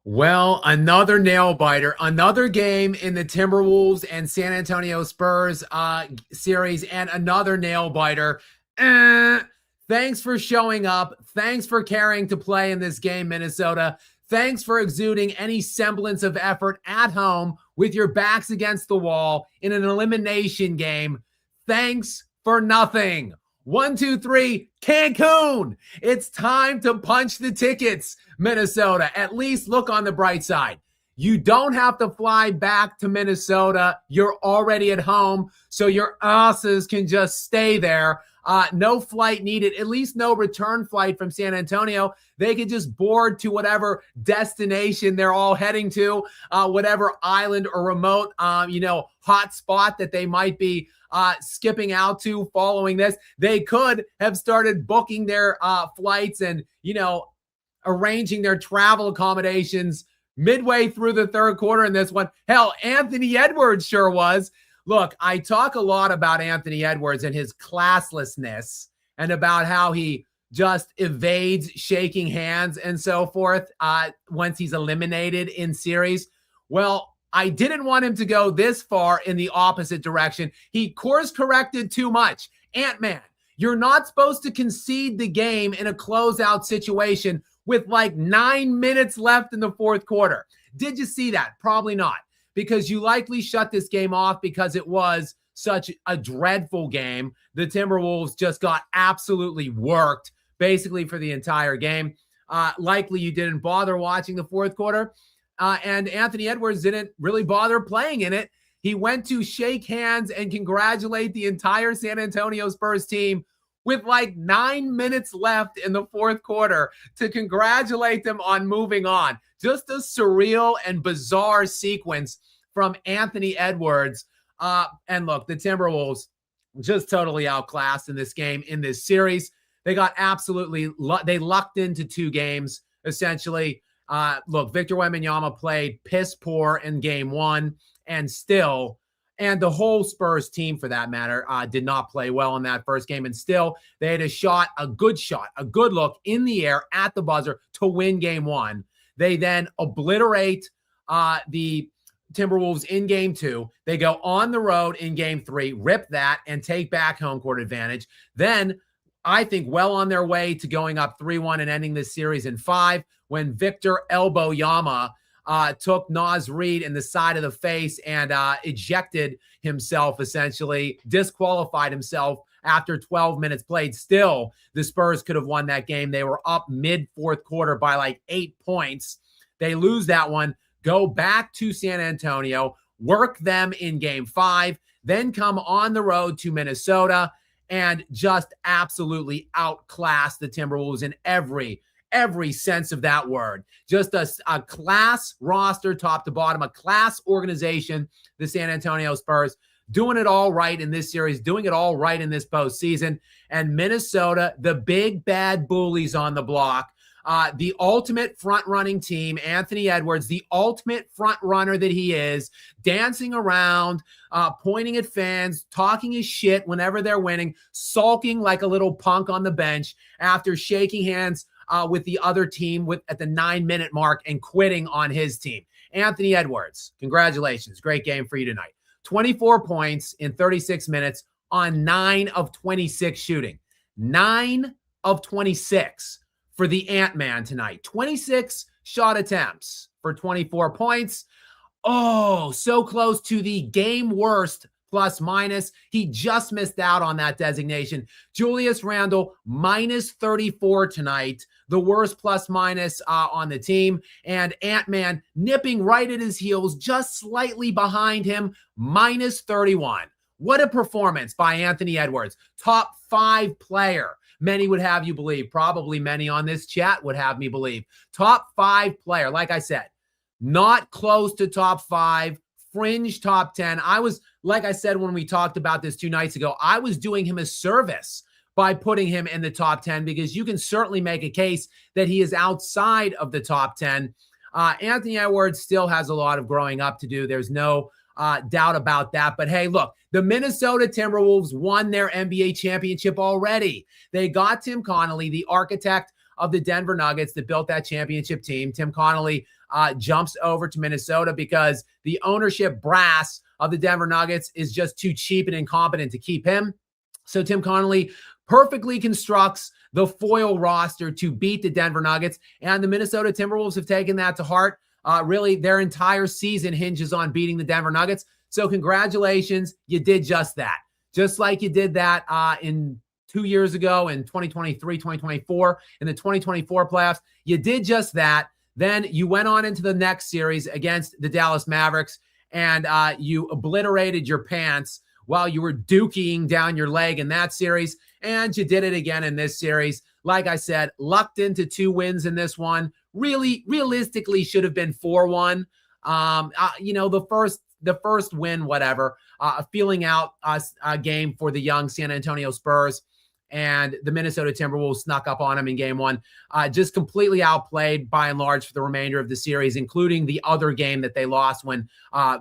Well, another nail biter, another game in the Timberwolves and San Antonio Spurs series, and another nail biter. Thanks for showing up. Thanks for caring to play in this game, Minnesota. Thanks for exuding any semblance of effort at home with your backs against the wall in an elimination game. Thanks for nothing. 1, 2, 3, Cancun. It's time to punch the tickets, Minnesota. At least look on the bright side. You don't have to fly back to Minnesota. You're already at home, so your asses can just stay there. No flight needed, at least no return flight from San Antonio. They could just board to whatever destination they're all heading to, whatever island or remote, hot spot that they might be skipping out to following this. They could have started booking their flights and, arranging their travel accommodations midway through the third quarter in this one. Hell, Anthony Edwards sure was. Look, I talk a lot about Anthony Edwards and his classlessness and about how he just evades shaking hands and so forth once he's eliminated in series. Well, I didn't want him to go this far in the opposite direction. He course corrected too much. Ant-Man, you're not supposed to concede the game in a closeout situation with like 9 minutes left in the fourth quarter. Did you see that? Probably not, because you likely shut this game off because it was such a dreadful game. The Timberwolves just got absolutely worked basically for the entire game. Likely you didn't bother watching the fourth quarter. And Anthony Edwards didn't really bother playing in it. He went to shake hands and congratulate the entire San Antonio Spurs team with like 9 minutes left in the fourth quarter to congratulate them on moving on. Just a surreal and bizarre sequence from Anthony Edwards. And look, the Timberwolves just totally outclassed in this game, in this series. They got absolutely, they lucked into 2 games, essentially. Look, Victor Wembanyama played piss poor in game 1 and the whole Spurs team, for that matter, did not play well in that first game. And still, they had a good look in the air at the buzzer to win game 1. They then obliterate the Timberwolves in game 2. They go on the road in game 3, rip that, and take back home court advantage. Then, I think well on their way to going up 3-1 and ending this series in 5 when Victor Elbow Yama took Naz Reid in the side of the face and ejected himself, essentially, disqualified himself after 12 minutes played. Still, the Spurs could have won that game. They were up mid-fourth quarter by like 8 points. They lose that one, go back to San Antonio, work them in game 5, then come on the road to Minnesota and just absolutely outclass the Timberwolves in every sense of that word. Just a class roster top to bottom, a class organization, the San Antonio Spurs, doing it all right in this series, doing it all right in this postseason. And Minnesota, the big bad bullies on the block, the ultimate front-running team, Anthony Edwards, the ultimate front-runner that he is, dancing around, pointing at fans, talking his shit whenever they're winning, sulking like a little punk on the bench after shaking hands with the other team at the 9-minute mark and quitting on his team. Anthony Edwards, congratulations. Great game for you tonight. 24 points in 36 minutes on 9 of 26 shooting. 9 of 26 for the Ant-Man tonight. 26 shot attempts for 24 points. Oh, so close to the game worst plus minus. He just missed out on that designation. Julius Randle, minus 34 tonight. The worst plus minus on the team. And Ant-Man nipping right at his heels, just slightly behind him, minus 31. What a performance by Anthony Edwards. Top 5 player. Many would have you believe. Probably many on this chat would have me believe. Top 5 player. Like I said, not close to top 5. Fringe top 10. I was, like I said when we talked about this 2 nights ago, I was doing him a service by putting him in the top 10 because you can certainly make a case that he is outside of the top 10. Anthony Edwards still has a lot of growing up to do. There's no doubt about that. But hey, look, the Minnesota Timberwolves won their NBA championship already. They got Tim Connolly, the architect of the Denver Nuggets that built that championship team. Tim Connolly jumps over to Minnesota because the ownership brass of the Denver Nuggets is just too cheap and incompetent to keep him. So Tim Connolly perfectly constructs the foil roster to beat the Denver Nuggets, and the Minnesota Timberwolves have taken that to heart. Really, their entire season hinges on beating the Denver Nuggets. So congratulations, you did just that. Just like you did that in 2 years ago in 2023, 2024, in the 2024 playoffs. You did just that. Then you went on into the next series against the Dallas Mavericks, and you obliterated your pants while you were dookie down your leg in that series, and you did it again in this series. Like I said, lucked into 2 wins in this one. Really, realistically, should have been 4-1. The first win, whatever, feeling out a game for the young San Antonio Spurs, and the Minnesota Timberwolves snuck up on them in game 1. Just completely outplayed by and large for the remainder of the series, including the other game that they lost when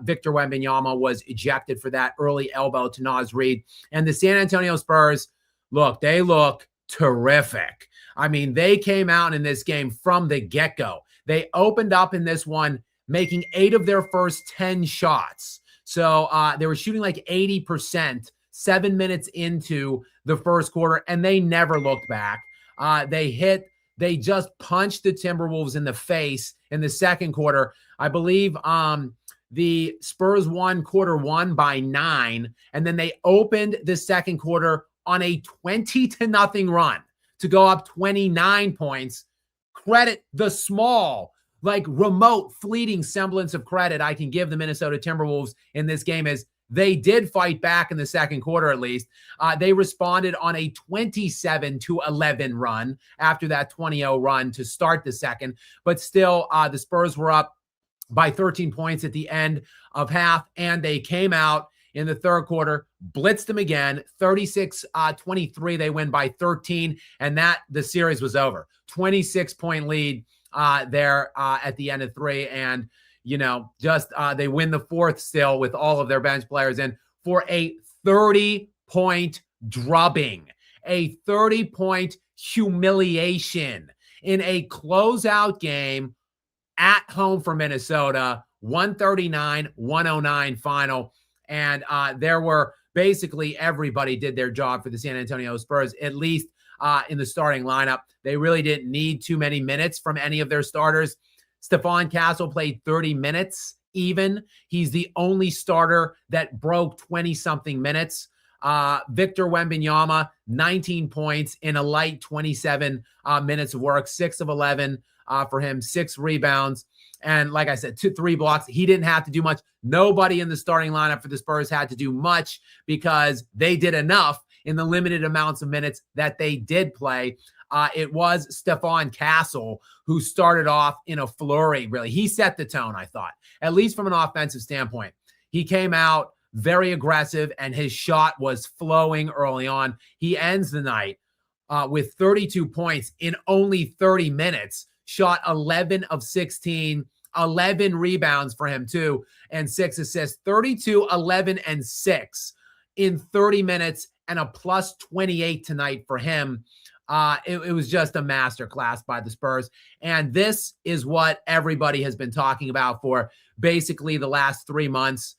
Victor Wembanyama was ejected for that early elbow to Naz Reid. And the San Antonio Spurs, they look terrific. I mean, they came out in this game from the get-go. They opened up in this one making 8 of their first 10 shots. So they were shooting like 80% 7 minutes into the first quarter, and they never looked back. They just punched the Timberwolves in the face in the second quarter. I believe the Spurs won quarter 1 by 9, and then they opened the second quarter on a 20-0 run to go up 29 points. Credit the small, remote, fleeting semblance of credit I can give the Minnesota Timberwolves in this game is they did fight back in the second quarter, at least. They responded on a 27-11 run after that 20-0 run to start the second. But still, the Spurs were up by 13 points at the end of half, and they came out in the third quarter, blitzed them again, 36-23. They win by 13, and the series was over. 26-point lead there at the end of 3, and they win the fourth still with all of their bench players in for a 30-point drubbing, a 30-point humiliation in a closeout game at home for Minnesota, 139-109 final. And there were basically everybody did their job for the San Antonio Spurs, at least in the starting lineup. They really didn't need too many minutes from any of their starters. Stephon Castle played 30 minutes even. He's the only starter that broke 20-something minutes. Victor Wembanyama, 19 points in a light 27 minutes of work, 6 of 11 for him, 6 rebounds. And like I said, 3 blocks. He didn't have to do much. Nobody in the starting lineup for the Spurs had to do much because they did enough in the limited amounts of minutes that they did play. It was Stephon Castle who started off in a flurry, really. He set the tone, I thought, at least from an offensive standpoint. He came out very aggressive, and his shot was flowing early on. He ends the night with 32 points in only 30 minutes, shot 11 of 16, 11 rebounds for him too, and 6 assists, 32, 11, and 6 in 30 minutes, and a plus 28 tonight for him. It was just a masterclass by the Spurs. And this is what everybody has been talking about for basically the last 3 months.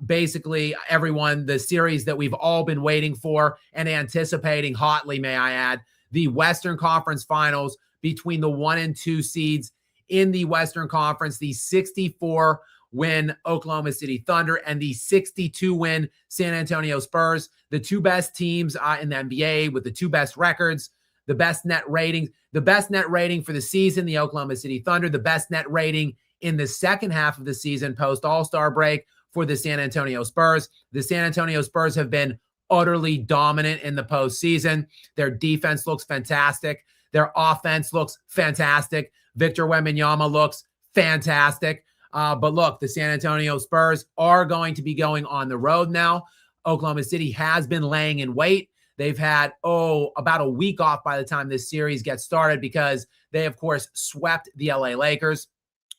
Basically, everyone, the series that we've all been waiting for and anticipating hotly, may I add, the Western Conference Finals between the 1 and 2 seeds in the Western Conference, the 64-win Oklahoma City Thunder and the 62-win San Antonio Spurs, the 2 best teams in the NBA with the 2 best records, the best net rating for the season, the Oklahoma City Thunder, the best net rating in the second half of the season post All-Star break for the San Antonio Spurs. The San Antonio Spurs have been utterly dominant in the postseason. Their defense looks fantastic. Their offense looks fantastic. Victor Wembanyama looks fantastic. But look, the San Antonio Spurs are going to be going on the road now. Oklahoma City has been laying in wait. They've had, about a week off by the time this series gets started because they, of course, swept the LA Lakers.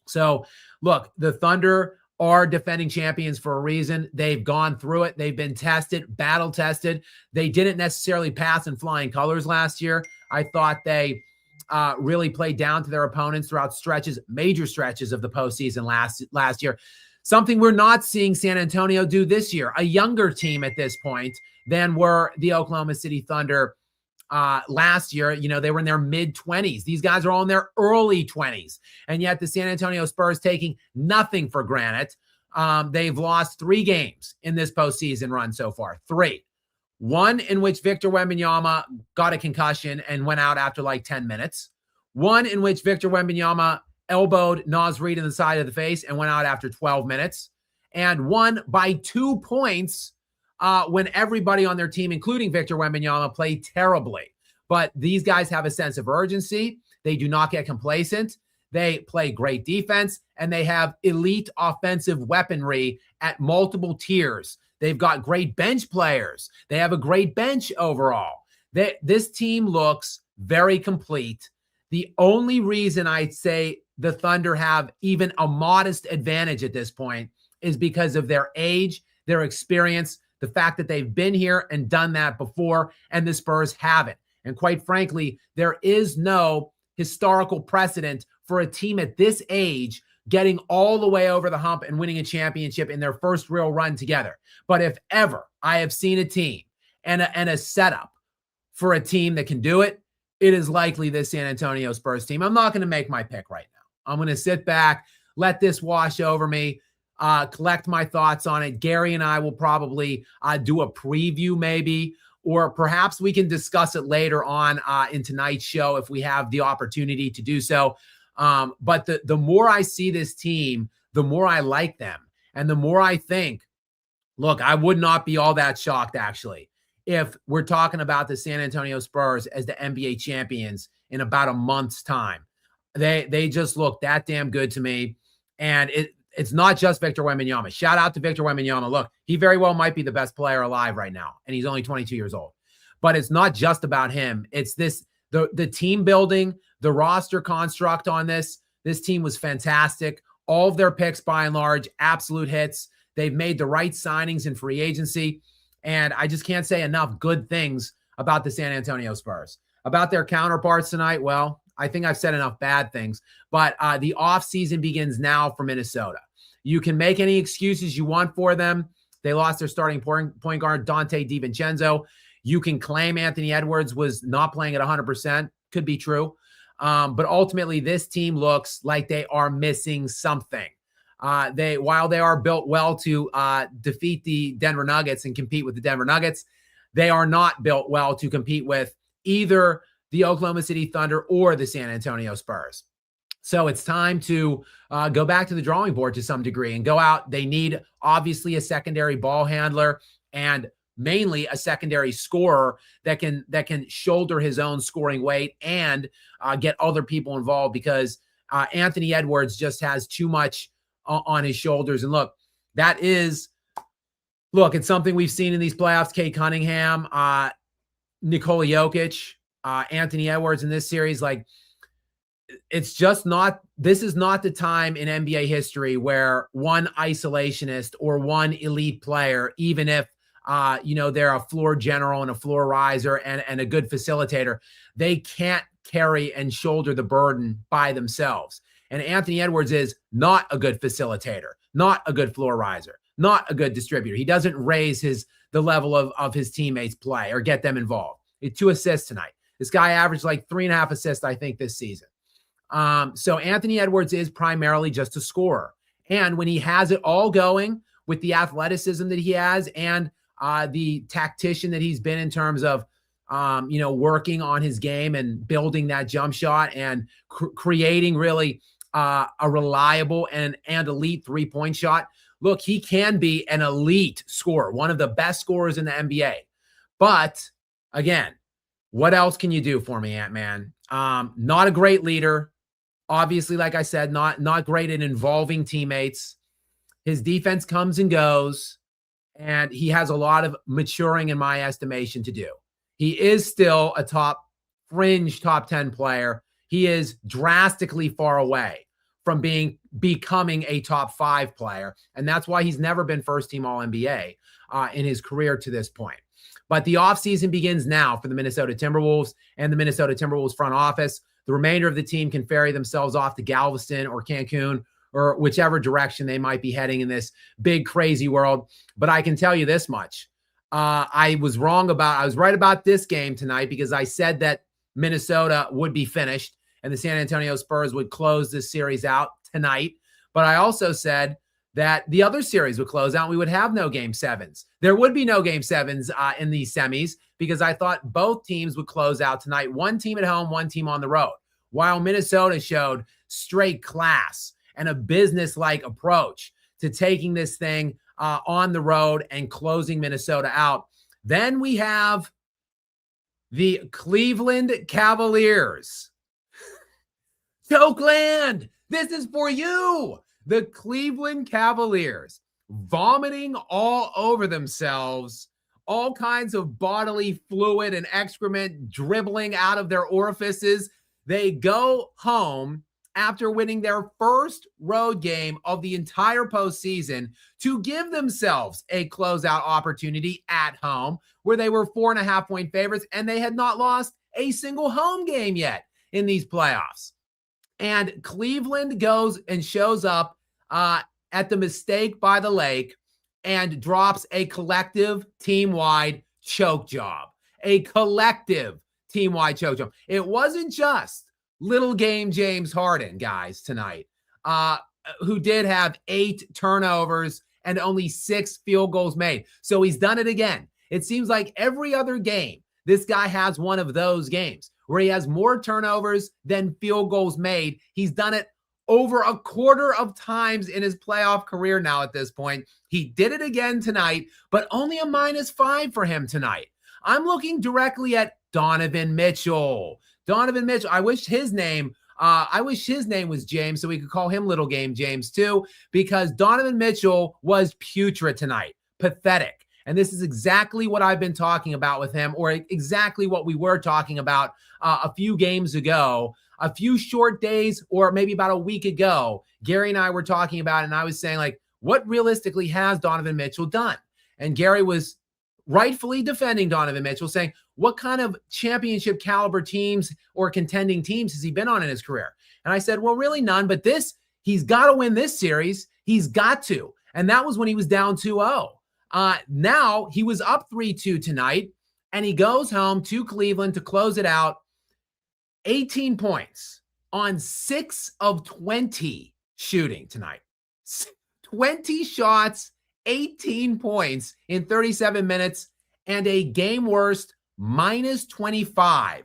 So, look, the Thunder are defending champions for a reason. They've gone through it. They've been tested, battle-tested. They didn't necessarily pass in flying colors last year. I thought they really played down to their opponents throughout major stretches of the postseason last year. Something we're not seeing San Antonio do this year. A younger team at this point than were the Oklahoma City Thunder last year. You know, they were in their mid-20s. These guys are all in their early 20s. And yet the San Antonio Spurs taking nothing for granted. They've lost 3 games in this postseason run so far. 3. One in which Victor Wembanyama got a concussion and went out after like 10 minutes. One in which Victor Wembanyama elbowed Naz Reid in the side of the face and went out after 12 minutes. And one by 2 points when everybody on their team, including Victor Wembanyama, played terribly. But these guys have a sense of urgency. They do not get complacent. They play great defense, and they have elite offensive weaponry at multiple tiers. They've got great bench players. They have a great bench overall. This team looks very complete. The only reason I'd say the Thunder have even a modest advantage at this point is because of their age, their experience, the fact that they've been here and done that before, and the Spurs haven't. And quite frankly, there is no historical precedent for a team at this age getting all the way over the hump and winning a championship in their first real run together. But if ever I have seen a team and a setup for a team that can do it, it is likely this San Antonio Spurs team. I'm not going to make my pick right now. I'm going to sit back, let this wash over me, collect my thoughts on it. Gary and I will probably do a preview maybe, or perhaps we can discuss it later on in tonight's show if we have the opportunity to do so. But the more I see this team, the more I like them. And the more I think, look, I would not be all that shocked, actually, if we're talking about the San Antonio Spurs as the NBA champions in about a month's time. They just look that damn good to me. And it's not just Victor Wembanyama. Shout out to Victor Wembanyama. Look, he very well might be the best player alive right now, and he's only 22 years old. But it's not just about him. It's the team building, the roster construct on this. This team was fantastic. All of their picks, by and large, absolute hits. They've made the right signings in free agency. And I just can't say enough good things about the San Antonio Spurs. About their counterparts tonight, well, I think I've said enough bad things. But the offseason begins now for Minnesota. You can make any excuses you want for them. They lost their starting point guard, Dante DiVincenzo. You can claim Anthony Edwards was not playing at 100%. Could be true. But ultimately, this team looks like they are missing something. While they are built well to defeat the Denver Nuggets and compete with the Denver Nuggets, they are not built well to compete with either the Oklahoma City Thunder or the San Antonio Spurs. So it's time to go back to the drawing board to some degree and go out. They need, obviously, a secondary ball handler and mainly a secondary scorer that can shoulder his own scoring weight and get other people involved, because Anthony Edwards just has too much on his shoulders. And it's something we've seen in these playoffs. Kate Cunningham, Nikola Jokic, Anthony Edwards in this series. It's just not, this is not the time in NBA history where one isolationist or one elite player, even if they're a floor general and a floor riser and a good facilitator, they can't carry and shoulder the burden by themselves. And Anthony Edwards is not a good facilitator, not a good floor riser, not a good distributor. He doesn't raise the level of his teammates' play or get them involved. He had 2 assists tonight. This guy averaged 3.5 assists, I think, this season. So Anthony Edwards is primarily just a scorer. And when he has it all going with the athleticism that he has and the tactician that he's been in terms of, working on his game and building that jump shot and creating really a reliable and elite 3-point shot. Look, he can be an elite scorer, one of the best scorers in the NBA. But again, what else can you do for me, Ant-Man? Not a great leader. Obviously, like I said, not great at involving teammates. His defense comes and goes, and he has a lot of maturing, in my estimation, to do. He is still a fringe top 10 player. He is drastically far away from becoming a top 5 player, and that's why he's never been first-team All-NBA in his career to this point. But the offseason begins now for the Minnesota Timberwolves and the Minnesota Timberwolves front office. the remainder of the team can ferry themselves off to Galveston or Cancun or whichever direction they might be heading in this big, crazy world. But I can tell you this much. I was right about this game tonight because I said that Minnesota would be finished and the San Antonio Spurs would close this series out tonight. But I also said that the other series would close out and we would have no game sevens. There would be no game sevens in these semis because I thought both teams would close out tonight. One team at home, one team on the road. While Minnesota showed straight class and a business-like approach to taking this thing on the road and closing Minnesota out. Then we have the Cleveland Cavaliers. Chokeland, this is for you. The Cleveland Cavaliers vomiting all over themselves, all kinds of bodily fluid and excrement dribbling out of their orifices. They go home after winning their first road game of the entire postseason to give themselves a closeout opportunity at home where they were 4.5-point favorites and they had not lost a single home game yet in these playoffs. And Cleveland goes and shows up at the Mistake by the Lake and drops a collective team-wide choke job. A collective team-wide choke job. It wasn't just little game James Harden, guys, tonight, who did have 8 turnovers and only 6 field goals made. So he's done it again. It seems like every other game, this guy has one of those games where he has more turnovers than field goals made. He's done it over a quarter of times in his playoff career now at this point. He did it again tonight, but only a -5 for him tonight. I'm looking directly at Donovan Mitchell. Donovan Mitchell, I wish his name was James so we could call him Little Game James too, because Donovan Mitchell was putrid tonight. Pathetic. And this is exactly what I've been talking about with him, or exactly what we were talking about a few games ago, a few short days, or maybe about a week ago. Gary and I were talking about it, and I was saying, like, what realistically has Donovan Mitchell done? And Gary was rightfully defending Donovan Mitchell, saying, what kind of championship caliber teams or contending teams has he been on in his career? And I said, well, really none, but he's got to win this series. He's got to. And that was when he was down 2-0. Now he was up 3-2 tonight, and he goes home to Cleveland to close it out. 18 points on 6 of 20 shooting tonight. 20 shots, 18 points in 37 minutes, and a game worst -25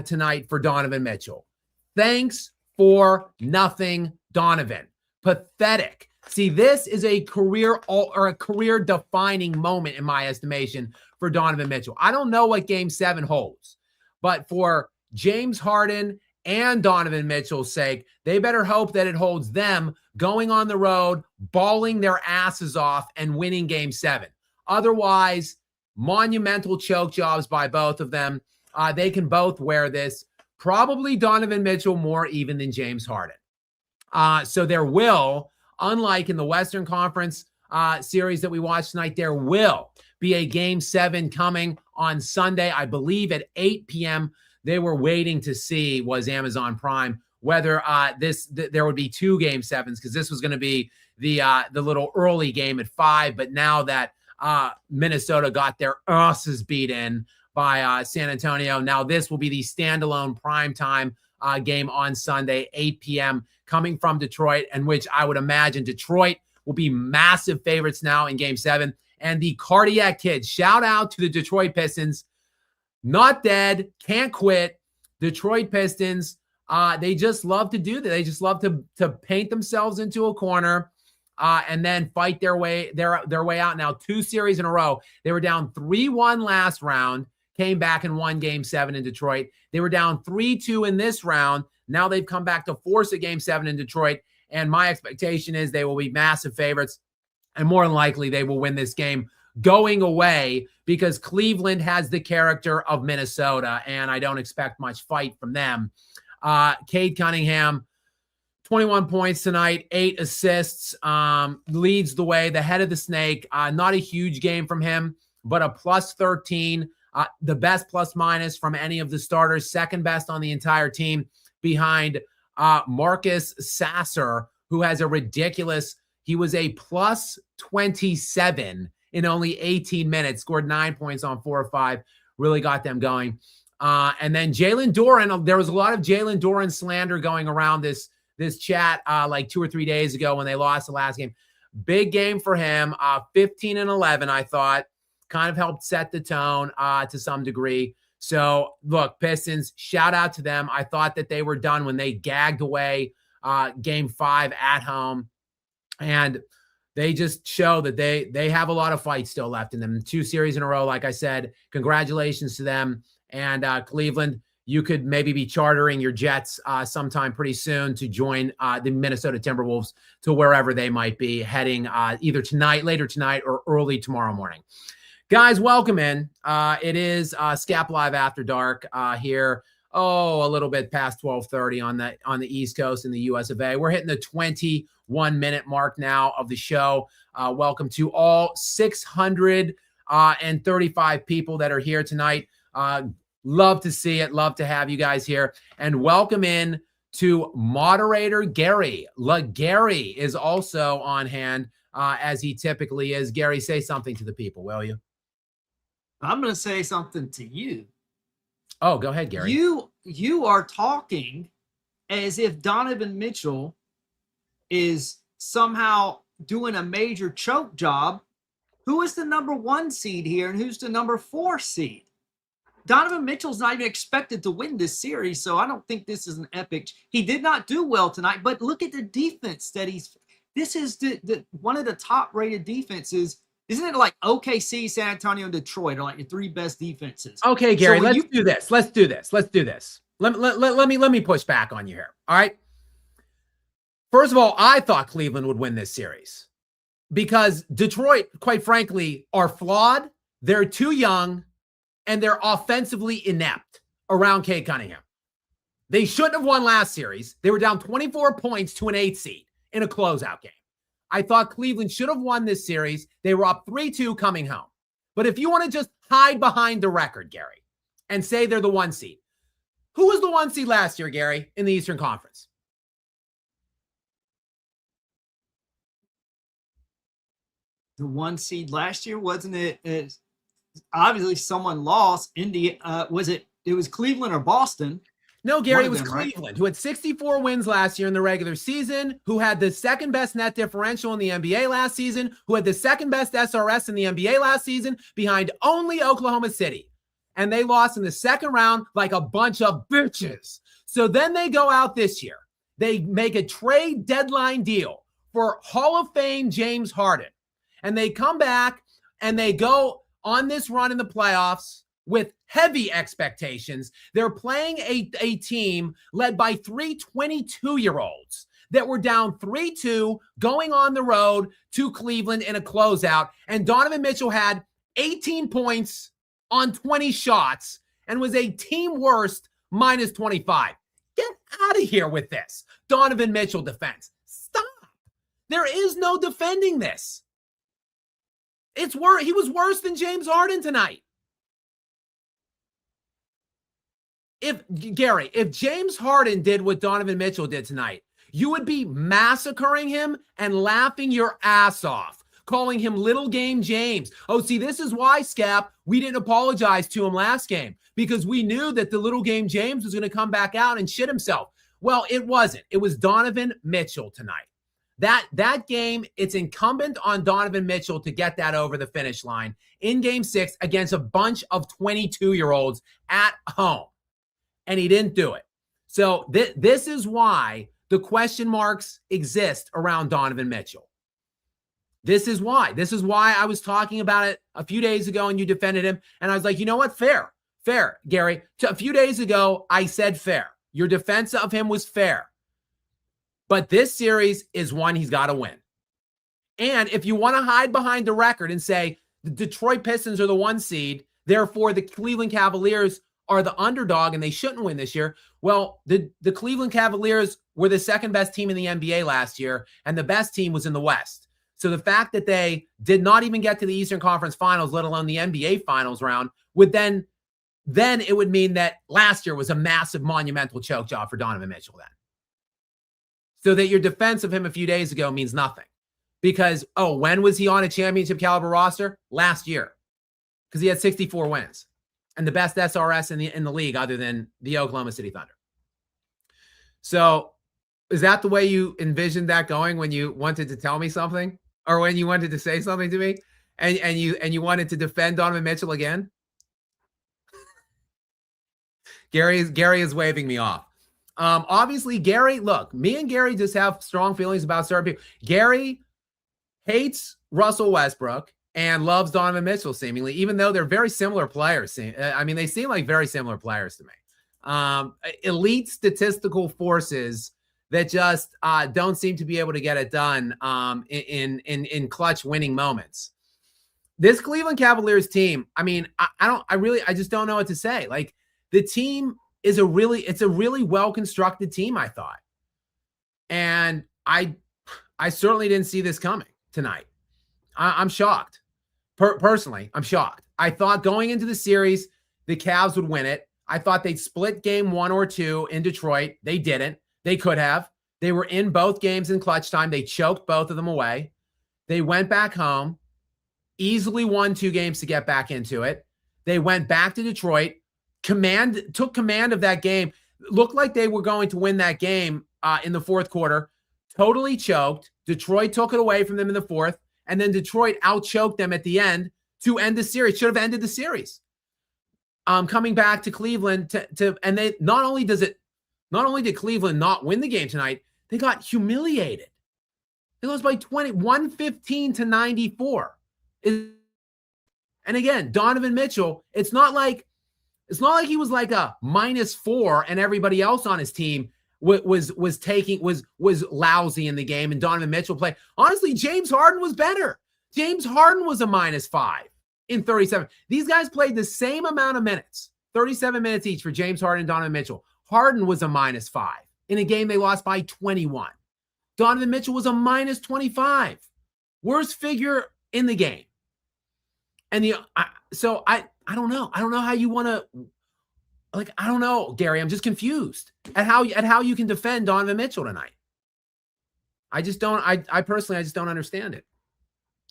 tonight for Donovan Mitchell. Thanks for nothing, Donovan. Pathetic. See, this is a career-defining moment in my estimation for Donovan Mitchell. I don't know what Game 7 holds, but for James Harden and Donovan Mitchell's sake, they better hope that it holds them going on the road, balling their asses off, and winning Game 7. Otherwise, monumental choke jobs by both of them. They can both wear this. Probably Donovan Mitchell more even than James Harden. So there will, unlike in the Western Conference series that we watched tonight, there will be a Game 7 coming on Sunday, I believe at 8 p.m. They were waiting to see, was Amazon Prime, whether there would be 2 Game 7s, because this was going to be the little early game at 5. But now that Minnesota got their asses beat in by San Antonio, now this will be the standalone primetime game on Sunday, 8 p.m. coming from Detroit, and which I would imagine Detroit will be massive favorites now in Game 7. And the Cardiac Kids, shout out to the Detroit Pistons. Not dead, can't quit. Detroit Pistons, they just love to do that. They just love to paint themselves into a corner and then fight their way out. Now, 2 series in a row. They were down 3-1 last round, came back and won Game 7 in Detroit. They were down 3-2 in this round. Now they've come back to force a Game 7 in Detroit. And my expectation is they will be massive favorites. And more than likely, they will win this game going away, because Cleveland has the character of Minnesota, and I don't expect much fight from them. Cade Cunningham, 21 points tonight, 8 assists, leads the way, the head of the snake. Not a huge game from him, but a +13, the best plus-minus from any of the starters, second best on the entire team. behind Marcus Sasser, who has a ridiculous, he was a plus 27 in only 18 minutes, scored 9 points on 4 or 5, really got them going. And then Jalen Duren, there was a lot of Jalen Duren slander going around this chat like 2 or 3 days ago when they lost the last game. Big game for him, 15 and 11, I thought, kind of helped set the tone to some degree. So, look, Pistons, shout out to them. I thought that they were done when they gagged away Game 5 at home. And they just show that they have a lot of fight still left in them. 2 series in a row, like I said. Congratulations to them. And Cleveland, you could maybe be chartering your jets sometime pretty soon to join the Minnesota Timberwolves to wherever they might be heading either tonight, later tonight, or early tomorrow morning. Guys, welcome in. It is Skap Live After Dark here. A little bit past 12:30 on the East Coast in the US of A. We're hitting the 21-minute mark now of the show. Welcome to all 635 people that are here tonight. Love to see it. Love to have you guys here. And welcome in to moderator Gary. Gary is also on hand as he typically is. Gary, say something to the people, will you? I'm going to say something to you. Oh, go ahead, Gary. You are talking as if Donovan Mitchell is somehow doing a major choke job. Who is the number 1 seed here and who's the number 4 seed? Donovan Mitchell's not even expected to win this series, so I don't think this is an epic. He did not do well tonight, but look at the defense that this is the one of the top-rated defenses. Isn't it like OKC, San Antonio, and Detroit are like the 3 best defenses? Okay, Gary, so let's do this. Let's do this. Let me push back on you here. All right. First of all, I thought Cleveland would win this series because Detroit, quite frankly, are flawed. They're too young, and they're offensively inept around Cade Cunningham. They shouldn't have won last series. They were down 24 points to an 8 seed in a closeout game. I thought Cleveland should have won this series. They were up 3-2 coming home. But if you want to just hide behind the record, Gary, and say they're the 1 seed, who was the 1 seed last year, Gary, in the Eastern Conference? The 1 seed last year, wasn't it? Obviously, someone lost. It was Cleveland or Boston? No, Gary, it was Cleveland, who had 64 wins last year in the regular season, who had the second best net differential in the NBA last season, who had the second best SRS in the NBA last season, behind only Oklahoma City. And they lost in the second round like a bunch of bitches. So then they go out this year. They make a trade deadline deal for Hall of Fame James Harden. And they come back and they go on this run in the playoffs with heavy expectations. They're playing a team led by 3 22-year-olds that were down 3-2 going on the road to Cleveland in a closeout. And Donovan Mitchell had 18 points on 20 shots and was a team worst minus 25. Get out of here with this Donovan Mitchell defense. Stop. There is no defending this. He was worse than James Harden tonight. If James Harden did what Donovan Mitchell did tonight, you would be massacring him and laughing your ass off, calling him Little Game James. Oh, see, this is why, Skap, we didn't apologize to him last game, because we knew that the Little Game James was going to come back out and shit himself. Well, it wasn't. It was Donovan Mitchell tonight. That game, it's incumbent on Donovan Mitchell to get that over the finish line in Game 6 against a bunch of 22-year-olds at home. And he didn't do it. So this is why the question marks exist around Donovan Mitchell. This is why. This is why I was talking about it a few days ago and you defended him. And I was like, you know what? Fair, Gary. A few days ago, I said fair. Your defense of him was fair. But this series is one he's got to win. And if you want to hide behind the record and say the Detroit Pistons are the 1 seed, therefore the Cleveland Cavaliers are the underdog and they shouldn't win this year. Well, the Cleveland Cavaliers were the second best team in the NBA last year, and the best team was in the West. So the fact that they did not even get to the Eastern Conference Finals, let alone the NBA Finals round, would then then it would mean that last year was a massive monumental choke job for Donovan Mitchell then. So that your defense of him a few days ago means nothing. Because, when was he on a championship caliber roster? Last year. Because he had 64 wins. And the best SRS in the league other than the Oklahoma City Thunder. So is that the way you envisioned that going when you wanted to tell me something? Or when you wanted to say something to me? And you wanted to defend Donovan Mitchell again? Gary is waving me off. Obviously, Gary, look, me and Gary just have strong feelings about certain people. Gary hates Russell Westbrook and loves Donovan Mitchell, seemingly, even though they're very similar players. I mean, they seem like very similar players to me. Elite statistical forces that just don't seem to be able to get it done in clutch winning moments. This Cleveland Cavaliers team, I mean, I just don't know what to say. Like, the team is a really well-constructed team, I thought. And I certainly didn't see this coming tonight. I'm shocked. Personally, I'm shocked. I thought going into the series, the Cavs would win it. I thought they'd split game 1 or 2 in Detroit. They didn't. They could have. They were in both games in clutch time. They choked both of them away. They went back home, easily won 2 games to get back into it. They went back to Detroit, took command of that game, looked like they were going to win that game in the fourth quarter, totally choked. Detroit took it away from them in the fourth, and then Detroit out-choked them at the end to end the series. Should have ended the series. Coming back to Cleveland and they not only did Cleveland not win the game tonight, they got humiliated. They lost by 115 to 94. And again, Donovan Mitchell, it's not like he was like a -4 and everybody else on his team was lousy in the game and Donovan Mitchell played. Honestly, James Harden was better. James Harden was a -5 in 37. These guys played the same amount of minutes, 37 minutes each for James Harden and Donovan Mitchell. Harden was a -5 in a game they lost by 21. Donovan Mitchell was a -25. Worst figure in the game. And so I don't know. I don't know how you want to, like, I don't know, Gary. I'm just confused at how you can defend Donovan Mitchell tonight. I just don't. I personally just don't understand it.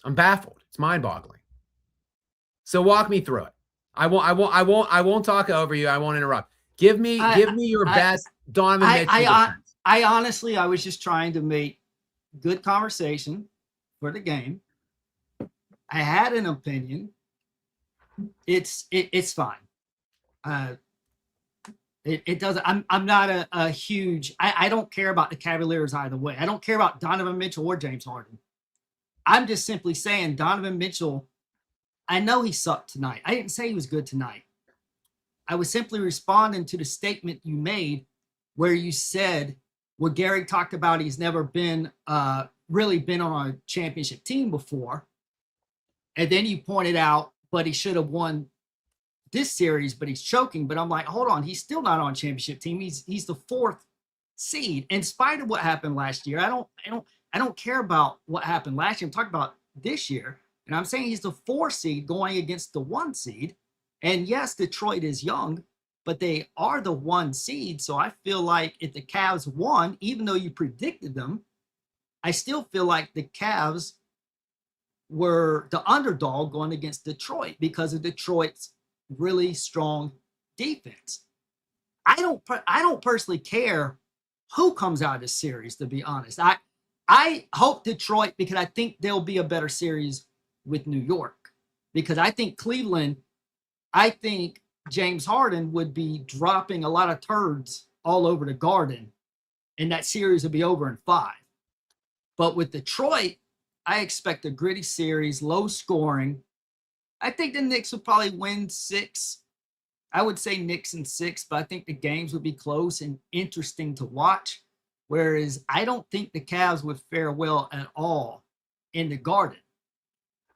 I'm baffled. It's mind-boggling. So walk me through it. I won't talk over you. I won't interrupt. Give me your best Donovan Mitchell. I was just trying to make good conversation for the game. I had an opinion. It's fine. It doesn't. I'm not a huge. I don't care about the Cavaliers either way. I don't care about Donovan Mitchell or James Harden. I'm just simply saying Donovan Mitchell. I know he sucked tonight. I didn't say he was good tonight. I was simply responding to the statement you made where you said, well, Gary talked about he's never been really been on a championship team before. And then you pointed out, but he should have won this series, but he's choking. But I'm like, hold on, he's still not on a championship team. He's the 4th seed. In spite of what happened last year, I don't care about what happened last year. I'm talking about this year. And I'm saying he's the 4th seed going against the 1 seed. And yes, Detroit is young, but they are the 1 seed. So I feel like if the Cavs won, even though you predicted them, I still feel like the Cavs were the underdog going against Detroit because of Detroit's really strong defense. I don't personally care who comes out of this series, to be honest. I hope Detroit, because I think there'll be a better series with New York, because I think Cleveland, I think James Harden would be dropping a lot of turds all over the Garden, and that series would be over in 5. But with Detroit, I expect a gritty series, low scoring. I think the Knicks will probably win 6. I would say Knicks in 6, but I think the games would be close and interesting to watch. Whereas I don't think the Cavs would fare well at all in the Garden.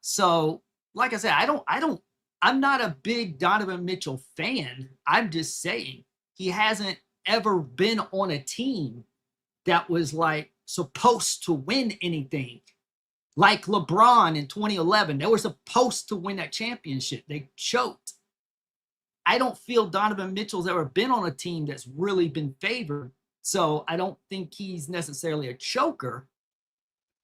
So, like I said, I'm not a big Donovan Mitchell fan. I'm just saying he hasn't ever been on a team that was like supposed to win anything. Like LeBron in 2011, they were supposed to win that championship. They choked. I don't feel Donovan Mitchell's ever been on a team that's really been favored. So I don't think he's necessarily a choker,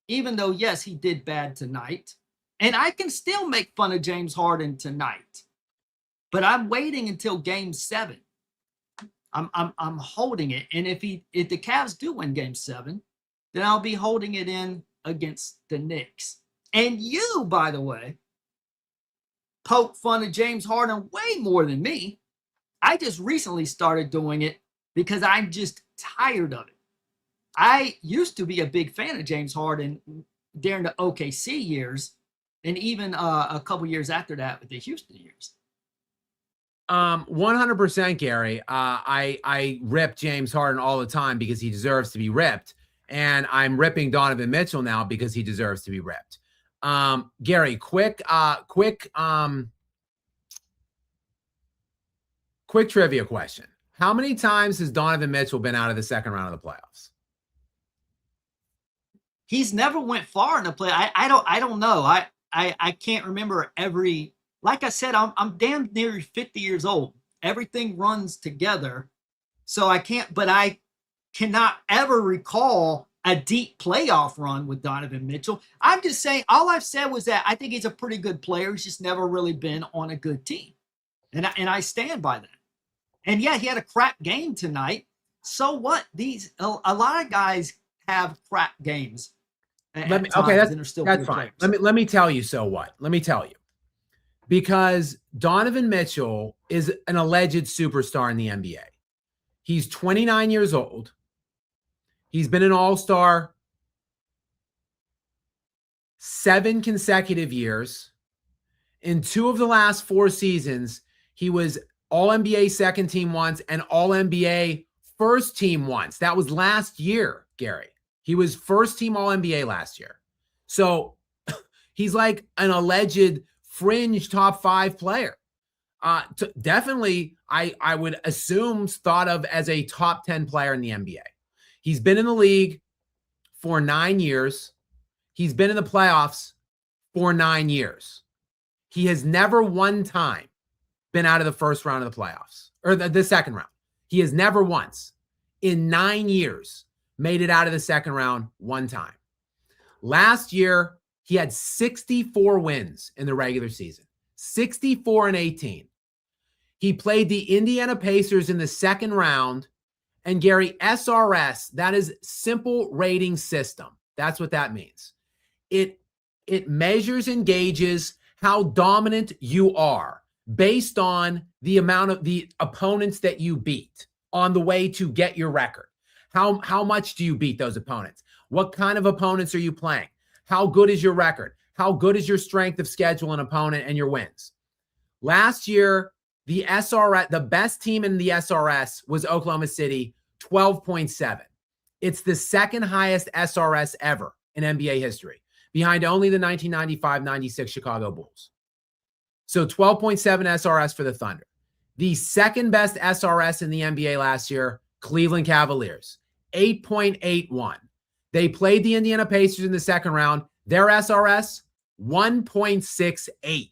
even though, yes, he did bad tonight. And I can still make fun of James Harden tonight, but I'm waiting until game 7. I'm holding it. And if the Cavs do win game 7, then I'll be holding it in against the Knicks. And you, by the way, poke fun of James Harden way more than me. I just recently started doing it because I'm just tired of it. I used to be a big fan of James Harden during the OKC years, and even a couple years after that with the Houston years. 100%, Gary. I rip James Harden all the time because he deserves to be ripped, and I'm ripping Donovan Mitchell now because he deserves to be ripped. Gary, quick trivia question. How many times has Donovan Mitchell been out of the second round of the playoffs? He's never went far in the play. I don't know. I can't remember every. Like I said, I'm damn near 50 years old. Everything runs together, so I can't. But I cannot ever recall a deep playoff run with Donovan Mitchell. I'm just saying. All I've said was that I think he's a pretty good player. He's just never really been on a good team, and I stand by that. And yeah, he had a crap game tonight. So what? A lot of guys have crap games. That's fine. Let me tell you. So what? Let me tell you. Because Donovan Mitchell is an alleged superstar in the NBA. He's 29 years old. He's been an all-star 7 consecutive years. In 2 of the last 4 seasons, he was All-NBA second team once and All-NBA first team once. That was last year, Gary. He was first team All-NBA last year. So he's like an alleged fringe top 5 player. Definitely, I would assume thought of as a top 10 player in the NBA. He's been in the league for 9 years. He's been in the playoffs for 9 years. He has never one time been out of the first round of the playoffs or the second round. He has never once in 9 years made it out of the second round one time. Last year, he had 64 wins in the regular season, 64-18. He played the Indiana Pacers in the second round. And Gary, SRS, that is simple rating system. That's what that means. It measures and gauges how dominant you are based on the amount of the opponents that you beat on the way to get your record. How much do you beat those opponents? What kind of opponents are you playing? How good is your record? How good is your strength of schedule and opponent and your wins? Last year, the SRS, the best team in the SRS was Oklahoma City, 12.7. It's the second highest SRS ever in NBA history, behind only the 1995-96 Chicago Bulls. So 12.7 SRS for the Thunder. The second best SRS in the NBA last year, Cleveland Cavaliers, 8.81. They played the Indiana Pacers in the second round. Their SRS, 1.68.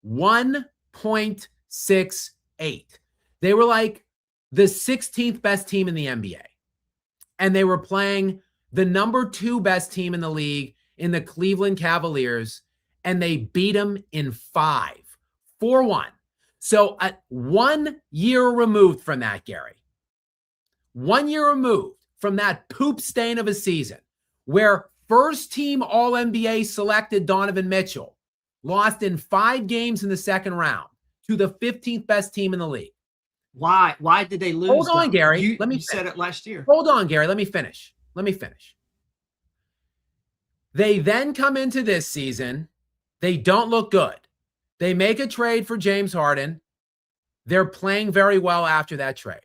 1.68. They were like the 16th best team in the NBA. And they were playing the number 2 best team in the league in the Cleveland Cavaliers, and they beat them in 5, 4-1. So at 1 year removed from that, Gary, 1 year removed from that poop stain of a season where first team All-NBA selected Donovan Mitchell lost in 5 games in the second round to the 15th best team in the league. Why did they lose? Hold on, Gary. You said it last year. Hold on, Gary. Let me finish. They then come into this season. They don't look good. They make a trade for James Harden. They're playing very well after that trade.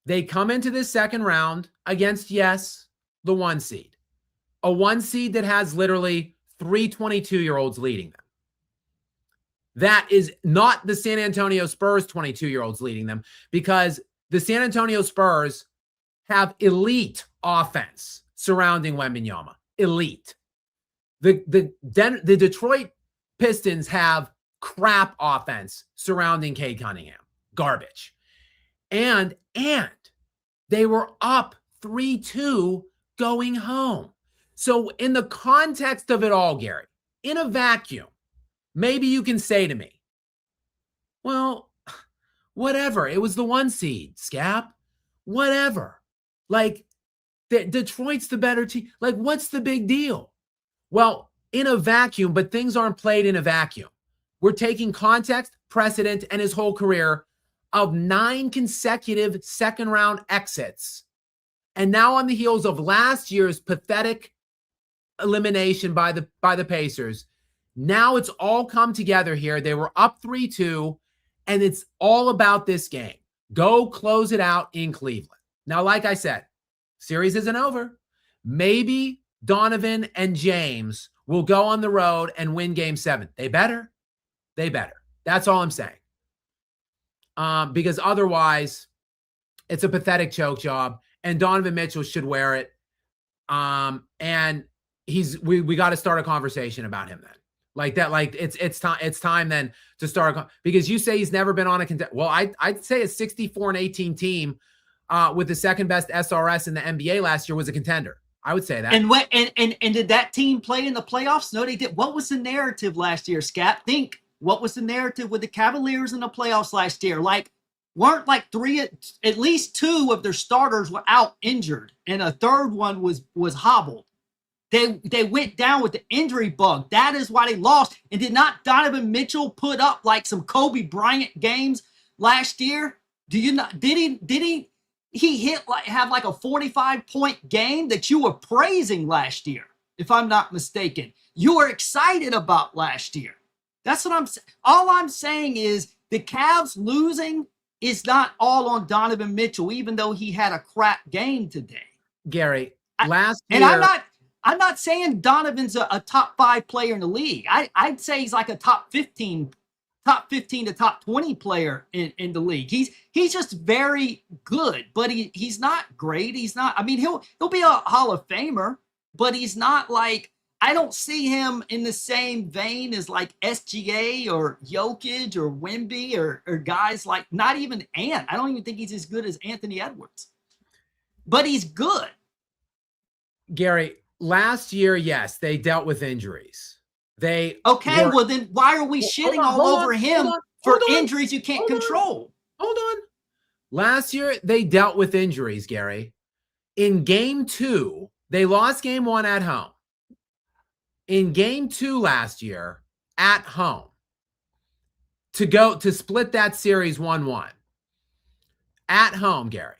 They come into this second round against, yes, the 1 seed. A 1 seed that has literally 3 22-year-olds leading them. That is not the San Antonio Spurs 22-year-olds leading them, because the San Antonio Spurs have elite offense surrounding Wembanyama. Elite. The Detroit Pistons have crap offense surrounding Cade Cunningham. Garbage. And they were up 3-2 going home. So in the context of it all, Gary, in a vacuum, maybe you can say to me, well, whatever. It was the 1 seed, Skap. Whatever. Like, Detroit's the better team. Like, what's the big deal? Well, in a vacuum, but things aren't played in a vacuum. We're taking context, precedent, and his whole career of 9 consecutive second-round exits. And now on the heels of last year's pathetic elimination by the Pacers, now it's all come together here. They were up 3-2, and it's all about this game. Go close it out in Cleveland. Now, like I said, series isn't over. Maybe Donovan and James will go on the road and win Game 7. They better. They better. That's all I'm saying. Because otherwise, it's a pathetic choke job, and Donovan Mitchell should wear it. And we got to start a conversation about him then. Like that, like it's time then to start because you say he's never been on a well, I'd say a 64-18 team with the second best SRS in the NBA last year was a contender. I would say that. And did that team play in the playoffs? No, they did. What was the narrative last year, Skap? Think, what was the narrative with the Cavaliers in the playoffs last year? Like, weren't like at least 2 of their starters were out injured, and a third one was hobbled. They went down with the injury bug. That is why they lost. And did not Donovan Mitchell put up like some Kobe Bryant games last year? Do you not? Did he have like a 45-point game that you were praising last year? If I'm not mistaken, you were excited about last year. That's what I'm saying. All I'm saying is the Cavs losing is not all on Donovan Mitchell, even though he had a crap game today. Gary, last year, and I'm not saying Donovan's a top 5 player in the league. I'd say he's like a top 15 to top 20 player in the league. He's just very good, but he's not great. He's not. I mean, he'll be a Hall of Famer, but he's not like. I don't see him in the same vein as like SGA or Jokic or Wemby or guys like not even Ant. I don't even think he's as good as Anthony Edwards, but he's good. Gary, last year, yes, they dealt with injuries. Well, then why are we shitting all over him for injuries you can't control? Hold on. Last year, they dealt with injuries, Gary. In Game 2, they lost Game 1 at home. In Game 2 last year, at home, to split that series 1-1. At home, Gary,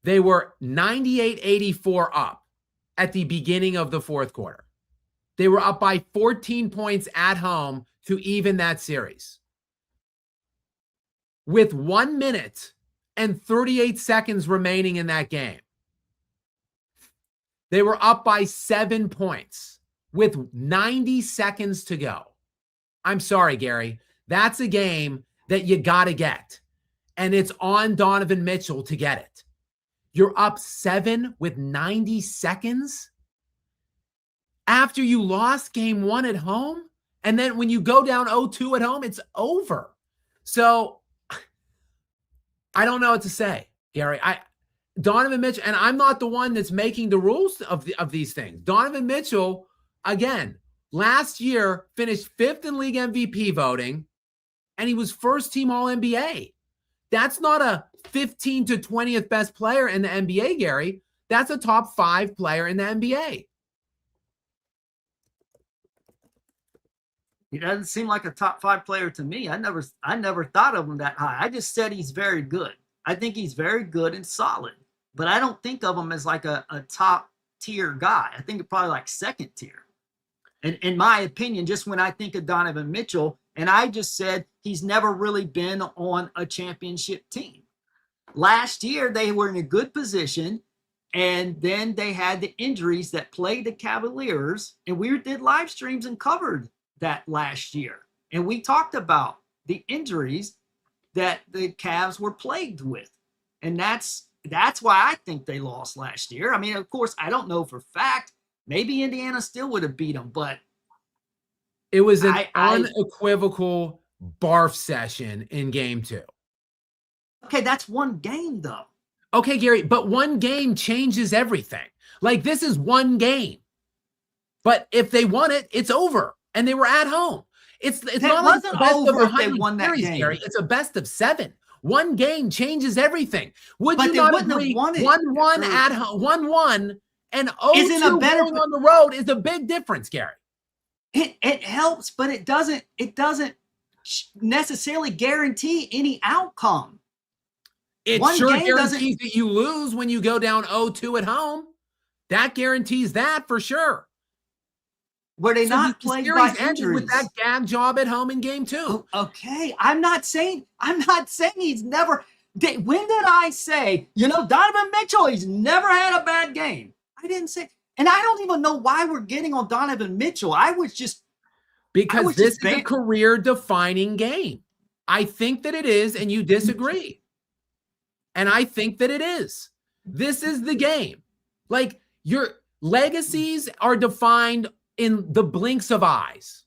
they were 98-84 up at the beginning of the fourth quarter. They were up by 14 points at home to even that series. With 1 minute and 38 seconds remaining in that game, they were up by 7 points with 90 seconds to go. I'm sorry, Gary. That's a game that you got to get. And it's on Donovan Mitchell to get it. You're up 7 with 90 seconds after you lost Game 1 at home. And then when you go down 0-2 at home, it's over. So I don't know what to say, Gary. Donovan Mitchell, and I'm not the one that's making the rules of these things. Donovan Mitchell, again, last year finished 5th in league MVP voting, and he was first team All-NBA. That's not a 15th to 20th best player in the NBA, Gary. That's a top 5 player in the NBA. He doesn't seem like a top 5 player to me. I never thought of him that high. I just said he's very good. I think he's very good and solid, but I don't think of him as like a top tier guy. I think it's probably like second tier. And in my opinion, just when I think of Donovan Mitchell, and I just said he's never really been on a championship team. Last year, they were in a good position, and then they had the injuries that played the Cavaliers, and we did live streams and covered that last year. And we talked about the injuries that the Cavs were plagued with. And that's why I think they lost last year. I mean, of course, I don't know for fact. Maybe Indiana still would have beat them, but It was an I unequivocal barf session in game 2. Okay, that's one game though. Okay, Gary, but one game changes everything. Like, this is one game. But if they won it, it's over. And they were at home. It's not like the wasn't best of over if they 100 won that series, game. Gary. It's a best of 7. One game changes everything. Would But you they not wouldn't have agree? won it 1-1 for- at home, 1-1, and Isn't 0-2 a better- going on the road is a big difference, Gary. It helps, but it doesn't necessarily guarantee any outcome. It One sure game guarantees that you lose when you go down 0-2 at home. That guarantees that for sure. Were they So not the plagued series by ended injuries? with that gag job at home in game 2. Okay, I'm not saying he's never. When did I say, Donovan Mitchell, he's never had a bad game? I didn't say, and I don't even know why we're getting on Donovan Mitchell. Because this is a career-defining game. I think that it is, and you disagree. And I think that it is. This is the game. Like, your legacies are defined in the blinks of eyes.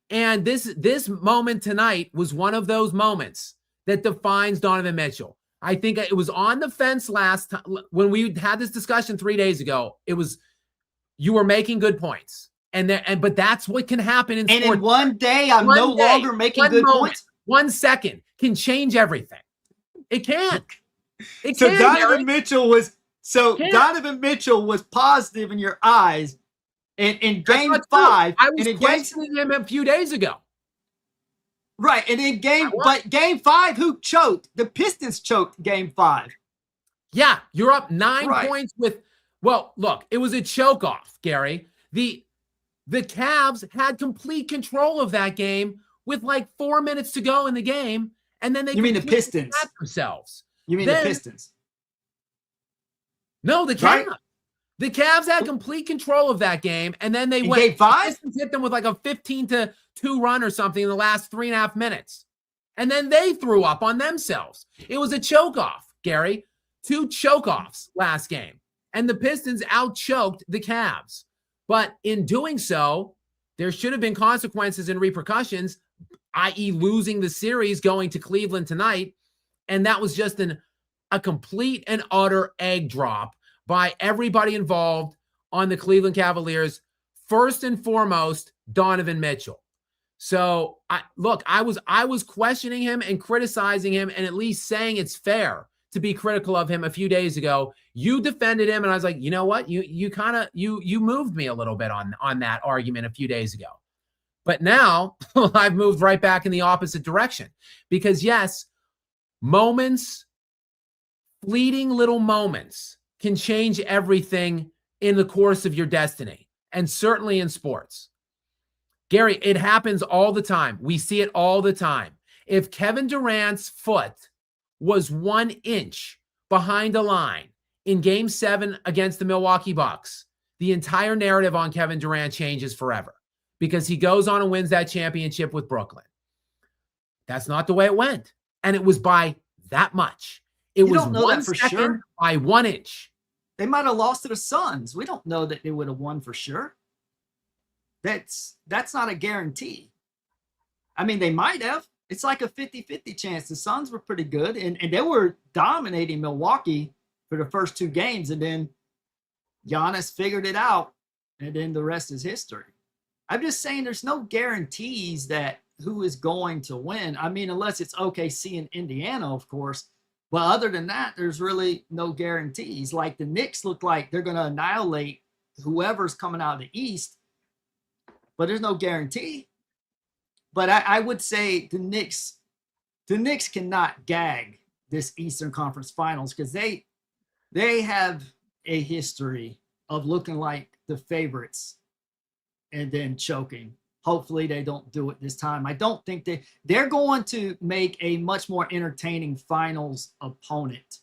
And this moment tonight was one of those moments that defines Donovan Mitchell. I think it was on the fence last time when we had this discussion 3 days ago. It was, you were making good points. But that's what can happen in sports. And in one day, I'm no longer making good points. 1 second can change everything. It can. It So can, Donovan Gary. Donovan Mitchell was positive in your eyes in game 5. I was questioning him a few days ago. Right, and in game 5, who choked? The Pistons choked game 5. Yeah, you're up 9 points with. Well, look, it was a choke off, Gary. The Cavs had complete control of that game with like 4 minutes to go in the game, and then they. You mean the Pistons? Themselves. You mean the Pistons? No, the Cavs. Right? The Cavs had complete control of that game, and then they went. Game 5? The Pistons hit them with like a 15-2 run or something in the last 3.5 minutes, and then they threw up on themselves. It was a choke off, Gary. 2 choke offs last game, and the Pistons out-choked the Cavs. But in doing so, there should have been consequences and repercussions, i.e., losing the series going to Cleveland tonight. And that was just a complete and utter egg drop by everybody involved on the Cleveland Cavaliers. First and foremost, Donovan Mitchell. So, I was questioning him and criticizing him and at least saying it's fair to be critical of him a few days ago. You defended him, and I was like, you know what? You moved me a little bit on that argument a few days ago. But now I've moved right back in the opposite direction because yes, fleeting little moments can change everything in the course of your destiny, and certainly in sports. Gary, it happens all the time. We see it all the time. If Kevin Durant's foot was 1 inch behind a line in Game 7 against the Milwaukee Bucks, the entire narrative on Kevin Durant changes forever because he goes on and wins that championship with Brooklyn. That's not the way it went. And it was by that much. It was 1 second by 1 inch. They might have lost to the Suns. We don't know that they would have won for sure. That's not a guarantee. I mean, they might have. It's like a 50-50 chance. The Suns were pretty good, and they were dominating Milwaukee for the first 2 games, and then Giannis figured it out, and then the rest is history. I'm just saying there's no guarantees that who is going to win. I mean, unless it's OKC and Indiana, of course. But other than that, there's really no guarantees. Like the Knicks look like they're going to annihilate whoever's coming out of the East, but there's no guarantee. But I would say the Knicks cannot gag this Eastern Conference Finals because they have a history of looking like the favorites and then choking. Hopefully they don't do it this time. I don't think they're going to make a much more entertaining finals opponent.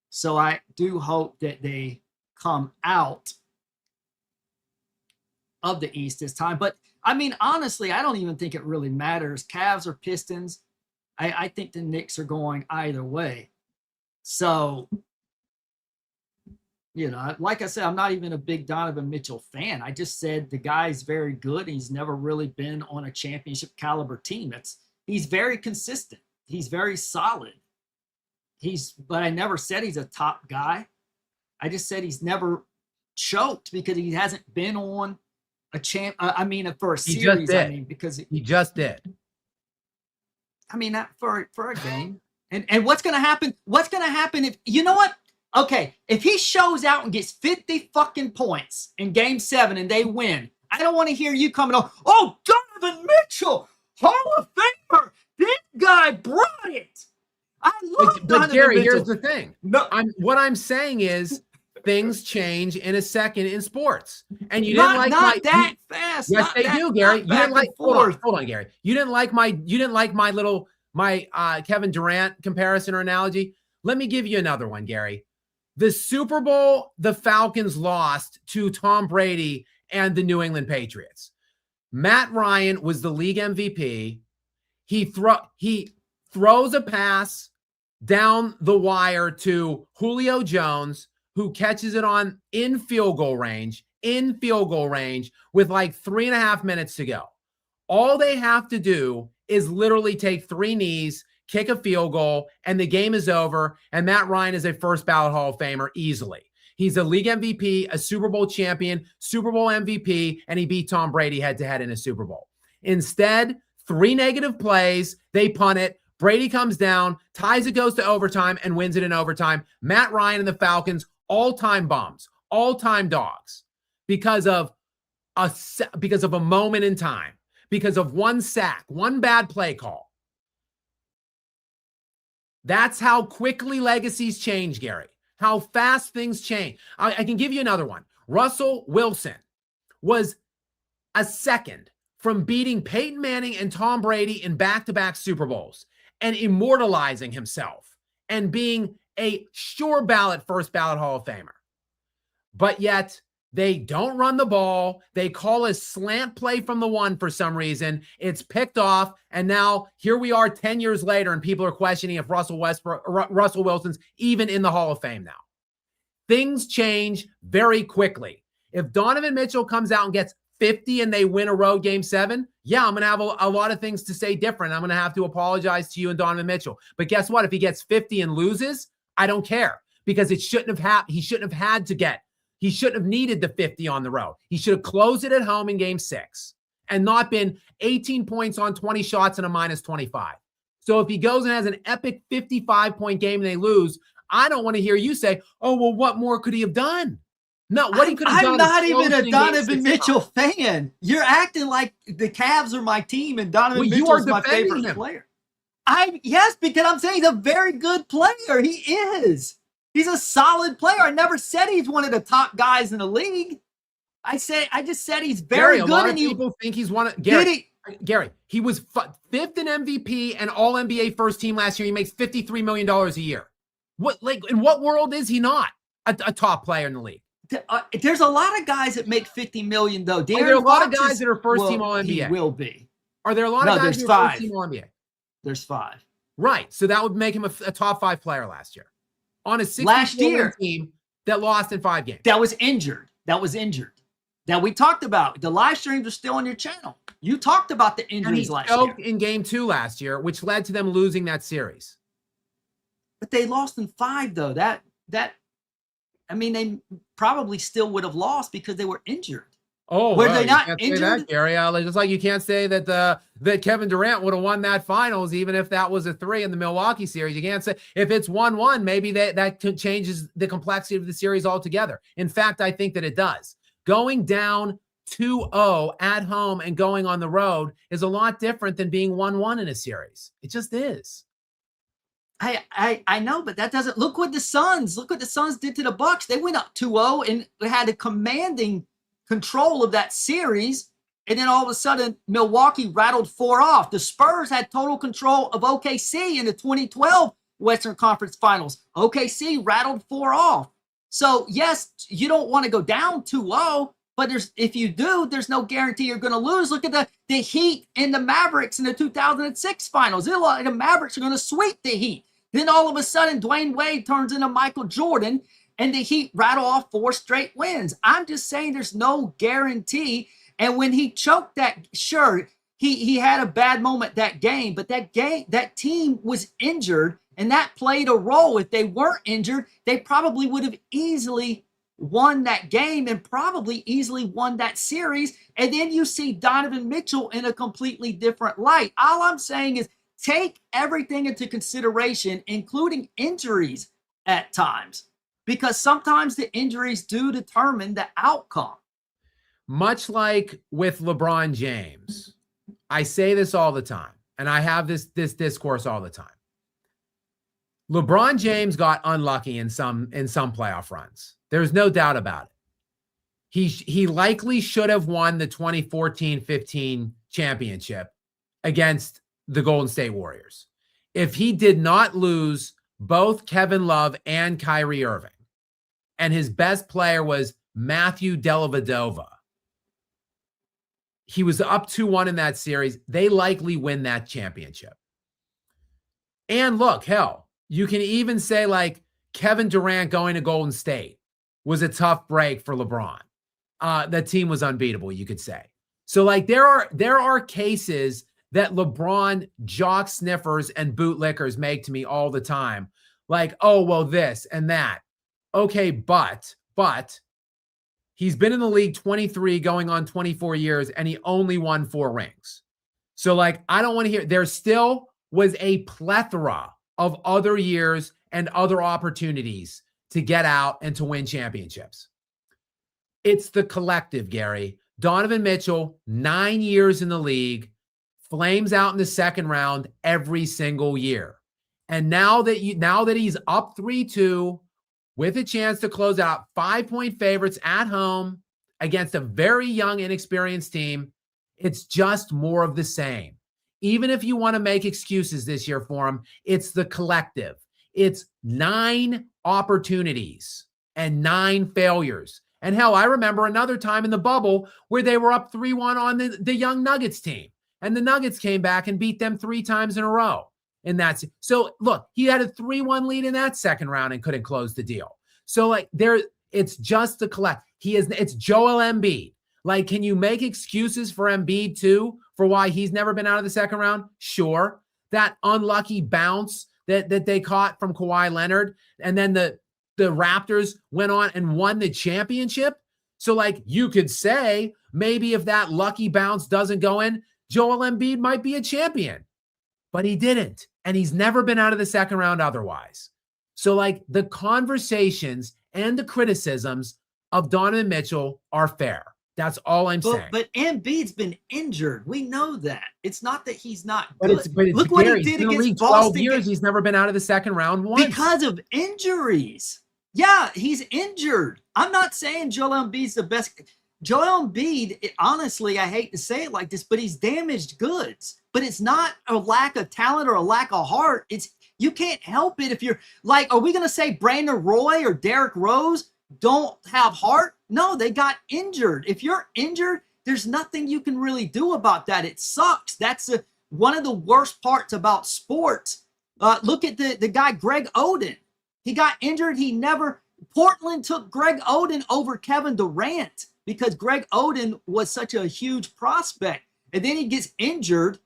So I do hope that they come out of the East this time. But I mean, honestly, I don't even think it really matters. Cavs or Pistons. I think the Knicks are going either way. So You know, like I said, I'm not even a big Donovan Mitchell fan. I just said the guy's very good. He's never really been on a championship caliber team. He's very consistent. He's very solid. But I never said he's a top guy. I just said he's never choked because he hasn't been on a for a series. Because he just did. For a game. And what's going to happen? What's going to happen if, you know what? Okay, if he shows out and gets 50 fucking points in game 7 and they win, I don't want to hear you coming on, oh, Donovan Mitchell, Hall of Famer, this guy brought it. I love But Gary, Mitchell. here's the thing. No. What I'm saying is things change in a second in sports. And you not, didn't like not that fast. Yes, they do, Gary. You didn't like hold on, Gary. You didn't like my Kevin Durant comparison or analogy. Let me give you another one, Gary. The Super Bowl the Falcons lost to Tom Brady and the New England Patriots. Matt Ryan was the league MVP. He throws a pass down the wire to Julio Jones, who catches it in field goal range with like 3.5 minutes to go. All they have to do is literally take 3 knees, kick a field goal, and the game is over, and Matt Ryan is a first ballot Hall of Famer easily. He's a league MVP, a Super Bowl champion, Super Bowl MVP, and he beat Tom Brady head-to-head in a Super Bowl. Instead, 3 negative plays, they punt it, Brady comes down, ties it, goes to overtime, and wins it in overtime. Matt Ryan and the Falcons, all-time bums, all-time dogs, because of a moment in time, because of one sack, one bad play call. That's how quickly legacies change, Gary. How fast things change. I can give you another one. Russell Wilson was a second from beating Peyton Manning and Tom Brady in back-to-back Super Bowls and immortalizing himself and being a sure ballot, first ballot Hall of Famer. But yet they don't run the ball. They call a slant play from the 1 for some reason. It's picked off. And now here we are 10 years later, and people are questioning if Russell Wilson's even in the Hall of Fame now. Things change very quickly. If Donovan Mitchell comes out and gets 50 and they win a road game 7, yeah, I'm going to have a lot of things to say different. I'm going to have to apologize to you and Donovan Mitchell. But guess what? If he gets 50 and loses, I don't care, because it shouldn't have he shouldn't have needed the 50 on the road. He should have closed it at home in game 6 and not been 18 points on 20 shots and a -25. So if he goes and has an epic 55-point game and they lose, I don't want to hear you say, oh, well, what more could he have done? No, what he could have done. I'm not even a Donovan Mitchell fan. You're acting like the Cavs are my team and Donovan Mitchell is my favorite player. Yes, because I'm saying he's a very good player. He is. He's a solid player. I never said he's one of the top guys in the league. I just said he's very good. A lot of people think he's one of Gary, he was 5th in MVP and all NBA first team last year. He makes $53 million a year. In what world is he not a top player in the league? There's a lot of guys that make $50 million though. Are there a lot of guys that are first team All NBA? He will be. Are there a lot of guys that are first team All NBA? There's 5. Right. So that would make him a top 5 player last year on a 64-win team that lost in 5 games. That was injured. That we talked about. The live streams are still on your channel. You talked about the injuries last year. In game 2 last year, which led to them losing that series. But they lost in 5 though. They probably still would have lost because they were injured. Oh, were they not injured? Say that, Gary. Just like you can't say that that Kevin Durant would have won that finals, even if that was a 3 in the Milwaukee series. You can't say if it's 1-1, maybe that changes the complexity of the series altogether. In fact, I think that it does. Going down 2-0 at home and going on the road is a lot different than being 1-1 in a series. It just is. I know, but that doesn't look what the Suns did to the Bucks. They went up 2-0 and had a commanding control of that series, and then all of a sudden Milwaukee rattled 4 off. The Spurs had total control of OKC in the 2012 Western Conference Finals. OKC rattled 4 off. So yes, you don't want to go down 2-0, but if you do, there's no guarantee you're going to lose. Look at the Heat and the Mavericks in the 2006 Finals. The Mavericks are going to sweep the Heat. Then all of a sudden, Dwayne Wade turns into Michael Jordan, and the Heat rattle off 4 straight wins. I'm just saying there's no guarantee. And when he choked that, sure, he had a bad moment that game, but that team was injured, and that played a role. If they weren't injured, they probably would have easily won that game and probably easily won that series. And then you see Donovan Mitchell in a completely different light. All I'm saying is take everything into consideration, including injuries at times, because sometimes the injuries do determine the outcome. Much like with LeBron James, I say this all the time, and I have this discourse all the time. LeBron James got unlucky in some playoff runs. There's no doubt about it. He likely should have won the 2014-15 championship against the Golden State Warriors if he did not lose both Kevin Love and Kyrie Irving, and his best player was Matthew Dellavedova. He was up 2-1 in that series. They likely win that championship. And look, hell, you can even say like Kevin Durant going to Golden State was a tough break for LeBron. The team was unbeatable, you could say. So like there are cases that LeBron jock sniffers and bootlickers make to me all the time. Like, oh, well, this and that. Okay, but he's been in the league 23 going on 24 years, and he only won 4 rings. So like, I don't want to hear, there still was a plethora of other years and other opportunities to get out and to win championships. It's the collective, Gary. Donovan Mitchell, 9 years in the league, flames out in the second round every single year. And now that he's up 3-2 with a chance to close out, 5-point favorites at home against a very young, inexperienced team, it's just more of the same. Even if you want to make excuses this year for him, it's the collective. It's 9 opportunities and 9 failures. And hell, I remember another time in the bubble where they were up 3-1 on the young Nuggets team. And the Nuggets came back and beat them 3 times in a row. And that's so look, he had a 3-1 lead in that second round and couldn't close the deal. So like it's just the collect. It's Joel Embiid. Like, can you make excuses for Embiid too for why he's never been out of the second round? Sure. That unlucky bounce that they caught from Kawhi Leonard, and then the Raptors went on and won the championship. So like you could say maybe if that lucky bounce doesn't go in, Joel Embiid might be a champion. But he didn't. And he's never been out of the second round otherwise. So like the conversations and the criticisms of Donovan Mitchell are fair. That's all I'm saying. But Embiid's been injured. We know that. It's not that he's not good. Look what he did against Boston. 12 years, he's never been out of the second round once. Because of injuries. Yeah, he's injured. I'm not saying Joel Embiid's the best. Joel Embiid, honestly, I hate to say it like this, but he's damaged goods. But it's not a lack of talent or a lack of heart. It's you can't help it if you're like, are we going to say Brandon Roy or Derrick Rose don't have heart? No, they got injured. If you're injured, there's nothing you can really do about that. It sucks. That's one of the worst parts about sports. Look at the guy, Greg Oden. He got injured. Portland took Greg Oden over Kevin Durant because Greg Oden was such a huge prospect. And then he gets injured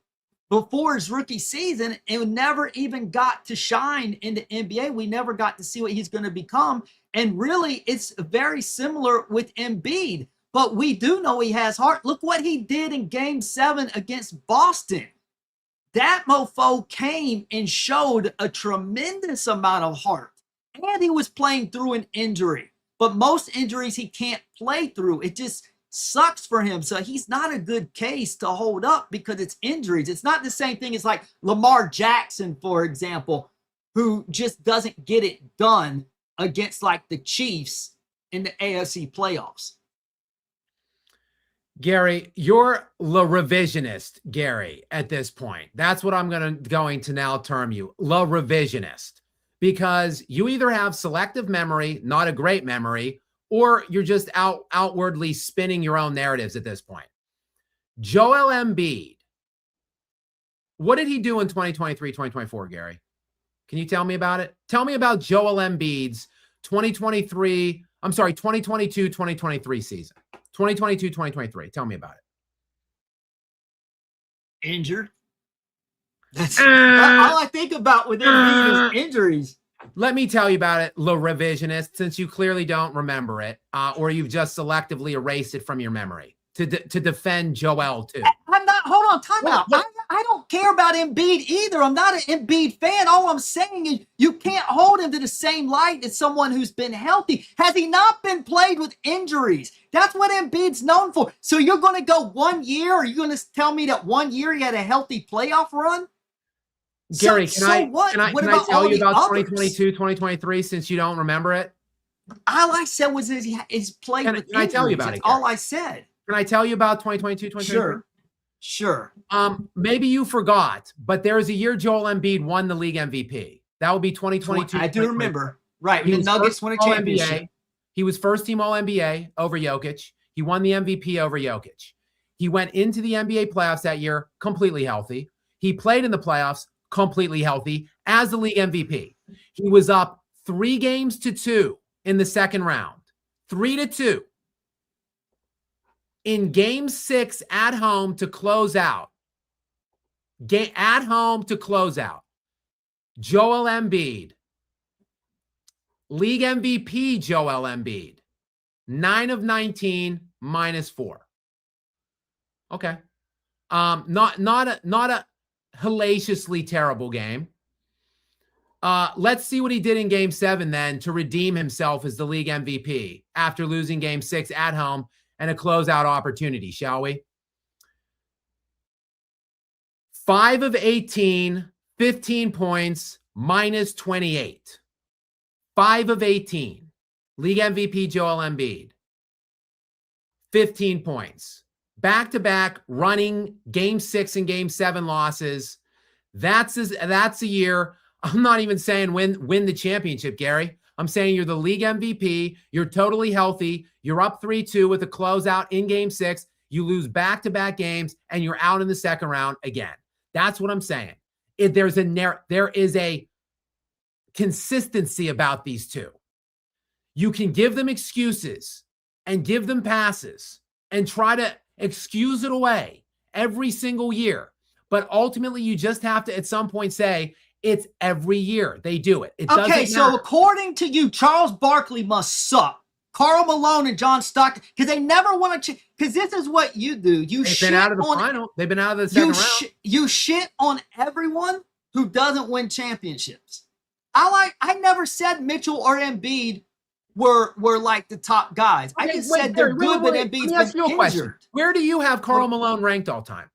before his rookie season and never even got to shine in the NBA. We never got to see what he's going to become. And really, it's very similar with Embiid. But we do know he has heart. Look what he did in Game 7 against Boston. That mofo came and showed a tremendous amount of heart. And he was playing through an injury. But most injuries he can't play through. It just sucks for him. So he's not a good case to hold up because it's injuries. It's not the same thing as like Lamar Jackson, for example, who just doesn't get it done against like the Chiefs in the AFC playoffs. Gary, you're la revisionist, Gary, at this point. That's what I'm going to now term you, la revisionist. Because you either have selective memory, not a great memory, or you're just outwardly spinning your own narratives at this point. Joel Embiid, what did he do in 2023, 2024, Gary? Can you tell me about it? Tell me about Joel Embiid's 2022-2023 season. 2022-2023. Tell me about it. Injured. That's all I think about with Embiid is injuries. Let me tell you about it, Le Revisionist, since you clearly don't remember it, or you've just selectively erased it from your memory to defend Joel too. I'm not. Hold on, time out. I don't care about Embiid either. I'm not an Embiid fan. All I'm saying is you can't hold him to the same light as someone who's been healthy. Has he not been plagued with injuries? That's what Embiid's known for. So you're going to go 1 year? Are you going to tell me that 1 year he had a healthy playoff run? Gary, can I tell you about others? 2022, 2023 since you don't remember it? All I said was he's played with injuries. Can I tell you about it? That's all I said. Can I tell you about 2022, 2023? Sure. Maybe you forgot, but there was a year Joel Embiid won the league MVP. That would be 2022. I do remember. Right. The Nuggets won a championship. He was first team All NBA over Jokic. He won the MVP over Jokic. He went into the NBA playoffs that year completely healthy. He played in the playoffs completely healthy as the league MVP. He was up 3-2 in the second round. 3-2. In game 6 at home to close out. At home to close out. Joel Embiid. League MVP Joel Embiid. 9 of 19, -4. Okay. Not a hellaciously terrible game. Let's see what he did in game 7 then to redeem himself as the league MVP after losing game 6 at home and a closeout opportunity, shall we? 5 of 18, 15 points, -28. 5 of 18. League MVP Joel Embiid. 15 points. Back-to-back running game 6 and game 7 losses. That's a year. I'm not even saying win the championship, Gary. I'm saying you're the league MVP. You're totally healthy. You're up 3-2 with a closeout in game 6. You lose back-to-back games, and you're out in the second round again. That's what I'm saying. There is a consistency about these two. You can give them excuses and give them passes and try to excuse it away every single year. But ultimately, you just have to at some point say, it's every year they do it. Okay, so according to you, Charles Barkley must suck. Karl Malone and John Stockton, because they never want to. Because this is what you do. They've been out of the final. They've been out of the second round. You shit on everyone who doesn't win championships. I never said Mitchell or Embiid were like the top guys. I just said they're good, but Embiid's been injured. Where do you have Karl Malone ranked all time?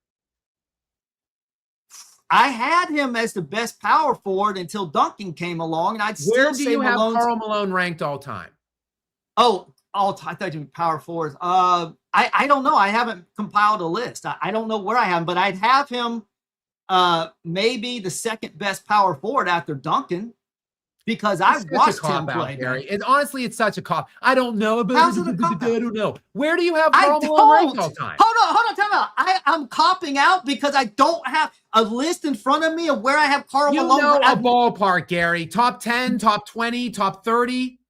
I had him as the best power forward until Duncan came along, and I'd still say Where do you have Karl Malone ranked all time? Oh, all time. I thought you meant power forwards. I don't know. I haven't compiled a list. I don't know where I have him, but I'd have him maybe the second best power forward after Duncan, because I watched him play. Gary. Honestly, it's such a cop. I don't know about How's it a cop-out? I don't know. Where do you have Karl Malone ranked all time? Hold on, time out. I'm copping out because I don't have a list in front of me of where I have Karl Malone. You know a ballpark, Gary. Top 10, top 20, top 30.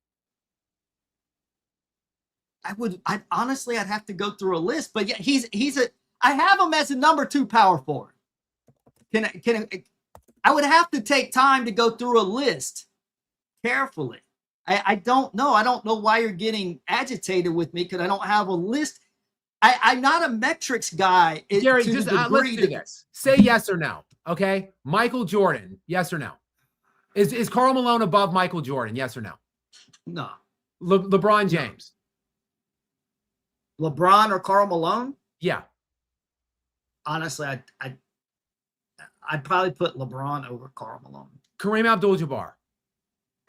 I'd honestly have to go through a list, but yeah, I have him as a number 2 power forward. I would have to take time to go through a list carefully. I don't know. I don't know why you're getting agitated with me, because I don't have a list. I'm not a metrics guy. Gary, just let's do this. Say yes or no. Okay. Michael Jordan, yes or no? Is Karl Malone above Michael Jordan? Yes or no? No. LeBron James. LeBron or Karl Malone? Yeah. Honestly, I'd probably put LeBron over Karl Malone. Kareem Abdul-Jabbar.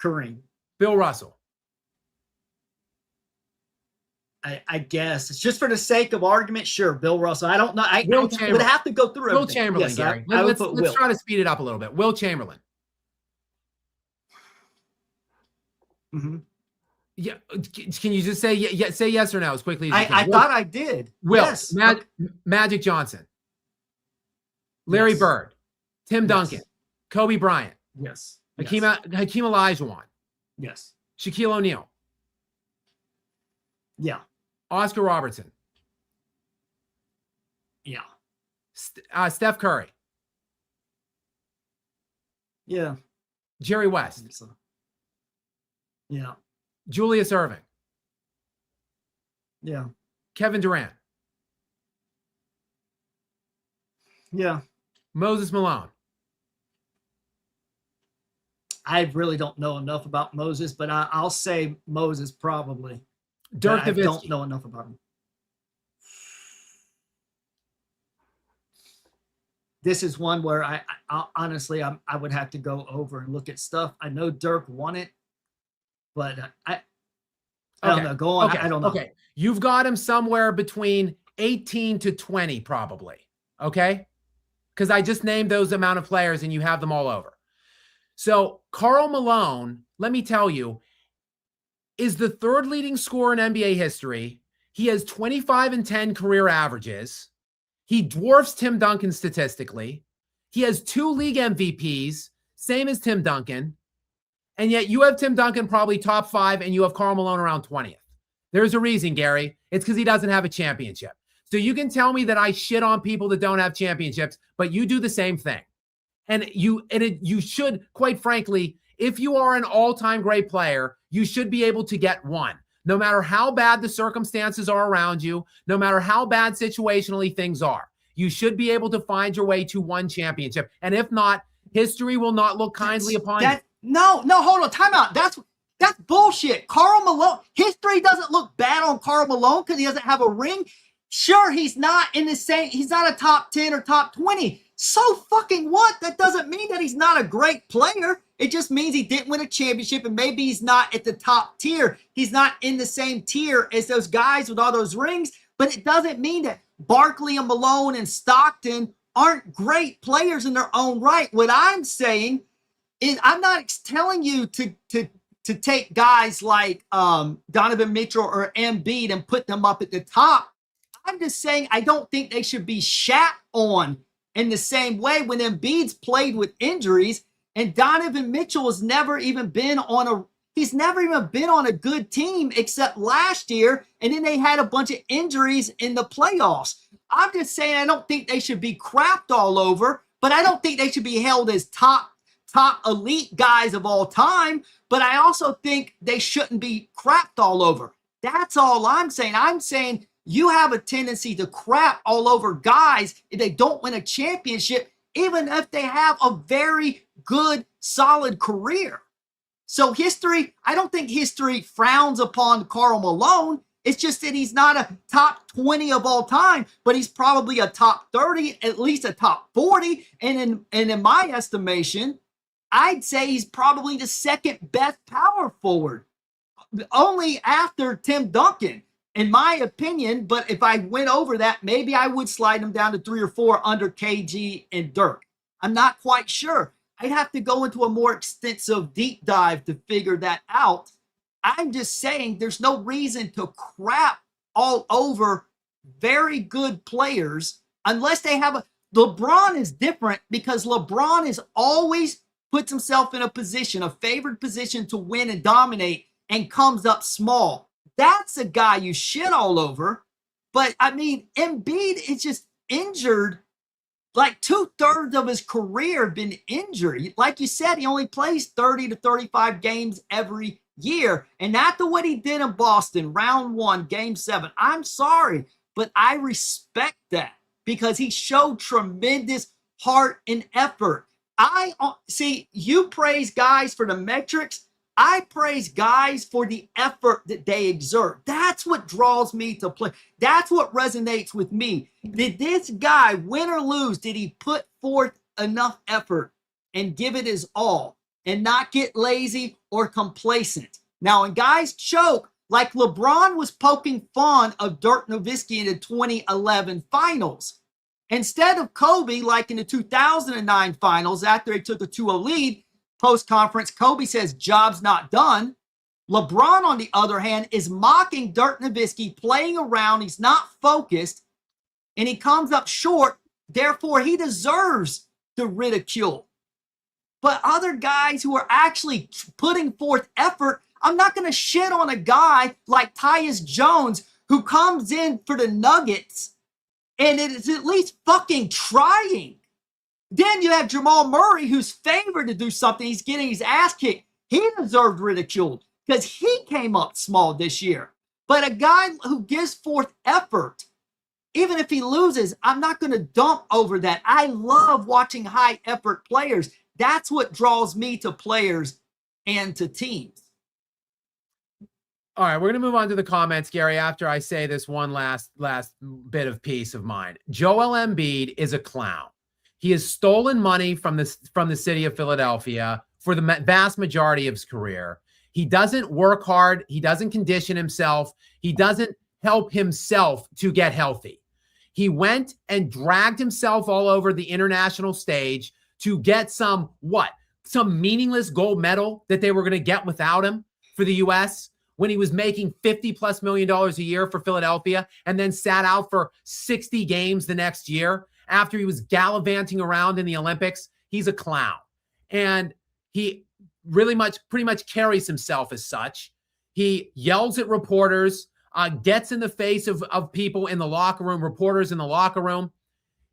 Kareem. Bill Russell. I guess it's just for the sake of argument. Sure, Bill Russell. I don't know. I would have to go through everything. Will Chamberlain, yes, Gary. Let's try to speed it up a little bit. Will Chamberlain. Mm-hmm. Yeah. Can you just say yes or no as quickly as you can? I thought I did. Will. Yes. Magic Johnson. Larry Bird. Tim Duncan. Kobe Bryant. Yes. Hakeem Olajuwon. Yes. Shaquille O'Neal. Yeah. Oscar Robertson. Yeah. Steph Curry. Yeah. Jerry West. So, yeah. Julius Erving. Yeah. Kevin Durant. Yeah. Moses Malone. I really don't know enough about Moses, but I'll say Moses probably. Dirk I Nowitzki. don't know enough about him. This is one where I honestly I would have to go over and look at stuff. I know Dirk won it, but I don't know. Go on. Okay. I don't know. Okay. You've got him somewhere between 18 to 20, probably. Okay. Because I just named those amount of players and you have them all over. So Karl Malone, let me tell you, is the third leading scorer in NBA history. He has 25 and 10 career averages. He dwarfs Tim Duncan statistically. He has 2 league MVPs, same as Tim Duncan. And yet you have Tim Duncan probably top 5 and you have Karl Malone around 20th. There's a reason, Gary. It's because he doesn't have a championship. So you can tell me that I shit on people that don't have championships, but you do the same thing. And you should, quite frankly, if you are an all-time great player, you should be able to get one. No matter how bad the circumstances are around you, no matter how bad situationally things are, you should be able to find your way to one championship. And if not, history will not look kindly upon you. No, hold on. Time out. That's bullshit. Karl Malone, history doesn't look bad on Karl Malone because he doesn't have a ring. Sure, he's not he's not a top 10 or top 20. So fucking what? That doesn't mean that he's not a great player. It just means he didn't win a championship and maybe he's not at the top tier. He's not in the same tier as those guys with all those rings, but it doesn't mean that Barkley and Malone and Stockton aren't great players in their own right. What I'm saying is I'm not telling you to take guys like Donovan Mitchell or Embiid and put them up at the top. I'm just saying I don't think they should be shat on in the same way when Embiid's played with injuries and Donovan Mitchell has never even been on a good team except last year, and then they had a bunch of injuries in the playoffs. I'm just saying I don't think they should be crapped all over, but I don't think they should be held as top elite guys of all time, but I also think they shouldn't be crapped all over. That's all I'm saying. I'm saying you have a tendency to crap all over guys if they don't win a championship, even if they have a very good, solid career. So I don't think history frowns upon Karl Malone. It's just that he's not a top 20 of all time, but he's probably a top 30, at least a top 40. And in my estimation, I'd say he's probably the second best power forward, only after Tim Duncan, in my opinion. But if I went over that, maybe I would slide him down to 3 or 4 under KG and Dirk. I'm not quite sure. I'd have to go into a more extensive deep dive to figure that out. I'm just saying there's no reason to crap all over very good players unless they have LeBron is different because LeBron is always puts himself in a favored position to win and dominate and comes up small. That's a guy you shit all over. But I mean, Embiid is just injured. Like 2/3 of his career been injured. Like you said, he only plays 30 to 35 games every year. And after what he did in Boston, round 1, game 7, I'm sorry, but I respect that because he showed tremendous heart and effort. See, you praise guys for the metrics. I praise guys for the effort that they exert. That's what draws me to play. That's what resonates with me. Did this guy, win or lose, did he put forth enough effort and give it his all and not get lazy or complacent? Now, when guys choke, like LeBron was poking fun of Dirk Nowitzki in the 2011 finals. Instead of Kobe, like in the 2009 finals, after he took a 2-0 lead, post-conference, Kobe says, job's not done. LeBron, on the other hand, is mocking Dirk Nowitzki, playing around. He's not focused, and he comes up short. Therefore, he deserves the ridicule. But other guys who are actually putting forth effort, I'm not going to shit on a guy like Tyus Jones who comes in for the Nuggets and it is at least fucking trying. Then you have Jamal Murray, who's favored to do something. He's getting his ass kicked. He deserved ridicule because he came up small this year. But a guy who gives forth effort, even if he loses, I'm not going to dump over that. I love watching high effort players. That's what draws me to players and to teams. All right, we're going to move on to the comments, Gary, after I say this one last bit of piece of mine. Joel Embiid is a clown. He has stolen money from the city of Philadelphia for the vast majority of his career. He doesn't work hard. He doesn't condition himself. He doesn't help himself to get healthy. He went and dragged himself all over the international stage to get some meaningless gold medal that they were going to get without him for the U.S., when he was making $50+ million a year for Philadelphia and then sat out for 60 games the next year after he was gallivanting around in the Olympics. He's a clown. And he pretty much carries himself as such. He yells at reporters, gets in the face of people in the locker room, reporters in the locker room.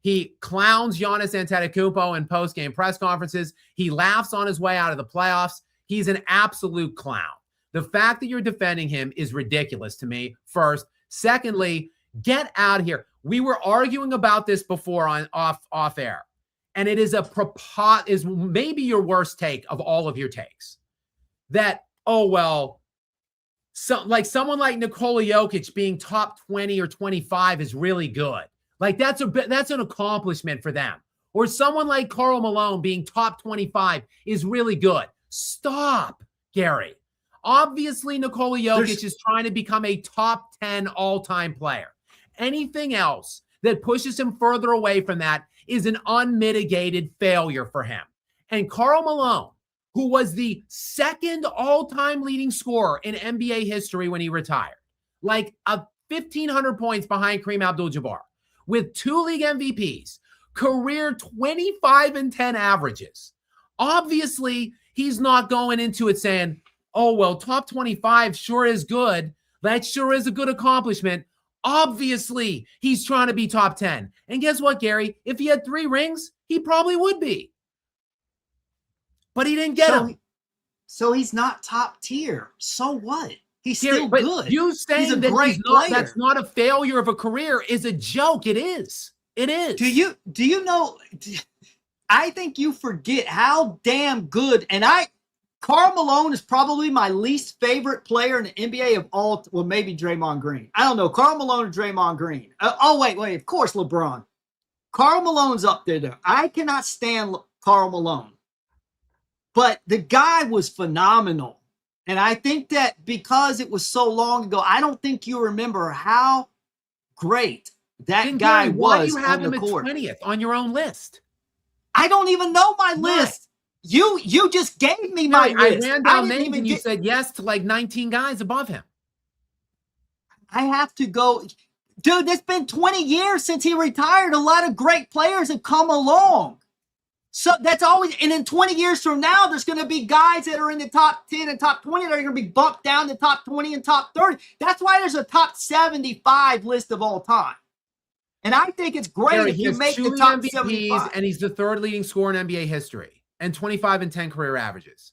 He clowns Giannis Antetokounmpo in post-game press conferences. He laughs on his way out of the playoffs. He's an absolute clown. The fact that you're defending him is ridiculous to me, first. Secondly, get out of here. We were arguing about this before on off air, and it is is maybe your worst take of all of your takes. That, someone like Nikola Jokic being top 20 or 25 is really good. Like that's an accomplishment for them. Or someone like Karl Malone being top 25 is really good. Stop, Gary. Obviously, Nikola Jokic is trying to become a top 10 all-time player. Anything else that pushes him further away from that is an unmitigated failure for him. And Karl Malone, who was the second all-time leading scorer in NBA history when he retired, like 1,500 points behind Kareem Abdul-Jabbar, with 2 league MVPs, career 25-10 averages. Obviously, he's not going into it saying, top 25 sure is good. That sure is a good accomplishment. Obviously, he's trying to be top 10. And guess what, Gary? If he had 3 rings, he probably would be. But he didn't get them. So he's not top tier. So what? He's still good. You saying that's not a failure of a career is a joke. It is. It is. Do you know? I think you forget how damn good. And Karl Malone is probably my least favorite player in the NBA of all. Well, maybe Draymond Green. I don't know. Karl Malone or Draymond Green. Wait. Of course, LeBron. Karl Malone's up there, though. I cannot stand Karl Malone. But the guy was phenomenal. And I think that because it was so long ago, I don't think you remember how great that guy was. Why do you have him at 20th on your own list? I don't even know my list. You just gave me my list. I ran down names and you said yes to like 19 guys above him. I have to go. Dude, it's been 20 years since he retired. A lot of great players have come along. So that's always, and in 20 years from now, there's going to be guys that are in the top 10 and top 20 that are going to be bumped down to top 20 and top 30. That's why there's a top 75 list of all time. And I think it's great if you make the top MVPs 75. And he's the 3rd leading scorer in NBA history and 25-10 career averages.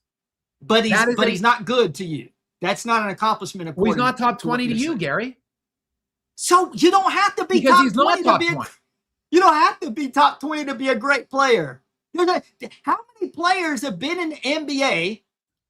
But he's not good to you. That's not an accomplishment. Well, he's not top 20 to you, Gary. So you don't have to be top 20 to be you don't have to be top 20 to be a great player. How many players have been in the NBA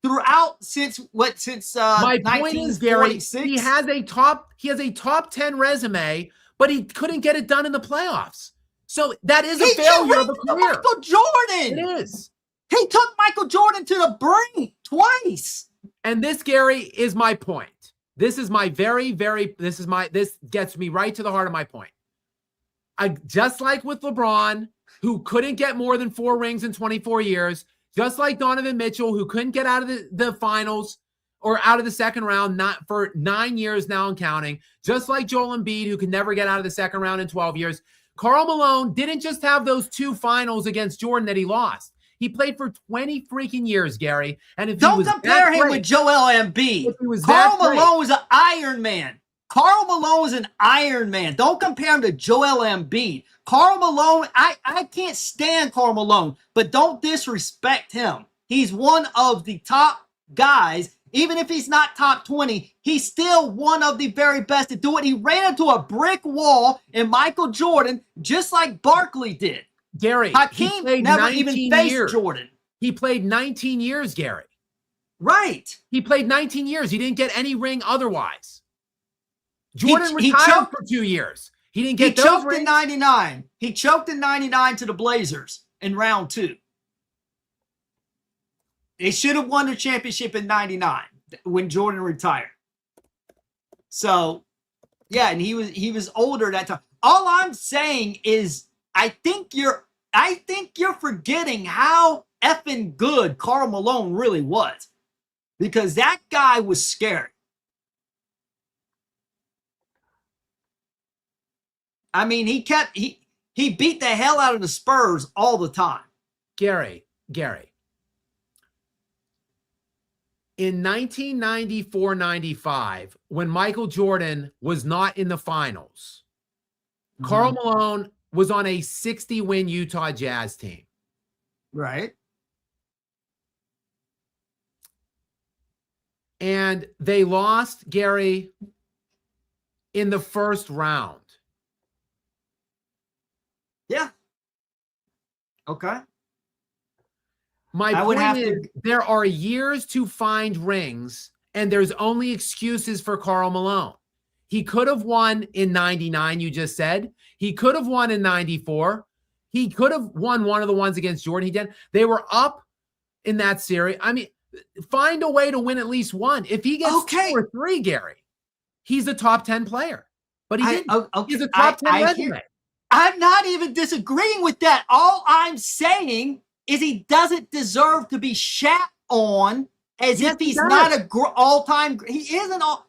throughout since my point is, Gary, he has a top 10 resume, but he couldn't get it done in the playoffs. So that is a failure of a career. Michael Jordan. It is. He took Michael Jordan to the brink twice. And this, Gary, is my point. This is my this gets me right to the heart of my point. Just like with LeBron, who couldn't get more than 4 rings in 24 years, just like Donovan Mitchell, who couldn't get out of the finals or out of the second round not for 9 years now and counting, just like Joel Embiid, who could never get out of the second round in 12 years. Karl Malone didn't just have those 2 finals against Jordan that he lost. He played for 20 freaking years, Gary. And if Don't compare him with Joel Embiid. Karl Malone was an Iron Man. Karl Malone was an Iron Man. Don't compare him to Joel Embiid. Karl Malone, I can't stand Karl Malone, but don't disrespect him. He's one of the top guys. Even if he's not top 20, he's still one of the very best to do it. He ran into a brick wall in Michael Jordan, just like Barkley did. Gary, Hakeem never even faced Jordan. He played 19 years, Gary. Right. He played 19 years. He didn't get any ring otherwise. Jordan retired for 2 years. He didn't get those rings. He choked in 99. He choked in 99 to the Blazers in round 2. They should have won the championship in 99 when Jordan retired. So, yeah, and he was older that time. All I'm saying is I think you're forgetting how effing good Karl Malone really was. Because that guy was scary. I mean, he beat the hell out of the Spurs all the time. Gary. In 1994-95, when Michael Jordan was not in the finals, Karl Malone was on a 60-win Utah Jazz team. Right. And they lost, Gary, in the first round. Yeah. Okay. My point is, there are years to find rings, and there's only excuses for Karl Malone. He could have won in 99, you just said. He could have won in 94. He could have won one of the ones against Jordan. He didn't. They were up in that series. I mean, find a way to win at least one. If he gets 2 or 3, Gary, he's a top 10 player. But he didn't. He's a top 10 resume. I'm not even disagreeing with that. All I'm saying is he doesn't deserve to be shat on as if he's not a all-time. He isn't all.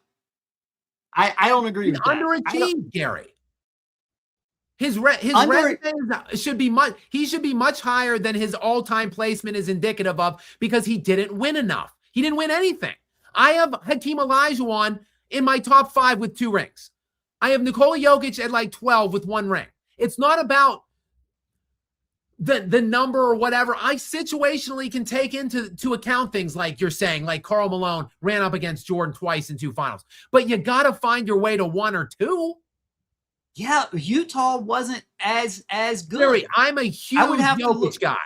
I don't agree with that. Underachieved, Gary. His resume should be much. He should be much higher than his all-time placement is indicative of because he didn't win enough. He didn't win anything. I have Hakeem Olajuwon in my top 5 with 2 rings. I have Nikola Jokic at like 12 with 1 ring. It's not about the number or whatever. I situationally can take into account things like you're saying, like Karl Malone ran up against Jordan twice in 2 finals. But you got to find your way to 1 or 2. Yeah, Utah wasn't as good. Gary, I'm a huge Jokic guy.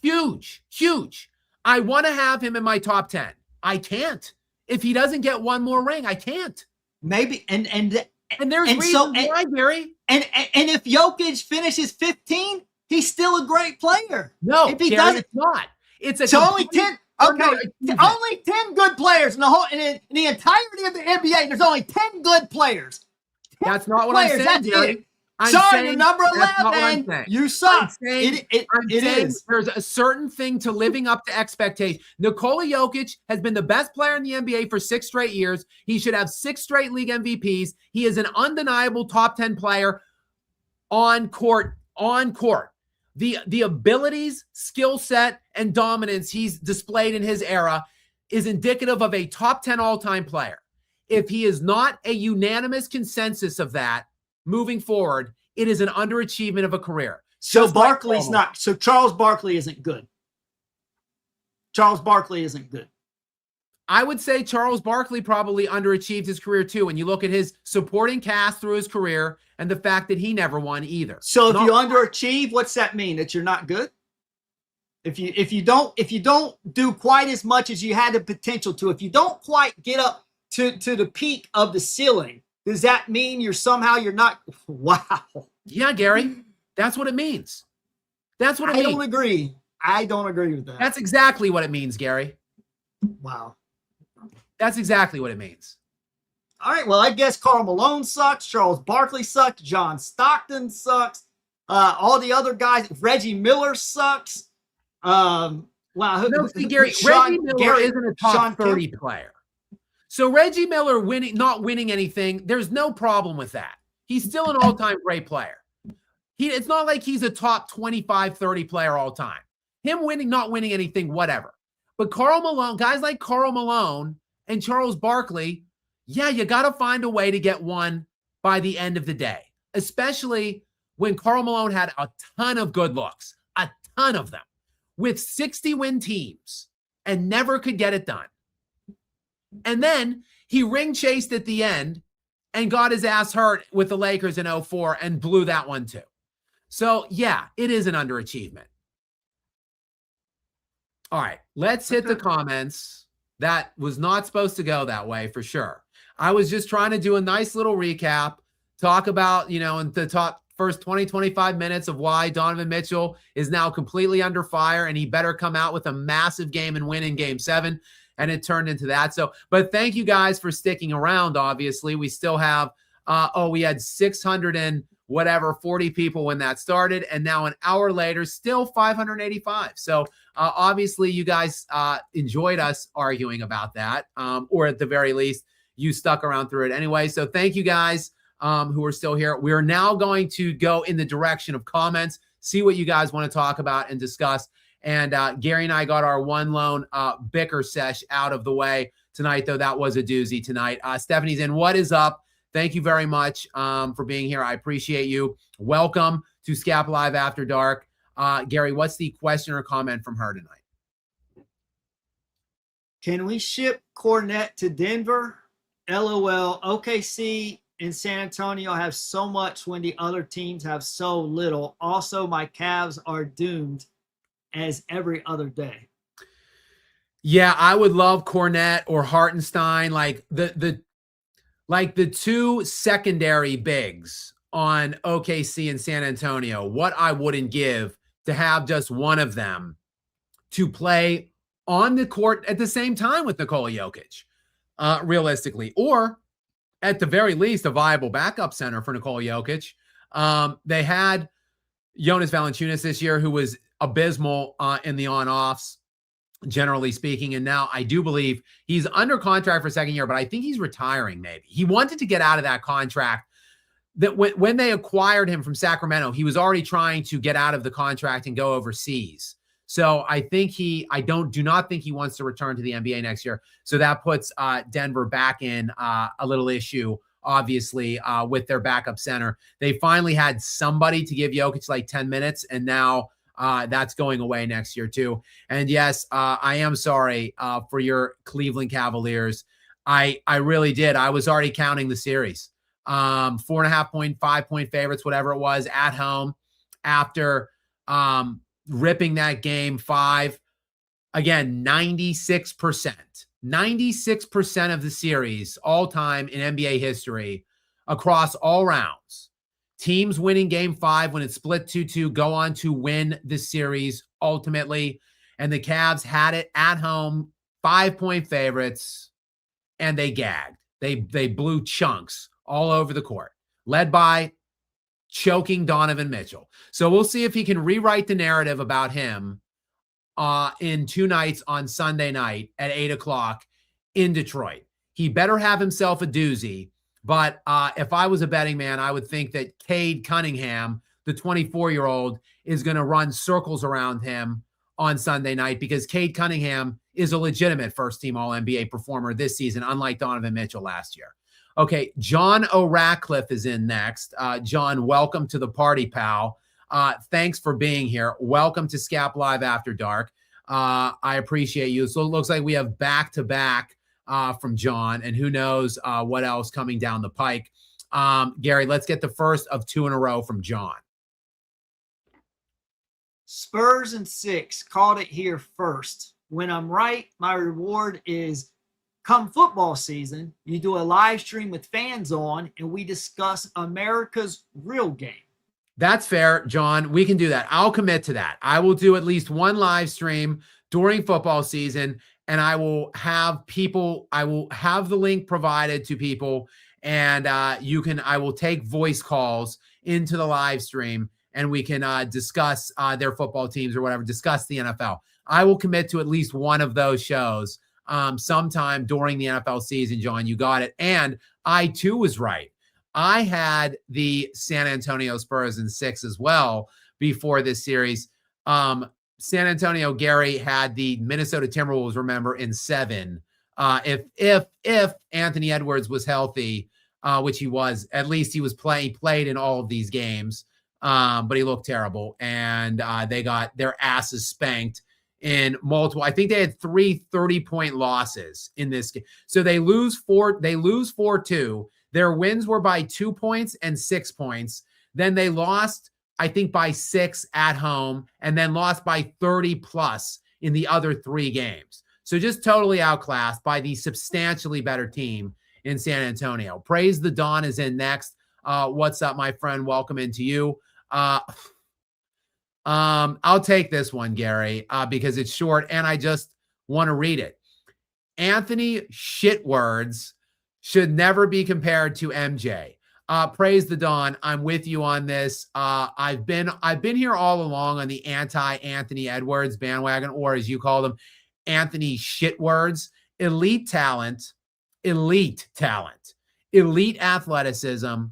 Huge. I want to have him in my top 10. I can't. If he doesn't get 1 more ring, I can't. Maybe and there's reasons why, Gary. And if Jokic finishes 15, he's still a great player. No, if he Gary, doesn't, it's not. It's a only 10. Okay, only 10 good players in the entirety of the NBA. There's only 10 good players. That's not what I'm saying, Gary. Sorry, you're number 11. You suck. It is. There's a certain thing to living up to expectation. Nikola Jokic has been the best player in the NBA for 6 straight years. He should have 6 straight league MVPs. He is an undeniable top 10 player on court. The abilities, skill set, and dominance he's displayed in his era is indicative of a top 10 all-time player. If he is not a unanimous consensus of that moving forward, it is an underachievement of a career. So Barkley's not. So Charles Barkley isn't good. Charles Barkley isn't good. I would say Charles Barkley probably underachieved his career too. When you look at his supporting cast through his career and the fact that he never won either. So if you underachieve, what's that mean? That you're not good? If you don't do quite as much as you had the potential to, if you don't quite get up to the peak of the ceiling, does that mean you're not? Wow. Yeah, Gary, that's what it means. That's what it means. I don't agree. I don't agree with that. That's exactly what it means, Gary. Wow. That's exactly what it means. All right. Well, I guess Karl Malone sucks. Charles Barkley sucks. John Stockton sucks. All the other guys. Reggie Miller sucks. Wow. No, see, Gary, Reggie Miller isn't a top 30 player. So Reggie Miller not winning anything, there's no problem with that. He's still an all-time great player. It's not like he's a top 25, 30 player all time. Him winning, not winning anything, whatever. But Karl Malone, guys like Karl Malone and Charles Barkley, yeah, you got to find a way to get one by the end of the day, especially when Karl Malone had a ton of good looks, a ton of them, with 60-win teams and never could get it done. And then he ring chased at the end and got his ass hurt with the Lakers in 2004 and blew that one too. So, yeah, it is an underachievement. All right, let's hit the comments. That was not supposed to go that way for sure. I was just trying to do a nice little recap, talk about, in the top first 20, 25 minutes of why Donovan Mitchell is now completely under fire and he better come out with a massive game and win in Game 7. And it turned into that. So, but thank you guys for sticking around. Obviously, we still have, we had 600 and whatever, 40 people when that started. And now an hour later, still 585. So obviously you guys enjoyed us arguing about that. Or at the very least, you stuck around through it anyway. So thank you guys who are still here. We are now going to go in the direction of comments, see what you guys want to talk about and discuss. And Gary and I got our one lone bicker sesh out of the way tonight, though that was a doozy tonight. Stephanie's in. What is up? Thank you very much for being here. I appreciate you. Welcome to Skap Live After Dark. Gary, what's the question or comment from her tonight? Can we ship Cornette to Denver? LOL. OKC and San Antonio have so much when the other teams have so little. Also, my Cavs are doomed as every other day. Yeah, I would love Cornette or Hartenstein, like the two secondary bigs on OKC and San Antonio. What I wouldn't give to have just one of them to play on the court at the same time with Nikola Jokic, realistically, or at the very least, a viable backup center for Nikola Jokic. They had Jonas Valanciunas this year, who was abysmal in the on-offs, generally speaking. And now I do believe he's under contract for second year, but I think he's retiring maybe. He wanted to get out of that contract. That when they acquired him from Sacramento, he was already trying to get out of the contract and go overseas. So I think do not think he wants to return to the NBA next year. So that puts Denver back in a little issue, obviously, with their backup center. They finally had somebody to give Jokic like 10 minutes, and now that's going away next year too. And yes, I am sorry for your Cleveland Cavaliers. I really did. I was already counting the series. 4.5 point, 5 point favorites, whatever it was, at home after ripping that game 5. Again, 96%. 96% of the series all time in NBA history across all rounds. Teams winning game 5 when it's split 2-2 go on to win the series ultimately. And the Cavs had it at home, 5-point favorites, and they gagged. They blew chunks all over the court, led by choking Donovan Mitchell. So we'll see if he can rewrite the narrative about him in 2 nights on Sunday night at 8:00 in Detroit. He better have himself a doozy. But if I was a betting man, I would think that Cade Cunningham, the 24-year-old, is going to run circles around him on Sunday night, because Cade Cunningham is a legitimate first-team All-NBA performer this season, unlike Donovan Mitchell last year. Okay, John O'Ratcliffe is in next. John, welcome to the party, pal. Thanks for being here. Welcome to Skap Live After Dark. I appreciate you. So it looks like we have back-to-back from John, and who knows what else coming down the pike. Gary, let's get the first of 2 in a row from John. Spurs and 6, called it here first. When I'm right, my reward is come football season, you do a live stream with fans on, and we discuss America's real game. That's fair, John. We can do that. I'll commit to that. I will do at least one live stream during football season, and I will have the link provided to people, and I will take voice calls into the live stream, and we can discuss their football teams or whatever, discuss the NFL. I will commit to at least one of those shows sometime during the NFL season, John. You got it. And I too was right. I had the San Antonio Spurs in 6 as well before this series. San Antonio, Gary, had the Minnesota Timberwolves, remember, in 7. If Anthony Edwards was healthy, which he was, at least he played in all of these games, but he looked terrible, and they got their asses spanked in multiple. I think they had 3 30-point losses in this game. So they lose 4-2. Their wins were by 2 points and 6 points. Then they lost, I think, by 6 at home, and then lost by 30 plus in the other 3 games. So just totally outclassed by the substantially better team in San Antonio. Praise the Dawn is in next. What's up, my friend? Welcome into you. I'll take this one, Gary, because it's short and I just want to read it. Anthony Shitwords should never be compared to MJ. Praise the Dawn. I'm with you on this. I've been here all along on the anti-Anthony Edwards bandwagon, or as you call them, Anthony Shitwords. Elite talent, elite athleticism.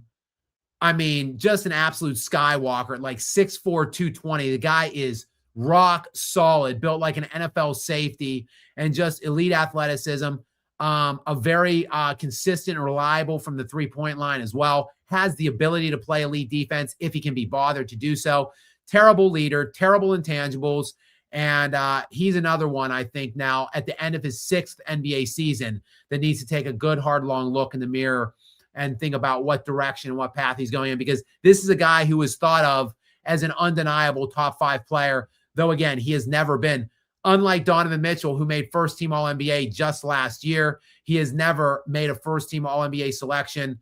I mean, just an absolute skywalker, like 6'4", 220. The guy is rock solid, built like an NFL safety, and just elite athleticism. A very consistent and reliable from the three-point line as well. Has the ability to play elite defense if he can be bothered to do so. Terrible leader, terrible intangibles. And he's another one, I think, now at the end of his 6th NBA season that needs to take a good, hard, long look in the mirror and think about what direction and what path he's going in, because this is a guy who is thought of as an undeniable top 5 player, though, again, he has never been. Unlike Donovan Mitchell, who made first-team All-NBA just last year, he has never made a first-team All-NBA selection.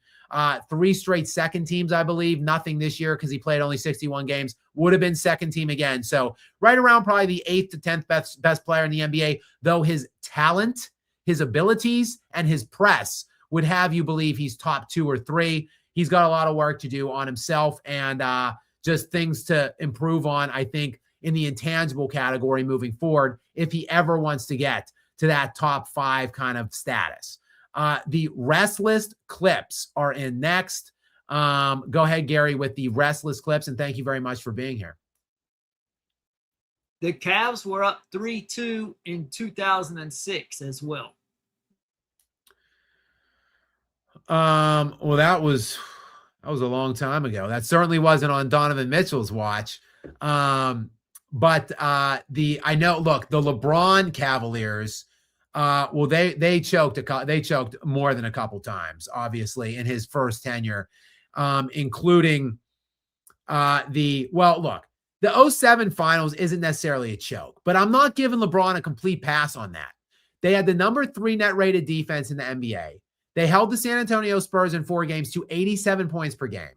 3 straight second teams, I believe. Nothing this year because he played only 61 games. Would have been second team again. So right around probably the 8th to 10th best player in the NBA, though his talent, his abilities, and his press would have you believe he's top 2 or 3. He's got a lot of work to do on himself and just things to improve on, I think, in the intangible category moving forward if he ever wants to get to that top 5 kind of status. The Restless Clips are in next. Go ahead, Gary, with the Restless Clips, and thank you very much for being here. The Cavs were up 3-2 in 2006 as well. Well, that was a long time ago. That certainly wasn't on Donovan Mitchell's watch. But I know, look, the LeBron Cavaliers, well, they choked more than a couple times, obviously, in his first tenure, including the 07 finals isn't necessarily a choke, but I'm not giving LeBron a complete pass on that. They had the number 3 net rated defense in the NBA. They held the San Antonio Spurs in 4 games to 87 points per game.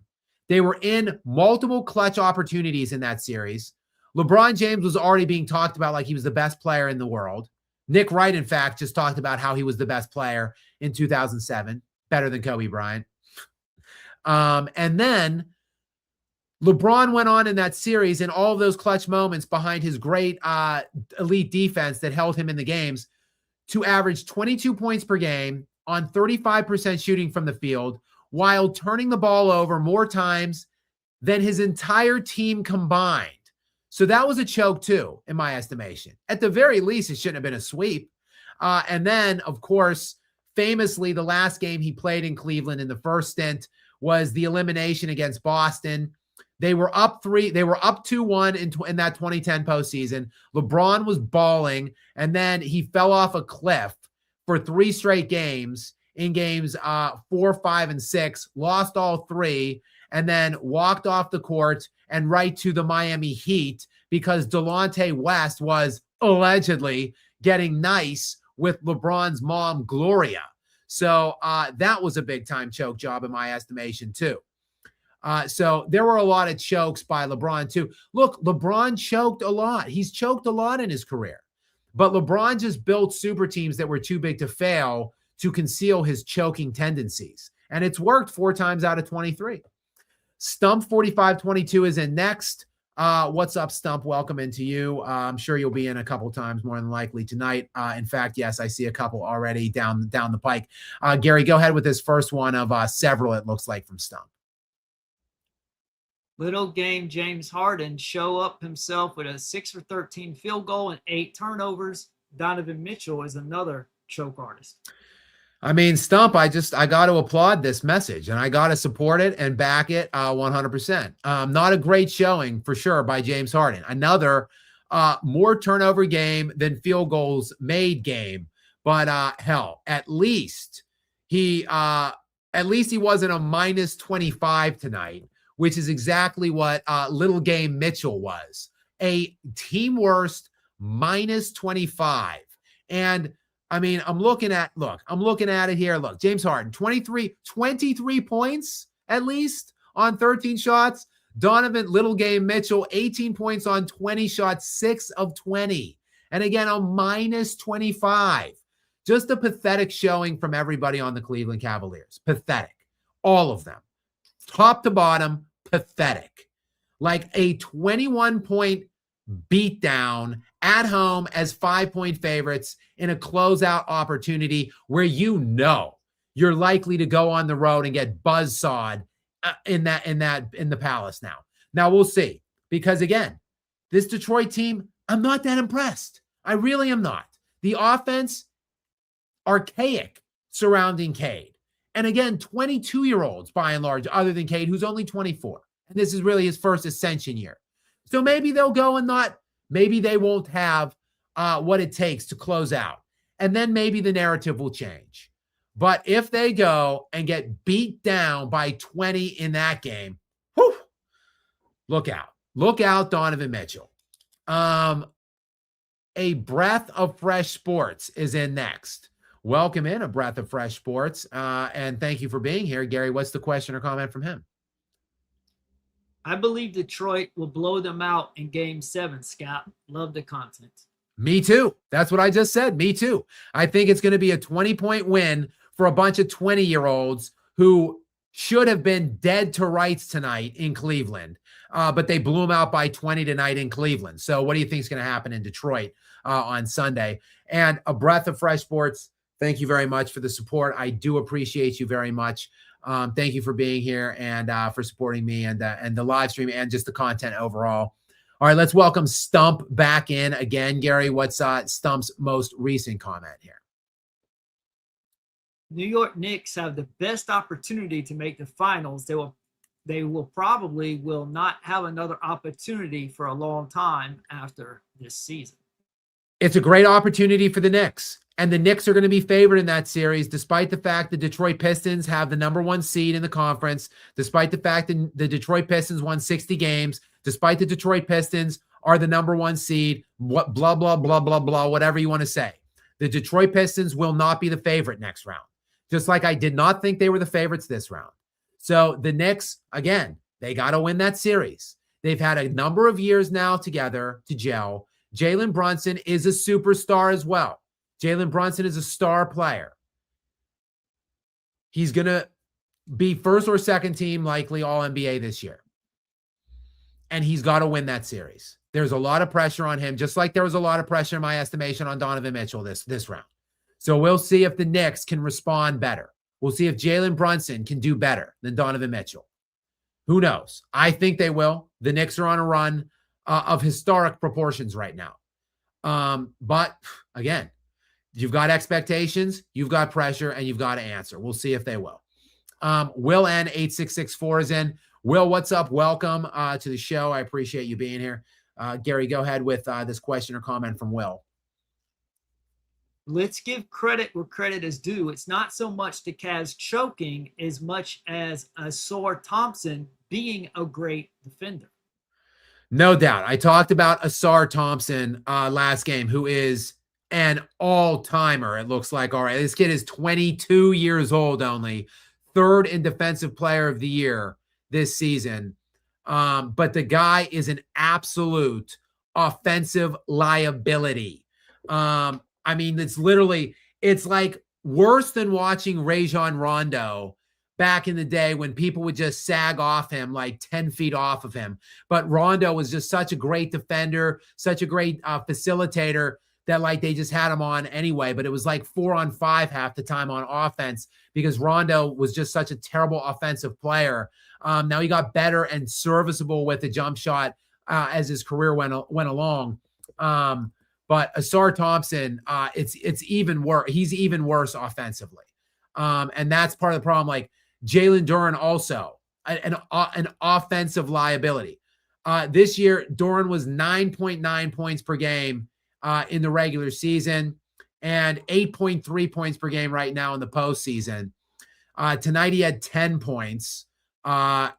They were in multiple clutch opportunities in that series. LeBron James was already being talked about like he was the best player in the world. Nick Wright, in fact, just talked about how he was the best player in 2007, better than Kobe Bryant. And then LeBron went on in that series in all of those clutch moments behind his great elite defense that held him in the games to average 22 points per game on 35% shooting from the field while turning the ball over more times than his entire team combined. So that was a choke too, in my estimation. At the very least, it shouldn't have been a sweep. And then, of course, famously, the last game he played in Cleveland in the first stint was the elimination against Boston. They were up 2-1 in that 2010 postseason. LeBron was balling, and then he fell off a cliff for 3 straight games in games 4, 5, and 6, lost all 3, and then walked off the court and right to the Miami Heat because Delonte West was allegedly getting nice with LeBron's mom, Gloria. So that was a big-time choke job in my estimation, too. So there were a lot of chokes by LeBron, too. Look, LeBron choked a lot. He's choked a lot in his career. But LeBron just built super teams that were too big to fail to conceal his choking tendencies. And it's worked 4 times out of 23. Stump 4522 is in next. What's up, Stump? Welcome into you. I'm sure you'll be in a couple times more than likely tonight. In fact, yes, I see a couple already down the pike. Gary, go ahead with this first one of several, it looks like, from Stump. Little game James Harden show up himself with a 6 for 13 field goal and 8 turnovers. Donovan Mitchell is another choke artist. I mean, Stump, I got to applaud this message and I got to support it and back it 100%. Not a great showing for sure by James Harden. Another more turnover game than field goals made game. But hell, at least he wasn't a minus 25 tonight, which is exactly what little game Mitchell was. A team worst minus 25. And I mean, I'm looking at it here. Look, James Harden, 23 points at least on 13 shots. Donovan Little Game Mitchell, 18 points on 20 shots, 6 of 20. And again, a minus 25. Just a pathetic showing from everybody on the Cleveland Cavaliers. Pathetic. All of them. Top to bottom, pathetic. Like a 21-point beatdown at home as 5-point favorites in a closeout opportunity where you're likely to go on the road and get buzzsawed in the Palace now. Now we'll see, because again, this Detroit team, I'm not that impressed. I really am not. The offense, archaic surrounding Cade. And again, 22-year-olds by and large, other than Cade, who's only 24. And this is really his first ascension year. So maybe they'll go and maybe they won't have what it takes to close out. And then maybe the narrative will change. But if they go and get beat down by 20 in that game, whew, look out. Look out, Donovan Mitchell. A Breath of Fresh Sports is in next. Welcome in, A Breath of Fresh Sports. And thank you for being here. Gary, what's the question or comment from him? I believe Detroit will blow them out in Game 7, Skap. Love the content. Me too. That's what I just said. Me too. I think it's going to be a 20-point win for a bunch of 20-year-olds who should have been dead to rights tonight in Cleveland, but they blew them out by 20 tonight in Cleveland. So what do you think is going to happen in Detroit on Sunday? And A Breath of Fresh Sports, thank you very much for the support. I do appreciate you very much. Thank you for being here and for supporting me and the live stream and just the content overall. All right, let's welcome Stump back in again. Gary, what's Stump's most recent comment here? New York Knicks have the best opportunity to make the finals. They will probably not have another opportunity for a long time after this season. It's a great opportunity for the Knicks. And the Knicks are going to be favored in that series, despite the fact the Detroit Pistons have the number 1 seed in the conference, despite the fact that the Detroit Pistons won 60 games, despite the Detroit Pistons are the number 1 seed, blah, blah, blah, blah, blah, whatever you want to say. The Detroit Pistons will not be the favorite next round, just like I did not think they were the favorites this round. So the Knicks, again, they got to win that series. They've had a number of years now together to gel. Jalen Brunson is a superstar as well. Jalen Brunson is a star player. He's going to be first or second team, likely All-NBA this year. And he's got to win that series. There's a lot of pressure on him, just like there was a lot of pressure in my estimation on Donovan Mitchell this round. So we'll see if the Knicks can respond better. We'll see if Jalen Brunson can do better than Donovan Mitchell. Who knows? I think they will. The Knicks are on a run of historic proportions right now. But again, you've got expectations, you've got pressure, and you've got to answer. We'll see if they will. Will N8664 is in. Will, what's up? Welcome to the show. I appreciate you being here. Gary, go ahead with this question or comment from Will. Let's give credit where credit is due. It's not so much the Cavs choking as much as Asar Thompson being a great defender. No doubt. I talked about Asar Thompson last game, who is an all-timer, it looks like. All right, this kid is 22 years old only, 3rd in Defensive Player of the Year this season. But the guy is an absolute offensive liability. I mean, it's like worse than watching Rajon Rondo back in the day when people would just sag off him like 10 feet off of him. But Rondo was just such a great defender, such a great facilitator that like they just had him on anyway. But it was like 4-on-5 half the time on offense because Rondo was just such a terrible offensive player. Now he got better and serviceable with the jump shot as his career went along. But Asar Thompson, it's even worse. He's even worse offensively. And that's part of the problem. Like Jalen Duren also an offensive liability. This year, Duren was 9.9 points per game in the regular season and 8.3 points per game right now in the postseason. Tonight he had 10 points on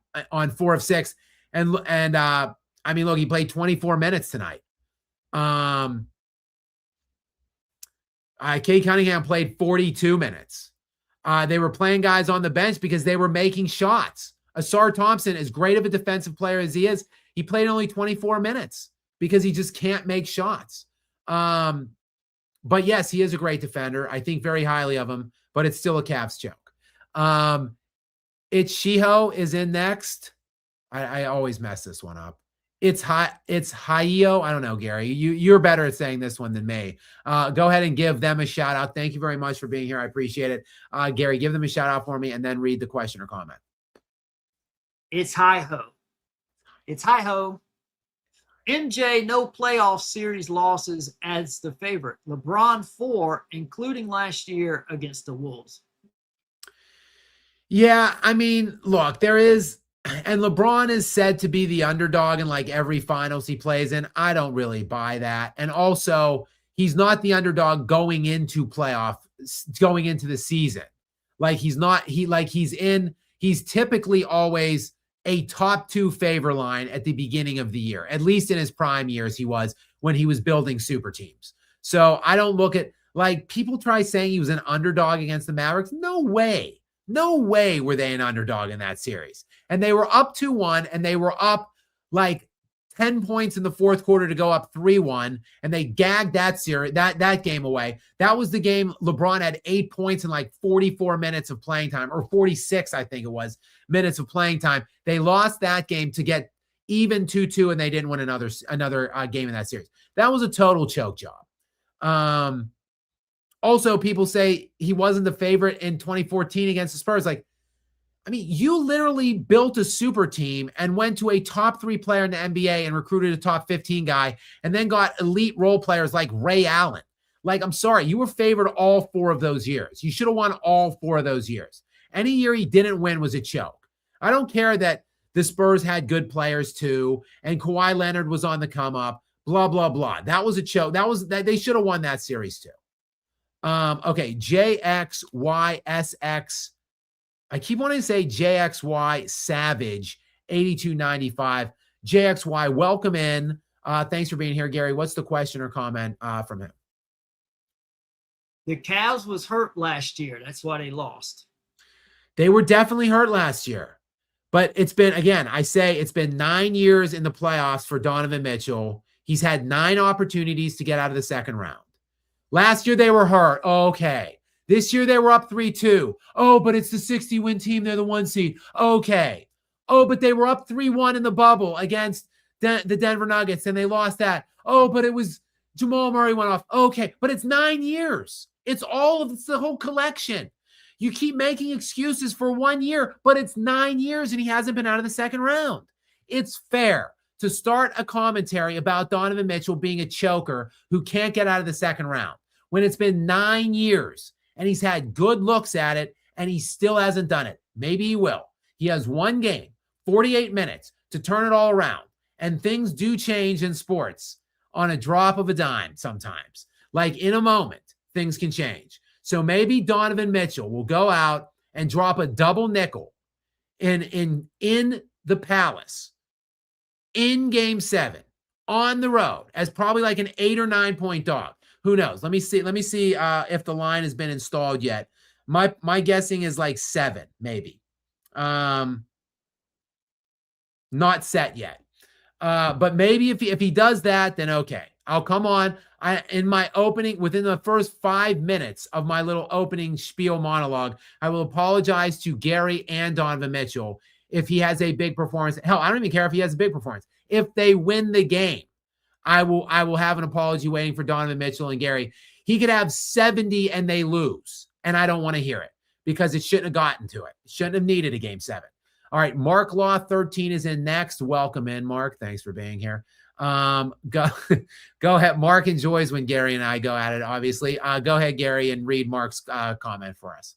4 of 6. And I mean, look, he played 24 minutes tonight. Cade Cunningham played 42 minutes. They were playing guys on the bench because they were making shots. Asar Thompson, as great of a defensive player as he is, he played only 24 minutes because he just can't make shots. But yes, he is a great defender. I think very highly of him, but it's still a Cavs joke. It's Shiho is in next. I always mess this one up. It's Haio. I don't know, Gary. You're better at saying this one than me. Go ahead and give them a shout out. Thank you very much for being here. I appreciate it. Gary, give them a shout out for me and then read the question or comment. It's hi-ho. It's hi-ho. MJ, no playoff series losses as the favorite. LeBron 4, including last year against the Wolves. Yeah, I mean, look, there is, and LeBron is said to be the underdog in like every finals he plays in. I don't really buy that. And also, he's not the underdog going into the season. Like he's typically always a top 2 favor line at the beginning of the year. At least in his prime years, he was when he was building super teams. So I don't look at, like, people try saying he was an underdog against the Mavericks. No way. No way were they an underdog in that series. And they were up 2-1, and they were up like 10 points in the fourth quarter to go up 3-1, and they gagged that series, that game away. That was the game LeBron had 8 points in like 44 minutes of playing time, or 46, I think it was, minutes of playing time. They lost that game to get even 2-2, and they didn't win another game in that series. That was a total choke job. Also, people say he wasn't the favorite in 2014 against the Spurs. Like, I mean, you literally built a super team and went to a top 3 player in the NBA and recruited a top 15 guy and then got elite role players like Ray Allen. Like, I'm sorry, you were favored all 4 of those years. You should have won all 4 of those years. Any year he didn't win was a choke. I don't care that the Spurs had good players too and Kawhi Leonard was on the come up, blah, blah, blah. That was a choke. They should have won that series too. Okay, JXYSX. I keep wanting to say JXY Savage 8295. JXY, welcome in. Thanks for being here, Gary. What's the question or comment from him? The Cavs was hurt last year. That's why they lost. They were definitely hurt last year. But it's been, again, I say it's been 9 years in the playoffs for Donovan Mitchell. He's had 9 opportunities to get out of the second round. Last year they were hurt. Okay. This year they were up 3-2. Oh, but it's the 60-win team. They're the 1 seed. Okay. Oh, but they were up 3-1 in the bubble against the Denver Nuggets, and they lost that. Oh, but it was Jamal Murray went off. Okay. But it's 9 years. It's the whole collection. You keep making excuses for 1 year, but it's 9 years, and he hasn't been out of the second round. It's fair to start a commentary about Donovan Mitchell being a choker who can't get out of the second round when it's been 9 years and he's had good looks at it and he still hasn't done it. Maybe he will. He has 1 game, 48 minutes to turn it all around. And things do change in sports on a drop of a dime sometimes. Like in a moment, things can change. So maybe Donovan Mitchell will go out and drop a double nickel in the Palace in Game 7 on the road as probably like an 8 or 9 point dog. Who knows? Let me see if the line has been installed yet. My guessing is like 7, maybe. Not set yet. But maybe if he does that, then okay. I'll come on. In my opening, within the first 5 minutes of my little opening spiel monologue, I will apologize to Gary and Donovan Mitchell if he has a big performance. Hell, I don't even care if he has a big performance. If they win the game, I will have an apology waiting for Donovan Mitchell and Gary. He could have 70 and they lose, and I don't want to hear it because it shouldn't have gotten to it. It shouldn't have needed a Game 7. All right, Mark Law 13 is in next. Welcome in, Mark. Thanks for being here. Go go ahead. Mark enjoys when Gary and I go at it, obviously. Go ahead, Gary, and read Mark's comment for us.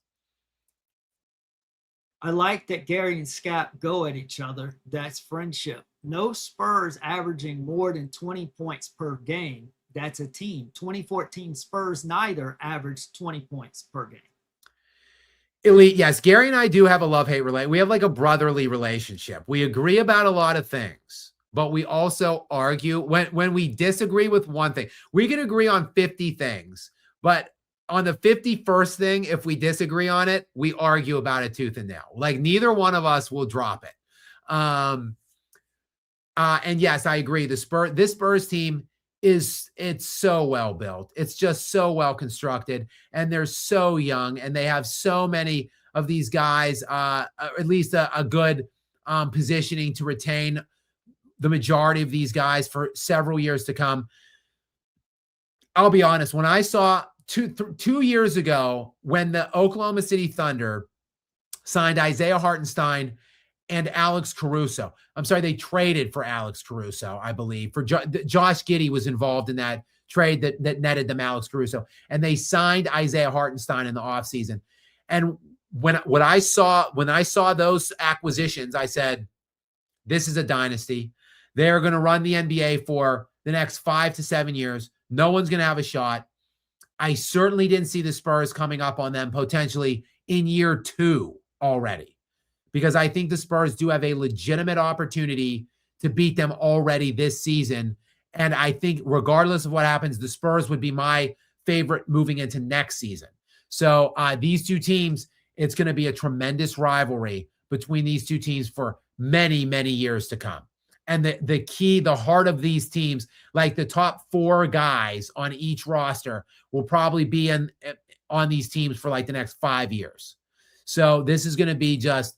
I like that Gary and Skap go at each other. That's friendship. No Spurs averaging more than 20 points per game. That's a team. 2014 Spurs neither averaged 20 points per game. Elite, yes. Gary and I do have a love-hate relationship. We have like a brotherly relationship. We agree about a lot of things, but we also argue when we disagree with one thing. We can agree on 50 things, but on the 51st thing, if we disagree on it, we argue about it tooth and nail. Like neither one of us will drop it. And yes, I agree. This Spurs team it's so well built. It's just so well constructed, and they're so young, and they have so many of these guys, at least a good positioning to retain the majority of these guys for several years to come. I'll be honest, when I saw 2 years ago when the Oklahoma City Thunder signed Isaiah Hartenstein and Alex Caruso. I'm sorry, they traded for Alex Caruso, I believe. For Josh Giddey was involved in that trade that netted them Alex Caruso. And they signed Isaiah Hartenstein in the offseason. And when I saw those acquisitions, I said, this is a dynasty. They're going to run the NBA for the next 5 to 7 years. No one's going to have a shot. I certainly didn't see the Spurs coming up on them potentially in year 2 already, because I think the Spurs do have a legitimate opportunity to beat them already this season. And I think regardless of what happens, the Spurs would be my favorite moving into next season. So these two teams, it's going to be a tremendous rivalry between these two teams for many, many years to come. And the heart of these teams, like the top 4 guys on each roster, will probably be on these teams for like the next 5 years. So this is going to be just,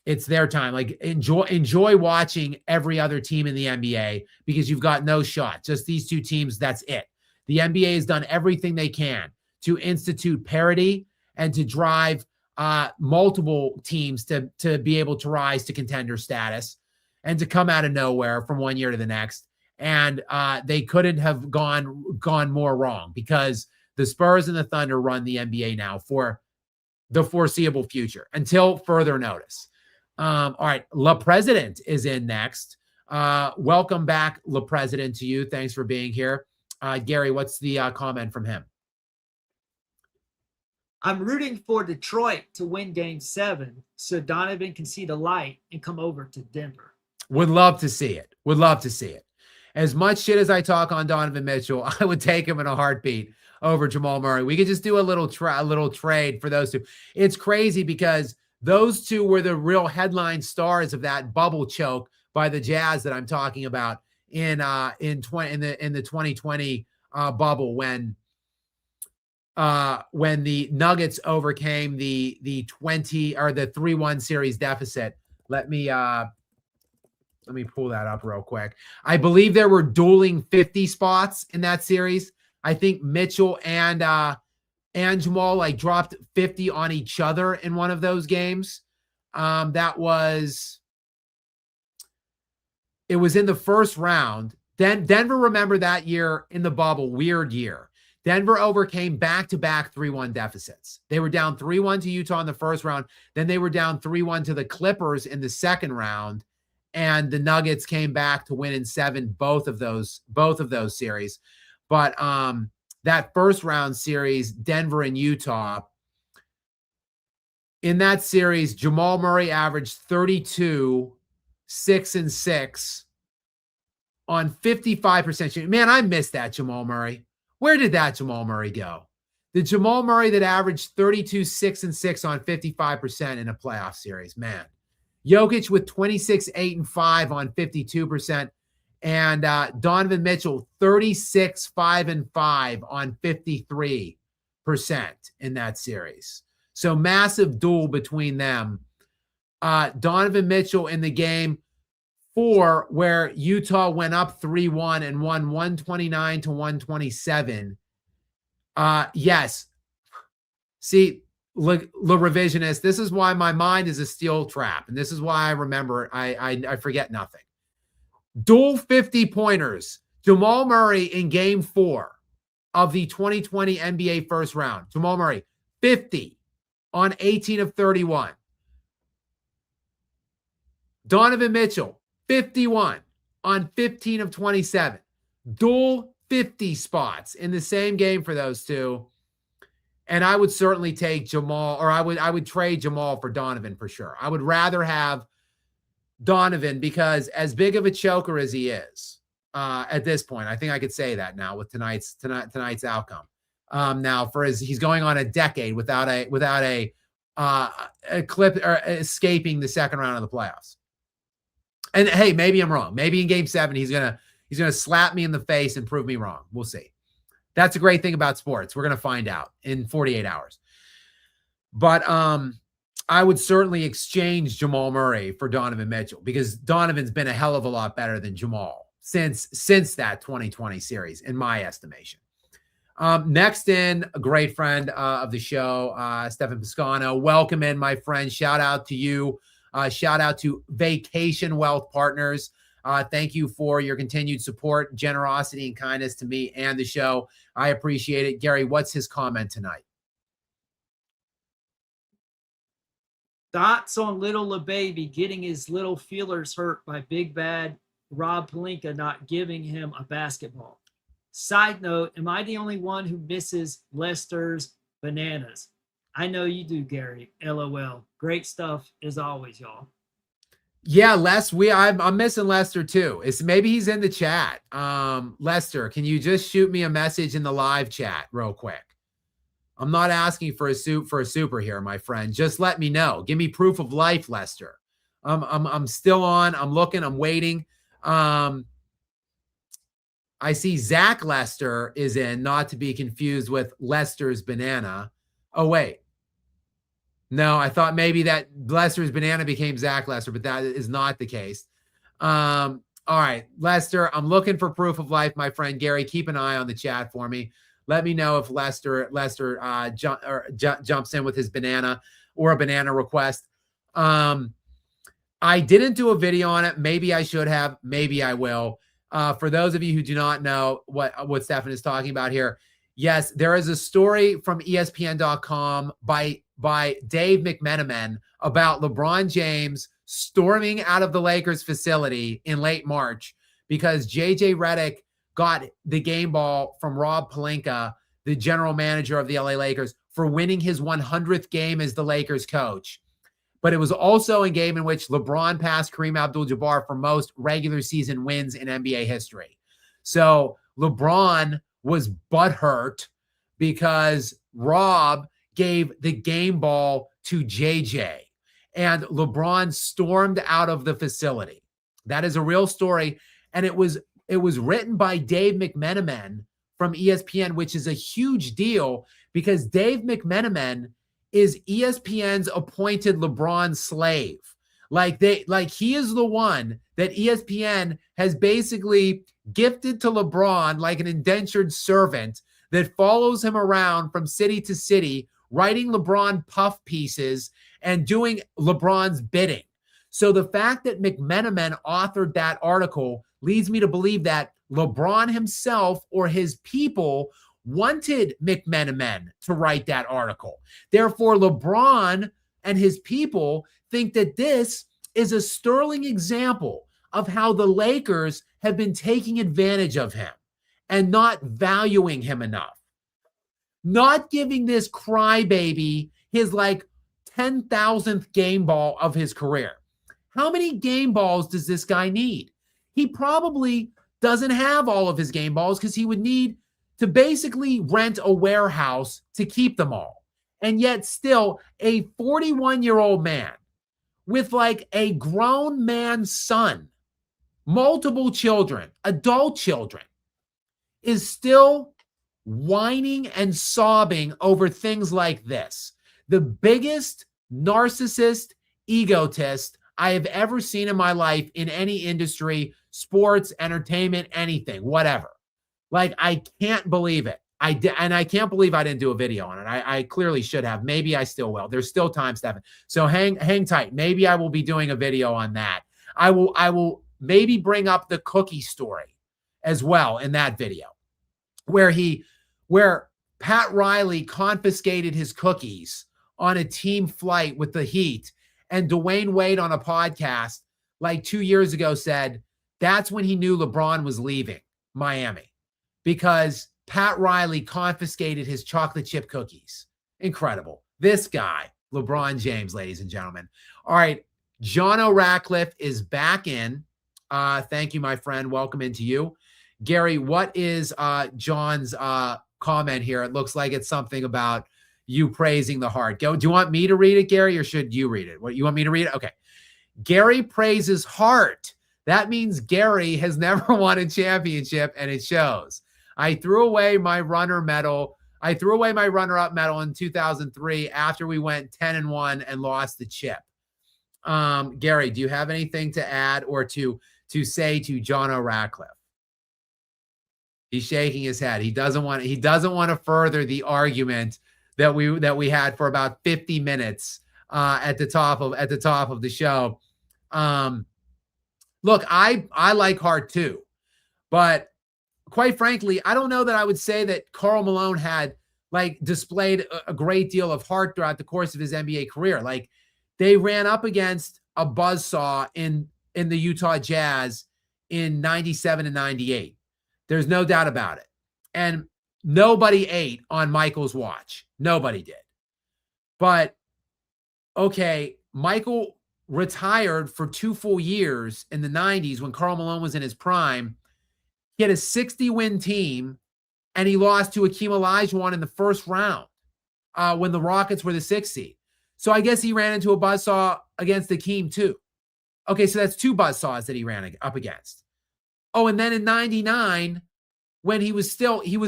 it's their time. Like enjoy watching every other team in the NBA, because you've got no shot. Just these two teams, that's it. The NBA has done everything they can to institute parity and to drive multiple teams to be able to rise to contender status and to come out of nowhere from one year to the next. And they couldn't have gone more wrong, because the Spurs and the Thunder run the NBA now for the foreseeable future until further notice. All right. La President is in next. Welcome back, La President, to you. Thanks for being here. Gary, what's the comment from him? I'm rooting for Detroit to win Game 7 so Donovan can see the light and come over to Denver. Would love to see it. Would love to see it. As much shit as I talk on Donovan Mitchell, I would take him in a heartbeat over Jamal Murray. We could just do a little trade for those two. It's crazy because those two were the real headline stars of that bubble choke by the Jazz that I'm talking about in the 2020 bubble when the Nuggets overcame the 3-1 series deficit. Let me pull that up real quick. I believe there were dueling 50 spots in that series. I think Mitchell and Jamal like dropped 50 on each other in one of those games. It was in the first round. Then Denver, remember that year in the bubble, weird year. Denver overcame back-to-back 3-1 deficits. They were down 3-1 to Utah in the first round. Then they were down 3-1 to the Clippers in the second round. And the Nuggets came back to win in 7, both of those series. But that first round series, Denver and Utah, in that series, Jamal Murray averaged 32, 6 and 6 on 55% shooting. Man, I missed that Jamal Murray. Where did that Jamal Murray go? The Jamal Murray that averaged 32, 6 and 6 on 55% in a playoff series, man. Jokic with 26, 8 and 5 on 52%. And Donovan Mitchell, 36, 5 and 5 on 53% in that series. So massive duel between them. Donovan Mitchell in the game 4, where Utah went up 3-1 and won 129 to 127. Yes. See, revisionist. This is why my mind is a steel trap. And this is why I remember I forget nothing. Dual 50-pointers. Jamal Murray in game 4 of the 2020 NBA first round. Jamal Murray, 50 on 18 of 31. Donovan Mitchell, 51 on 15 of 27. Dual 50 spots in the same game for those two. And I would certainly take Jamal, or I would trade Jamal for Donovan for sure. I would rather have Donovan because as big of a choker as he is at this point, I think I could say that now with tonight's outcome. Now he's going on a decade without a clip or escaping the second round of the playoffs. And hey, maybe I'm wrong. Maybe in game 7, he's gonna slap me in the face and prove me wrong. We'll see. That's a great thing about sports. We're gonna find out in 48 hours. But I would certainly exchange Jamal Murray for Donovan Mitchell because Donovan's been a hell of a lot better than Jamal since that 2020 series, in my estimation. Next in, a great friend of the show, Stefan Piscano. Welcome in, my friend. Shout out to you. Shout out to Vacation Wealth Partners. Thank you for your continued support, generosity, and kindness to me and the show. I appreciate it. Gary, what's his comment tonight? Thoughts on little LeBaby getting his little feelers hurt by big bad Rob Pelinka not giving him a basketball. Side note, am I the only one who misses Lester's bananas? I know you do, Gary. LOL. Great stuff as always, y'all. Yeah, Les, I'm missing Lester too. Maybe he's in the chat. Lester, can you just shoot me a message in the live chat real quick? I'm not asking for a super here, my friend. Just let me know. Give me proof of life, Lester. I'm still on. I'm looking. I'm waiting. I see Zach Lester is in, not to be confused with Lester's banana. Oh, wait. No, I thought maybe that Lester's banana became Zach Lester, but that is not the case. All right, Lester, I'm looking for proof of life, my friend. Gary, keep an eye on the chat for me. Let me know if Lester jumps in with his banana or a banana request. I didn't do a video on it. Maybe I should have. Maybe I will. For those of you who do not know what Stefan is talking about here, yes, there is a story from ESPN.com by Dave McMenamin about LeBron James storming out of the Lakers facility in late March because JJ Redick got the game ball from Rob Pelinka, the general manager of the LA Lakers, for winning his 100th game as the Lakers coach. But it was also a game in which LeBron passed Kareem Abdul-Jabbar for most regular season wins in NBA history. So LeBron was butthurt because Rob gave the game ball to JJ, and LeBron stormed out of the facility. That is a real story, and it was written by Dave McMenamin from ESPN, which is a huge deal because Dave McMenamin is ESPN's appointed LeBron slave. Like he is the one that ESPN has basically gifted to LeBron like an indentured servant that follows him around from city to city, writing LeBron puff pieces and doing LeBron's bidding. So the fact that McMenamin authored that article leads me to believe that LeBron himself or his people wanted McMenamin to write that article. Therefore, LeBron and his people think that this is a sterling example of how the Lakers have been taking advantage of him and not valuing him enough. Not giving this crybaby his 10,000th game ball of his career. How many game balls does this guy need? He probably doesn't have all of his game balls because he would need to basically rent a warehouse to keep them all. And yet still a 41-year-old man with a grown man's son, multiple children, adult children, is still whining and sobbing over things like this. The biggest narcissist, egotist I have ever seen in my life in any industry, sports, entertainment, anything, whatever. I can't believe it. I did, and I can't believe I didn't do a video on it. I clearly should have. Maybe I still will. There's still time, Stephen. So hang tight. Maybe I will be doing a video on that. I will maybe bring up the cookie story as well in that video, where Pat Riley confiscated his cookies on a team flight with the Heat, and Dwayne Wade on a podcast like 2 years ago said that's when he knew LeBron was leaving Miami, because Pat Riley confiscated his chocolate chip cookies. Incredible. This guy, LeBron James, ladies and gentlemen. All right. John O'Ratcliffe is back in. Thank you, my friend. Welcome into you. Gary, what is John's comment here? It looks like it's something about you praising the heart. Do you want me to read it, Gary, or should you read it? What, you want me to read it? Okay. Gary praises heart. That means Gary has never won a championship, and it shows. I threw away my runner-up medal in 2003 after we went 10-1 and lost the chip. Gary, do you have anything to add or to say to John O'Ratcliffe? He's shaking his head. He doesn't want to further the argument that we had for about 50 minutes at the top of the show. Look, I like heart too, but quite frankly, I don't know that I would say that Karl Malone had displayed a great deal of heart throughout the course of his NBA career. Like, they ran up against a buzzsaw in the Utah Jazz in 97 and 98. There's no doubt about it. And nobody ate on Michael's watch. Nobody did. But okay, Michael retired for 2 full years in the 90s when Karl Malone was in his prime. He had a 60-win team, and he lost to Akeem Olajuwon in the first round when the Rockets were the 6th seed. So I guess he ran into a buzzsaw against Akeem too. Okay, so that's 2 buzzsaws that he ran up against. Oh, and then in 99, when he was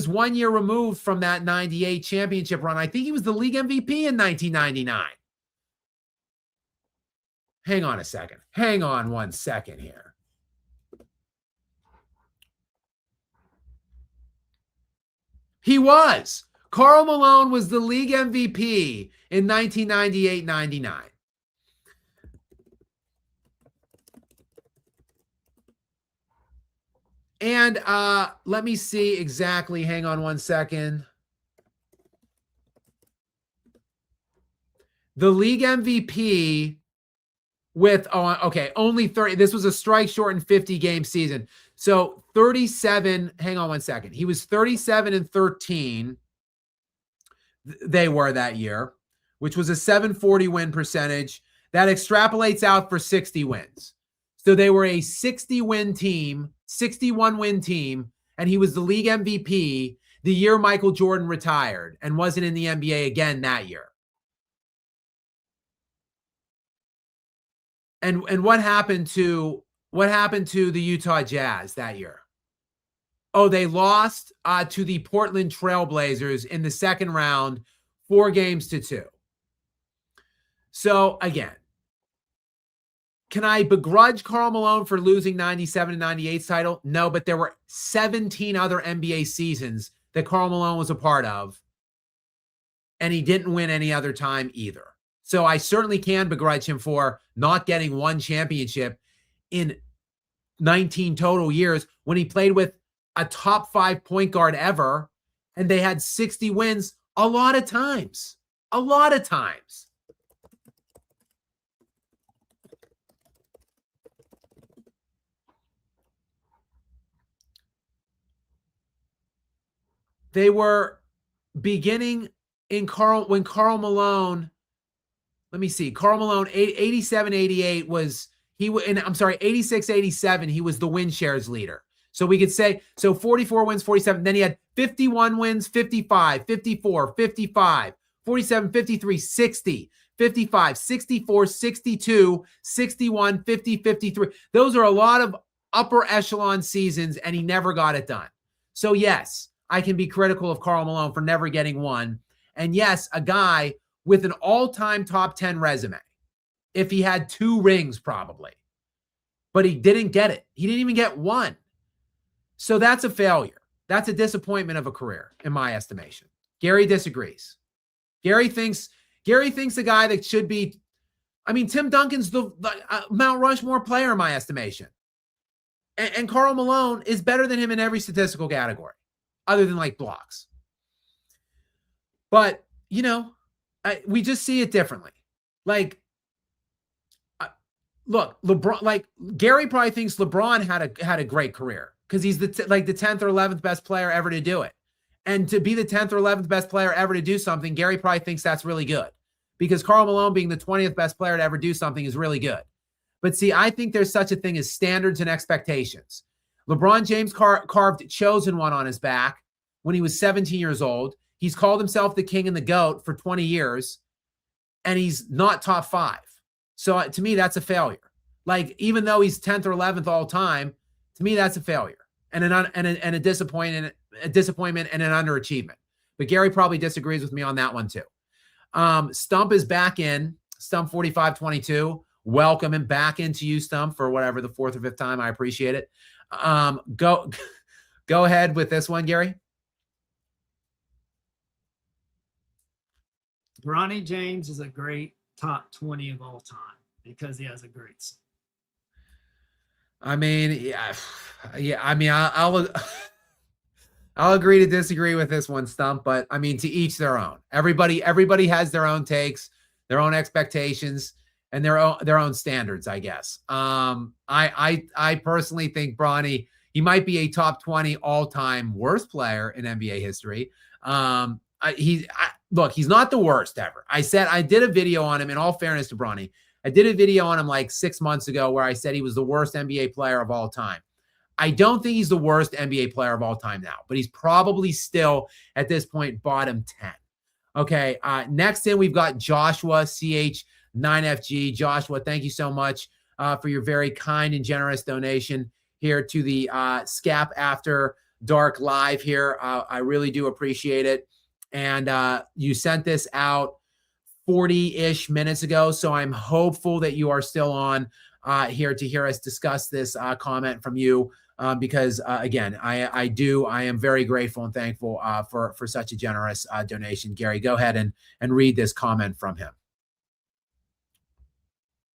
1 year removed from that 98 championship run. I think he was the league MVP in 1999. Hang on a second. Hang on 1 second here. He was. Karl Malone was the league MVP in 1998-99. And let me see exactly. Hang on 1 second. The league MVP with, only 30. This was a strike-shortened 50-game season. So 37, hang on 1 second. He was 37-13. They were that year, which was a 740 win percentage. That extrapolates out for 60 wins. So they were a 60-win team, 61-win team, and he was the league MVP the year Michael Jordan retired and wasn't in the NBA again that year. And what happened to the Utah Jazz that year? Oh, they lost to the Portland Trailblazers in the second round, 4-2. So again, can I begrudge Karl Malone for losing 97 and 98's title? No, but there were 17 other NBA seasons that Karl Malone was a part of, and he didn't win any other time either. So I certainly can begrudge him for not getting 1 championship in 19 total years when he played with a top 5 point guard ever, and they had 60 wins a lot of times. A lot of times. They were beginning when Karl Malone, let me see, Karl Malone, 87-88 was, 86-87, he was the win shares leader. So we could say, 44 wins, 47. Then he had 51 wins, 55, 54, 55, 47, 53, 60, 55, 64, 62, 61, 50, 53. Those are a lot of upper echelon seasons, and he never got it done. So yes, I can be critical of Karl Malone for never getting 1. And yes, a guy with an all-time top 10 resume, if he had 2 rings probably. But he didn't get it. He didn't even get 1. So that's a failure. That's a disappointment of a career, in my estimation. Gary disagrees. Gary thinks the guy that should be, I mean, Tim Duncan's the Mount Rushmore player, in my estimation. And Karl Malone is better than him in every statistical category, other than like blocks. But, you know, we just see it differently. Like, look, LeBron, like Gary probably thinks LeBron had a great career because he's the 10th or 11th best player ever to do it. And to be the 10th or 11th best player ever to do something, Gary probably thinks that's really good, because Karl Malone being the 20th best player to ever do something is really good. But see, I think there's such a thing as standards and expectations. LeBron James carved chosen one on his back when he was 17 years old. He's called himself the king and the GOAT for 20 years, and he's not top 5. So to me, that's a failure. Like, even though he's 10th or 11th all time, to me, that's a failure and a disappointment and an underachievement. But Gary probably disagrees with me on that one too. Stump is back in. Stump 4522. Welcome him back into you, Stump, for whatever, the 4th or 5th time. I appreciate it. Go ahead with this one, Gary. Bronny James is a great top 20 of all time because he has a great son. I mean, yeah. I mean, I'll agree to disagree with this one, Stump, but I mean, to each their own. Everybody has their own takes, their own expectations, and their own standards, I guess. I personally think Bronny, he might be a top 20 all-time worst player in NBA history. Look, he's not the worst ever. I did a video on him, in all fairness to Bronny. I did a video on him like 6 months ago where I said he was the worst NBA player of all time. I don't think he's the worst NBA player of all time now, but he's probably still, at this point, bottom 10. Okay, next in, we've got Joshua, CH9FG. Joshua, thank you so much for your very kind and generous donation here to the Skap After Dark Live here. I really do appreciate it. And you sent this out 40-ish minutes ago, so I'm hopeful that you are still on here to hear us discuss this comment from you, because again, I am very grateful and thankful for such a generous donation. Gary, go ahead and read this comment from him.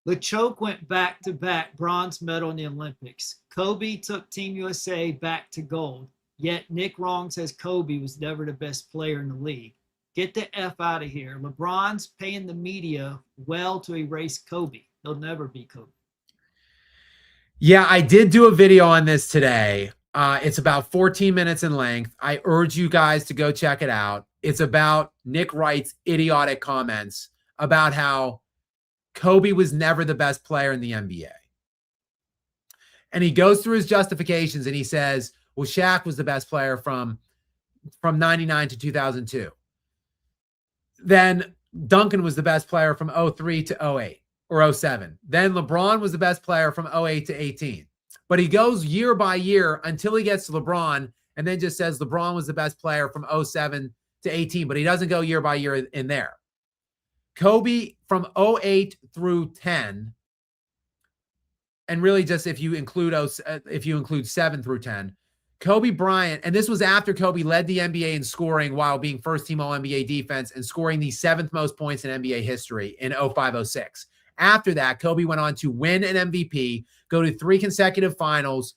The choke went back-to-back bronze medal in the Olympics. Kobe took Team USA back to gold. Yet Nick Wrong says Kobe was never the best player in the league. Get the F out of here. LeBron's paying the media well to erase Kobe. He'll never be Kobe. Yeah, I did do a video on this today. It's about 14 minutes in length. I urge you guys to go check it out. It's about Nick Wright's idiotic comments about how Kobe was never the best player in the NBA. And he goes through his justifications and he says, well, Shaq was the best player from 99 to 2002. Then Duncan was the best player from 03 to 08 or 07. Then LeBron was the best player from 08 to 18. But he goes year by year until he gets to LeBron and then just says LeBron was the best player from 07 to 18. But he doesn't go year by year in there. Kobe from 08 through 10, and really just if you include 7 through 10, Kobe Bryant, and this was after Kobe led the NBA in scoring while being first-team All-NBA defense and scoring the 7th most points in NBA history in 05-06. After that, Kobe went on to win an MVP, go to 3 consecutive finals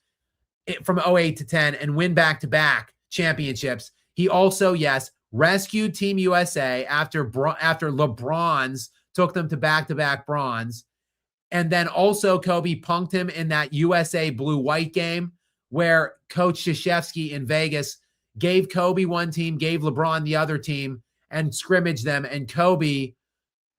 from 08 to 10, and win back-to-back championships. He also, yes, rescued Team USA after LeBron's took them to back-to-back bronze. And then also Kobe punked him in that USA blue-white game where Coach Krzyzewski in Vegas gave Kobe one team, gave LeBron the other team, and scrimmaged them. And Kobe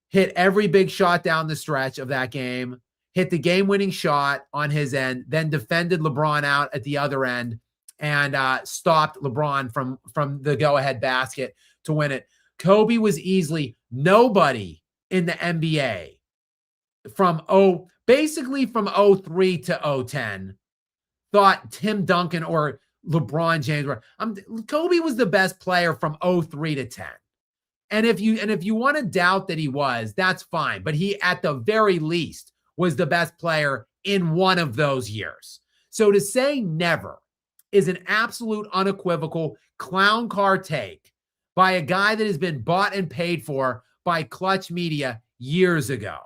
hit every big shot down the stretch of that game, hit the game-winning shot on his end, then defended LeBron out at the other end, and stopped LeBron from the go-ahead basket to win it. Kobe was easily nobody in the NBA basically from 03 to 010 thought Tim Duncan or LeBron James were. Kobe was the best player from 03 to 10. And if you want to doubt that he was, that's fine. But he, at the very least, was the best player in one of those years. So to say never is an absolute unequivocal clown car take by a guy that has been bought and paid for by Clutch Media years ago.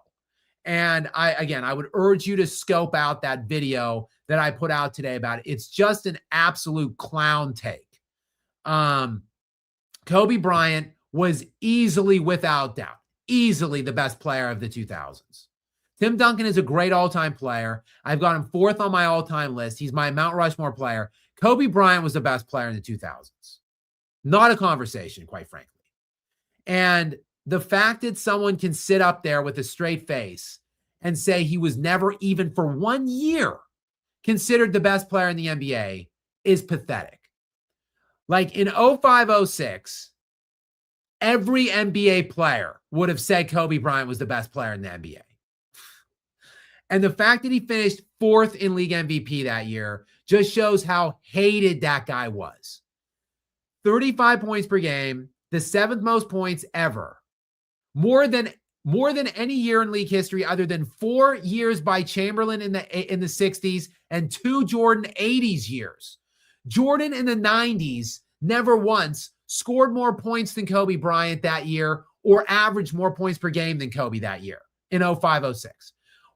And I would urge you to scope out that video that I put out today about it. It's just an absolute clown take. Kobe Bryant was easily, without doubt, easily the best player of the 2000s. Tim Duncan is a great all-time player. I've got him 4th on my all-time list. He's my Mount Rushmore player. Kobe Bryant was the best player in the 2000s. Not a conversation, quite frankly. And the fact that someone can sit up there with a straight face and say he was never even for 1 year considered the best player in the NBA is pathetic. Like in 05-06, every NBA player would have said Kobe Bryant was the best player in the NBA. And the fact that he finished 4th in league MVP that year just shows how hated that guy was. 35 points per game, the 7th most points ever. More than any year in league history, other than 4 years by Chamberlain in the 60s and 2 Jordan 80s years. Jordan in the 90s never once scored more points than Kobe Bryant that year or averaged more points per game than Kobe that year in 05-06.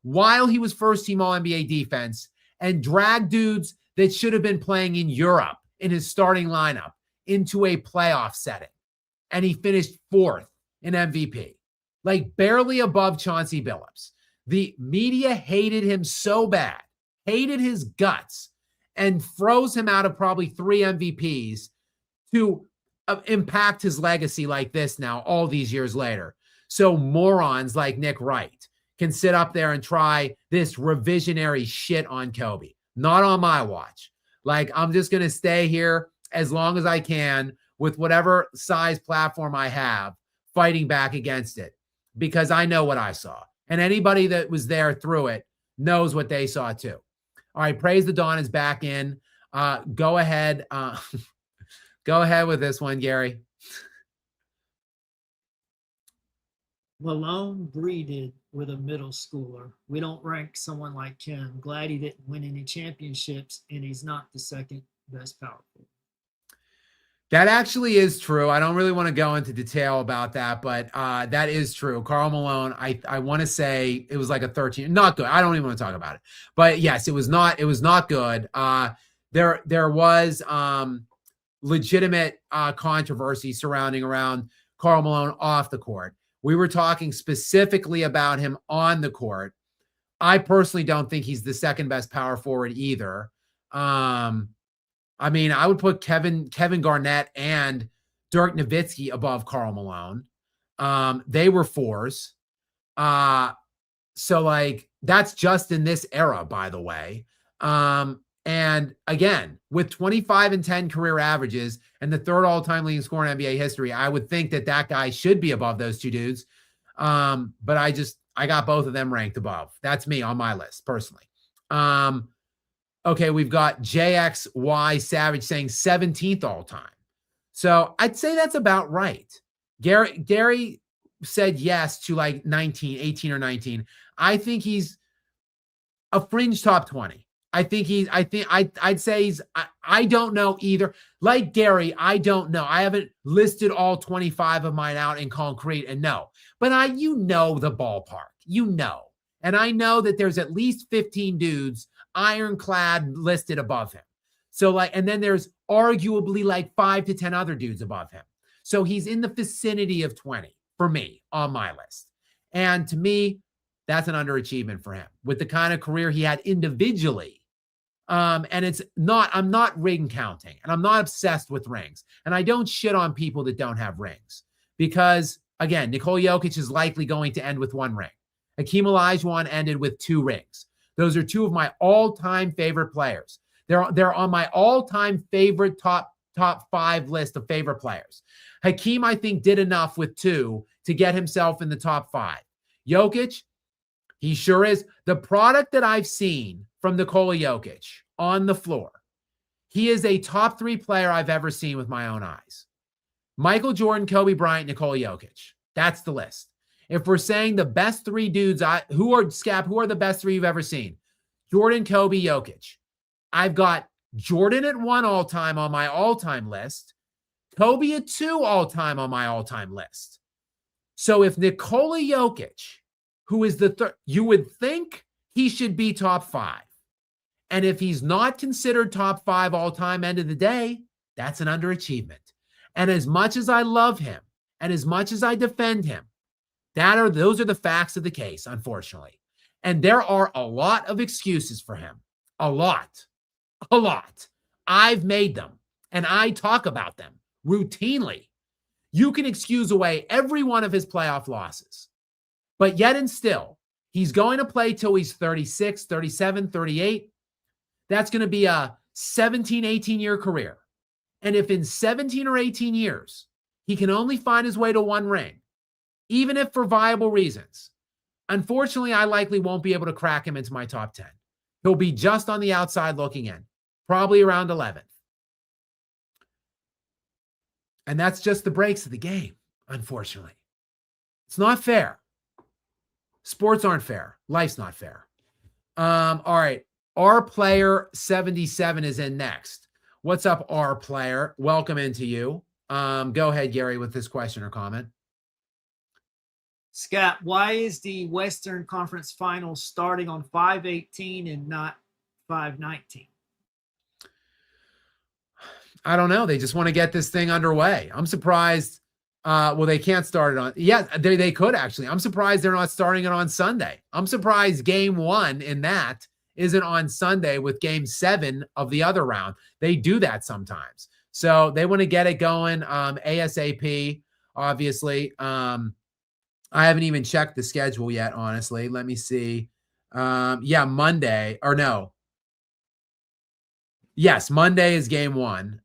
While he was first team All-NBA defense and dragged dudes that should have been playing in Europe in his starting lineup into a playoff setting. And he finished 4th in MVP, like barely above Chauncey Billups. The media hated him so bad, hated his guts, and froze him out of probably 3 MVPs to impact his legacy like this now, all these years later. So morons like Nick Wright can sit up there and try this revisionary shit on Kobe. Not on my watch. Like, I'm just going to stay here as long as I can with whatever size platform I have, fighting back against it, because I know what I saw. And anybody that was there through it knows what they saw too. All right, Praise the Dawn is back in. Go ahead. Go ahead with this one, Gary. Malone breeded with a middle schooler. We don't rank someone like him. Glad he didn't win any championships, and he's not the 2nd best power forward. That actually is true. I don't really want to go into detail about that, but that is true. Karl Malone, I want to say it was like a 13. Not good. I don't even want to talk about it. But yes, it was not good. There was legitimate controversy surrounding around Karl Malone off the court. We were talking specifically about him on the court. I personally don't think he's the 2nd best power forward either. I mean, I would put Kevin Garnett and Dirk Nowitzki above Karl Malone. They were 4s. So like, that's just in this era, by the way. And again, with 25 and 10 career averages and the 3rd all-time leading scorer in NBA history, I would think that guy should be above those 2 dudes. But I got both of them ranked above. That's me on my list personally. Okay, we've got JXY Savage saying 17th all time. So I'd say that's about right. Gary said yes to like 18 or 19. I think he's a fringe top 20. I'd say he's, I don't know either. Like Gary, I don't know. I haven't listed all 25 of mine out in concrete and no, but you know the ballpark, and I know that there's at least 15 dudes ironclad listed above him. So like, and then there's arguably like 5 to 10 other dudes above him. So he's in the vicinity of 20 for me on my list. And to me, that's an underachievement for him with the kind of career he had individually. And it's not, I'm not ring counting, and I'm not obsessed with rings, and I don't shit on people that don't have rings, because again, Nikola Jokic is likely going to end with 1 ring. Hakeem Olajuwon ended with 2 rings. Those are 2 of my all-time favorite players. They're on my all-time favorite top 5 list of favorite players. Hakeem, I think, did enough with 2 to get himself in the top 5. Jokic, he sure is. The product that I've seen from Nikola Jokic on the floor, he is a top 3 player I've ever seen with my own eyes. Michael Jordan, Kobe Bryant, Nikola Jokic. That's the list. If we're saying the best 3 dudes, who are the best 3 you've ever seen? Jordan, Kobe, Jokic. I've got Jordan at 1 all-time on my all-time list. Kobe at 2 all-time on my all-time list. So if Nikola Jokic, who is the third, you would think he should be top 5. And if he's not considered top 5 all-time end of the day, that's an underachievement. And as much as I love him and as much as I defend him, those are the facts of the case, unfortunately. And there are a lot of excuses for him. A lot. I've made them, and I talk about them routinely. You can excuse away every one of his playoff losses. But yet and still, he's going to play till he's 36, 37, 38. That's going to be a 17, 18-year career. And if in 17 or 18 years, he can only find his way to 1 ring, even if for viable reasons, unfortunately, I likely won't be able to crack him into my top 10. He'll be just on the outside looking in, probably around 11th. And that's just the breaks of the game, unfortunately. It's not fair. Sports aren't fair. Life's not fair. All right. Our player 77 is in next. What's up, our player? Welcome into you. Go ahead, Gary, with this question or comment. Skap, why is the Western Conference Finals starting on 5/18 and not 5/19? I don't know. They just want to get this thing underway. I'm surprised. Well, they can't start it on. Yeah, they could actually. I'm surprised they're not starting it on Sunday. I'm surprised game 1 in that isn't on Sunday with game 7 of the other round. They do that sometimes. So they want to get it going ASAP, obviously. I haven't even checked the schedule yet, honestly. Let me see. Yeah, Monday or no. Yes, Monday is game 1.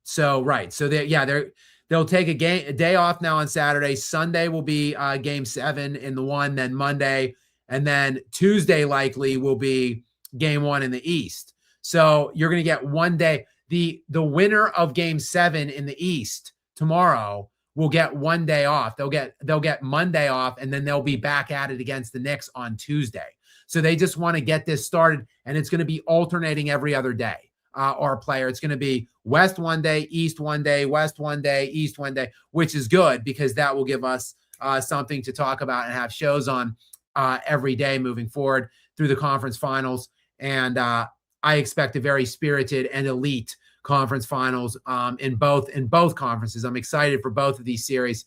So right. So they'll take a day off now on Saturday. Sunday will be game 7 in the 1, then Monday, and then Tuesday likely will be game 1 in the East. So you're going to get 1 day. The winner of game 7 in the East tomorrow will get 1 day off. They'll get Monday off, and then they'll be back at it against the Knicks on Tuesday. So they just want to get this started, and it's going to be alternating every other day. Our player, it's going to be West 1 day, East 1 day, West 1 day, East 1 day, which is good because that will give us something to talk about and have shows on every day moving forward through the conference finals. And I expect a very spirited and elite conference finals in both conferences. I'm excited for both of these series.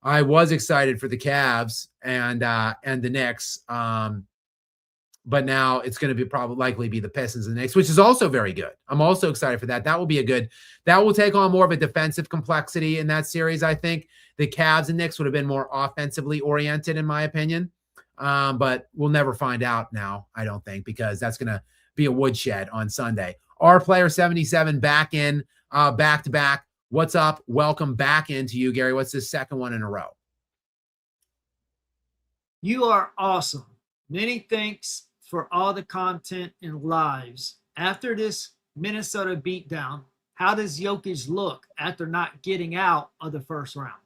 I was excited for the Cavs and the Knicks, but now it's going to be likely be the Pistons and the Knicks, which is also very good. I'm also excited for that. That will take on more of a defensive complexity in that series. I think the Cavs and Knicks would have been more offensively oriented, in my opinion. But we'll never find out now, I don't think, because that's going to be a woodshed on Sunday. Our player 77 back in back-to-back. What's up? Welcome back into you, Gary. What's the second one in a row? You are awesome. Many thanks for all the content and lives. After this Minnesota beatdown, how does Jokic look after not getting out of the first round?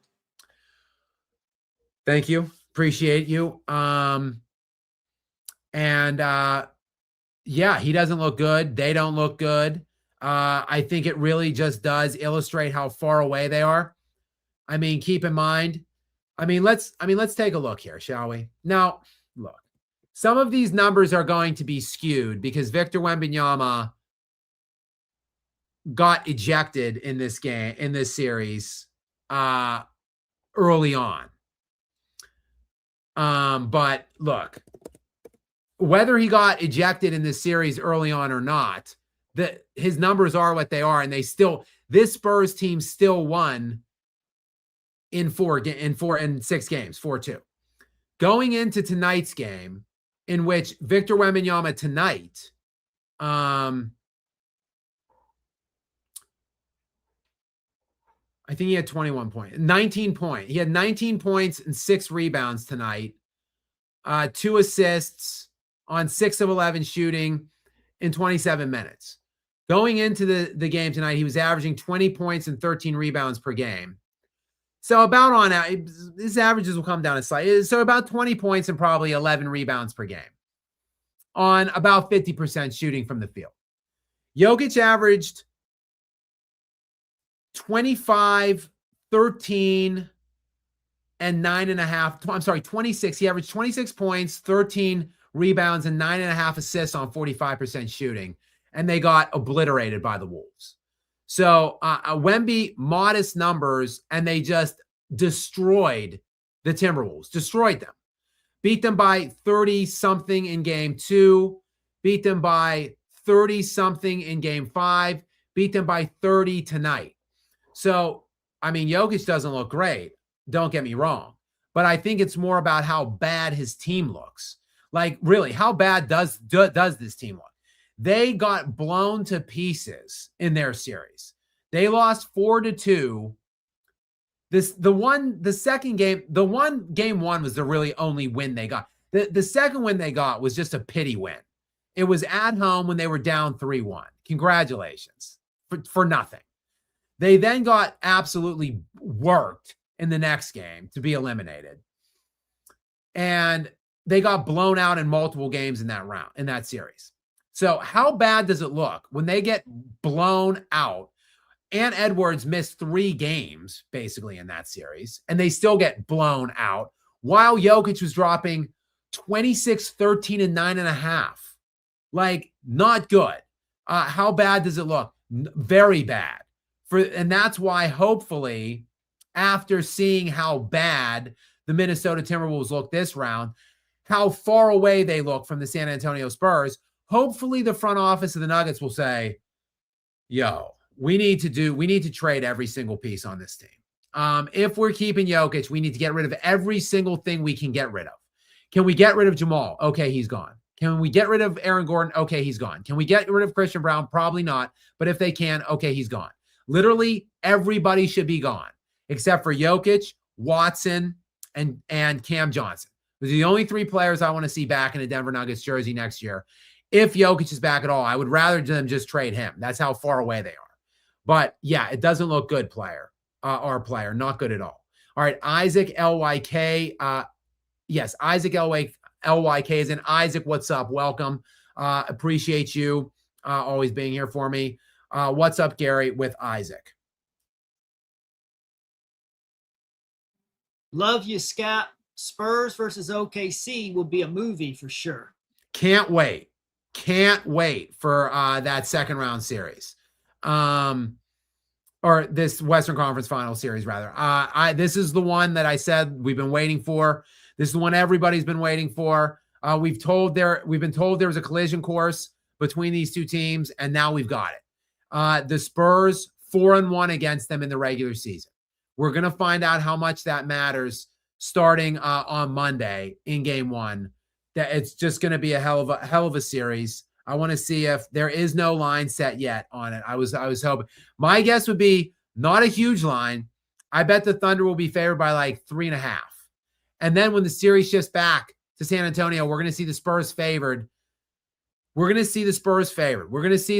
Thank you. Appreciate you. Yeah, he doesn't look good. They don't look good. I think it really just does illustrate how far away they are. I mean, keep in mind. Let's take a look here, shall we? Now, look. Some of these numbers are going to be skewed because Victor Wembanyama got ejected in this series early on. But look, whether he got ejected in this series early on or not, his numbers are what they are, and this Spurs team still won in 6 games, 4-2. Going into tonight's game, in which Victor Wembanyama tonight, I think he had 19 points. He had 19 points and 6 rebounds tonight, 2 assists on 6 of 11 shooting in 27 minutes. Going into the game tonight, he was averaging 20 points and 13 rebounds per game. So about on his averages will come down a slightly. So about 20 points and probably 11 rebounds per game on about 50% shooting from the field. Jokic averaged 25, 13, and 9.5. I'm sorry, 26. He averaged 26 points, 13 rebounds, and 9.5 assists on 45% shooting. And they got obliterated by the Wolves. So Wemby, modest numbers, and they just destroyed the Timberwolves, destroyed them. Beat them by 30-something in game 2, beat them by 30-something in game 5, beat them by 30 tonight. So, I mean, Jokic doesn't look great. Don't get me wrong. But I think it's more about how bad his team looks. Like, really, how bad does this team look? They got blown to pieces in their series. They lost 4-2. The second game, game one was the really only win they got. The second win they got was just a pity win. It was at home when they were down 3-1. Congratulations for nothing. They then got absolutely worked in the next game to be eliminated. And they got blown out in multiple games in that series. So how bad does it look when they get blown out? And Edwards missed 3 games basically in that series, and they still get blown out while Jokic was dropping 26, 13, and 9.5. Like, not good. How bad does it look? Very bad. And that's why, hopefully, after seeing how bad the Minnesota Timberwolves look this round, how far away they look from the San Antonio Spurs, hopefully the front office of the Nuggets will say, yo, we need to trade every single piece on this team. If we're keeping Jokic, we need to get rid of every single thing we can get rid of. Can we get rid of Jamal? Okay, he's gone. Can we get rid of Aaron Gordon? Okay, he's gone. Can we get rid of Christian Brown? Probably not. But if they can, okay, he's gone. Literally everybody should be gone except for Jokic, Watson, and Cam Johnson. Those are the only 3 players I want to see back in a Denver Nuggets jersey next year. If Jokic is back at all, I would rather them just trade him. That's how far away they are. But yeah, it doesn't look good, player. Not good at all. All right, Isaac LYK. Yes, Isaac LYK is in. Isaac, what's up? Welcome. Appreciate you always being here for me. What's up, Gary, with Isaac? Love you, Skap. Spurs versus OKC will be a movie for sure. Can't wait. Can't wait for that second round series. Or this Western Conference Final series, rather. This is the one that I said we've been waiting for. This is the one everybody's been waiting for. We've been told there was a collision course between these two teams, and now we've got it. The Spurs 4-1 against them in the regular season. We're going to find out how much that matters starting on Monday in game 1. That it's just going to be a hell of a series. I want to see if there is no line set yet on it. I was hoping. My guess would be not a huge line. I bet the Thunder will be favored by like 3.5. And then when the series shifts back to San Antonio, we're going to see the Spurs favored. We're going to see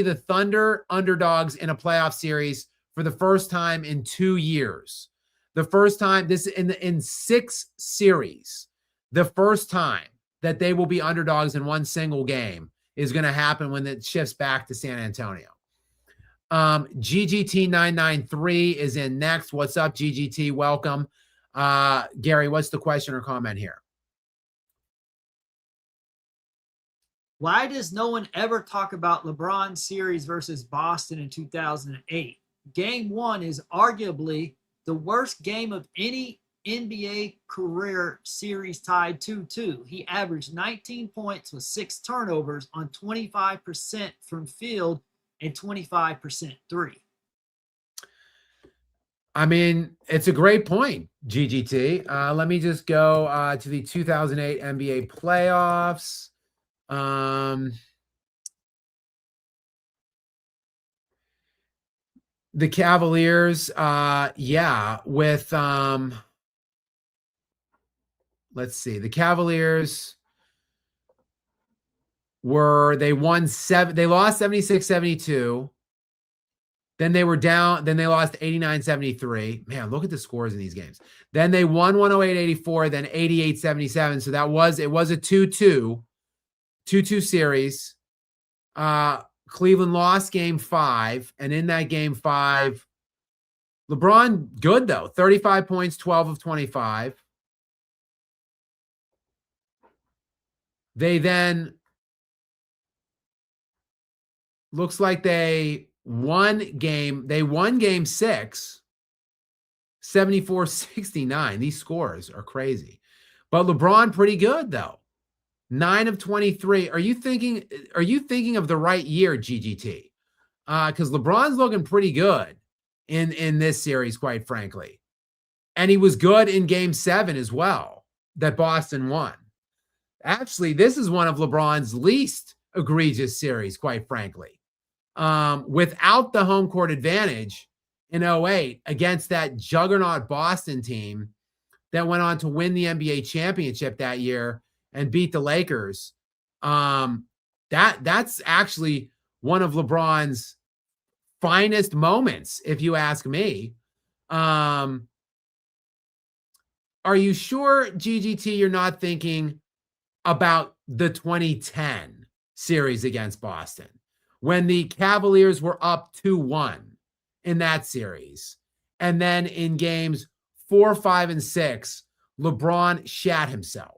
the Thunder underdogs in a playoff series for the first time in 2 years. The first time this in 6 series. The first time that they will be underdogs in one single game is going to happen when it shifts back to San Antonio. GGT993 is in next. What's up, GGT? Welcome. Gary, what's the question or comment here? Why does no one ever talk about LeBron's series versus Boston in 2008? Game 1 is arguably the worst game of any NBA career series, tied 2-2. He averaged 19 points with 6 turnovers on 25% from field and 25% three. I mean, it's a great point, GGT. Let me just go to the 2008 NBA playoffs. The Cavaliers, with let's see. The Cavaliers they lost 76-72. Then they were down. Then they lost 89-73. Man, look at the scores in these games. Then they won 108-84, then 88-77. So it was a 2-2 series. Cleveland lost game 5, and in that game 5, LeBron good though, 35 points, 12 of 25. They then looks like they won game 6, 74-69. These scores are crazy. But LeBron pretty good though. 9 of 23. Are you thinking of the right year, GGT? Because LeBron's looking pretty good in this series, quite frankly. And he was good in game 7 as well, that Boston won. Actually, this is one of LeBron's least egregious series, quite frankly. Without the home court advantage in 2008 against that juggernaut Boston team that went on to win the NBA championship that year and beat the Lakers. That's actually one of LeBron's finest moments, if you ask me. Are you sure, GGT, you're not thinking about the 2010 series against Boston when the Cavaliers were up 2-1 in that series? And then in games 4, 5, and 6, LeBron shat himself.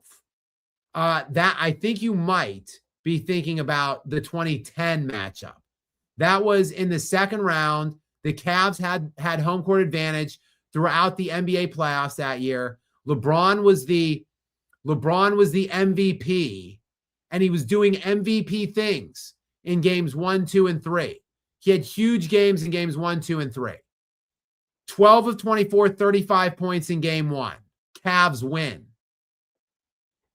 That I think you might be thinking about the 2010 matchup. That was in the second round. The Cavs had home court advantage throughout the NBA playoffs that year. LeBron was the MVP, and he was doing MVP things in games 1, 2, and 3. He had huge games in games 1, 2, and 3. 12 of 24, 35 points in game 1. Cavs win.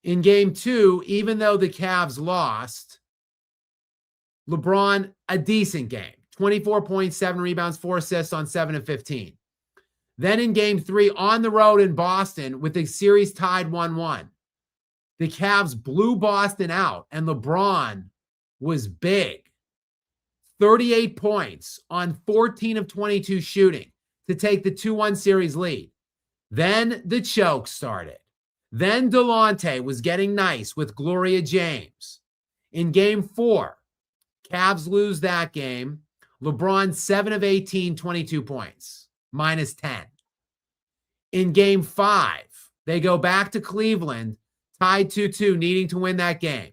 In game 2, even though the Cavs lost, LeBron, a decent game. 24 points, 7 rebounds, 4 assists on 7 of 15. Then in game 3, on the road in Boston, with the series tied 1-1, the Cavs blew Boston out, and LeBron was big. 38 points on 14 of 22 shooting to take the 2-1 series lead. Then the choke started. Then Delonte was getting nice with Gloria James. In game 4, Cavs lose that game. LeBron 7 of 18, 22 points, minus 10. In game 5, they go back to Cleveland, tied 2-2, needing to win that game.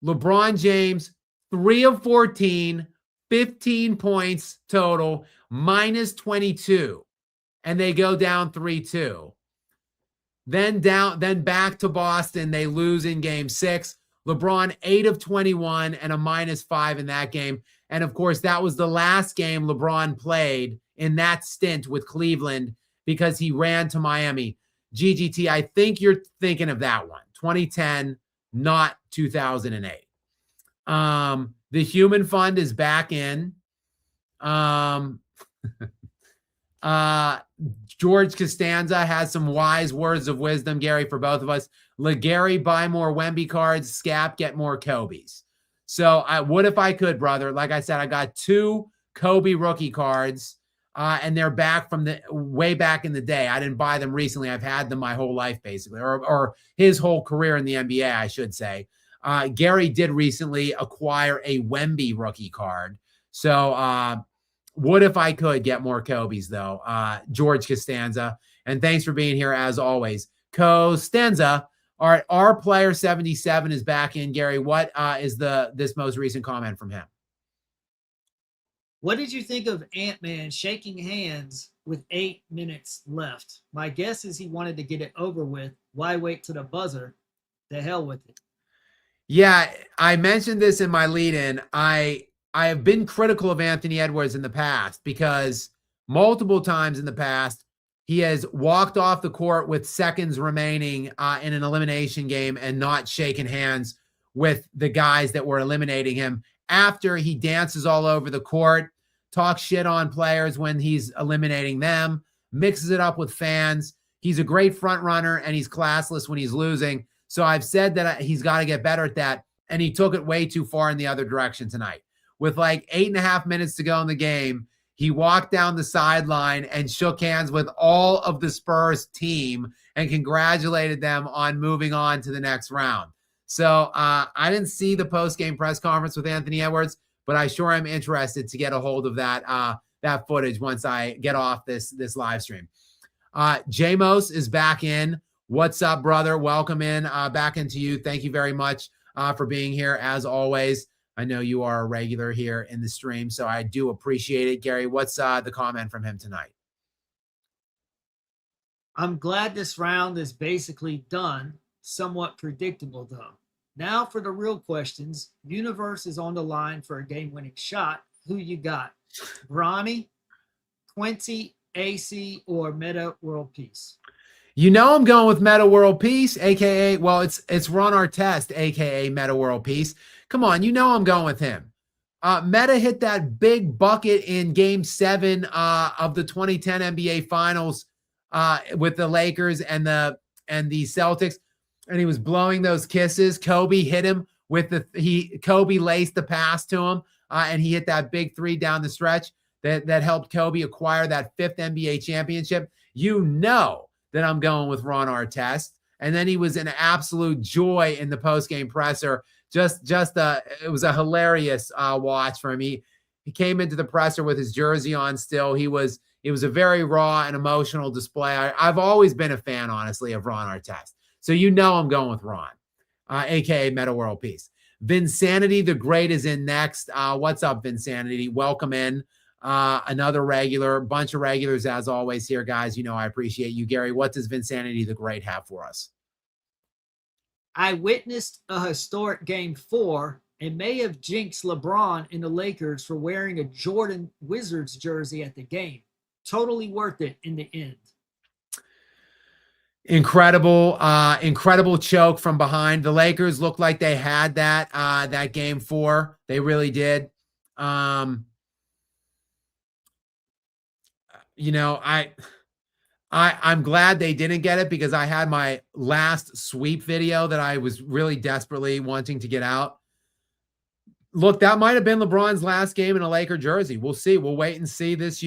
LeBron James, 3 of 14, 15 points total, minus 22. And they go down 3-2. Then back to Boston. They lose in game 6. LeBron 8 of 21 and a minus 5 in that game. And of course, that was the last game LeBron played in that stint with Cleveland because he ran to Miami. GGT, I think you're thinking of that one. 2010, not 2008. The Human Fund is back in. George Costanza has some wise words of wisdom, Gary, for both of us. Gary, buy more Wemby cards. Skap, get more Kobe's. So I would if I could, brother. Like I said, I got 2 Kobe rookie cards, and they're back from the way back in the day. I didn't buy them recently. I've had them my whole life, basically, or his whole career in the NBA, I should say. Gary did recently acquire a Wemby rookie card. So would if I could get more Kobe's, though. George Costanza. And thanks for being here, as always. Costanza. All right, our player 77 is back in. Gary, what is this most recent comment from him? What did you think of Ant-Man shaking hands with 8 minutes left? My guess is he wanted to get it over with. Why wait to the buzzer? The hell with it. Yeah, I mentioned this in my lead-in. I have been critical of Anthony Edwards in the past because multiple times in the past, he has walked off the court with seconds remaining in an elimination game and not shaken hands with the guys that were eliminating him after he dances all over the court, talks shit on players when he's eliminating them, mixes it up with fans. He's a great front runner, and he's classless when he's losing. So I've said that he's got to get better at that, and he took it way too far in the other direction tonight. With like 8.5 minutes to go in the game, he walked down the sideline and shook hands with all of the Spurs team and congratulated them on moving on to the next round. So I didn't see the post-game press conference with Anthony Edwards, but I sure am interested to get a hold of that that footage once I get off this live stream. Jamos is back in. What's up, brother? Welcome in back into you. Thank you very much for being here as always. I know you are a regular here in the stream, so I do appreciate it. Gary, what's the comment from him tonight? I'm glad this round is basically done. Somewhat predictable, though. Now for the real questions. Universe is on the line for a game-winning shot. Who you got? Bronny, Quincy, AC, or Meta World Peace? You know I'm going with Meta World Peace, aka it's Ron Artest, aka Meta World Peace. Come on, you know I'm going with him. Meta hit that big bucket in Game 7 of the 2010 NBA Finals with the Lakers and the Celtics, and he was blowing those kisses. Kobe hit him with Kobe laced the pass to him, and he hit that big three down the stretch that helped Kobe acquire that 5th NBA championship. You know that I'm going with Ron Artest. And then he was an absolute joy in the post-game presser. It was a hilarious watch for him. He came into the presser with his jersey on still. It was a very raw and emotional display. I've always been a fan, honestly, of Ron Artest. So you know I'm going with Ron, a.k.a. Meta World Peace. Vinsanity the Great is in next. What's up, Vinsanity? Welcome in. Another regular, bunch of regulars as always here, guys. You know I appreciate you. Gary, what does Vinsanity the Great have for us? I witnessed a historic Game 4 and may have jinxed LeBron and the Lakers for wearing a Jordan Wizards jersey at the game. Totally worth it in the end. Incredible choke from behind. The Lakers looked like they had that Game 4. They really did. You know, I'm glad they didn't get it because I had my last sweep video that I was really desperately wanting to get out. Look, that might have been LeBron's last game in a Laker jersey. We'll see. We'll wait and see this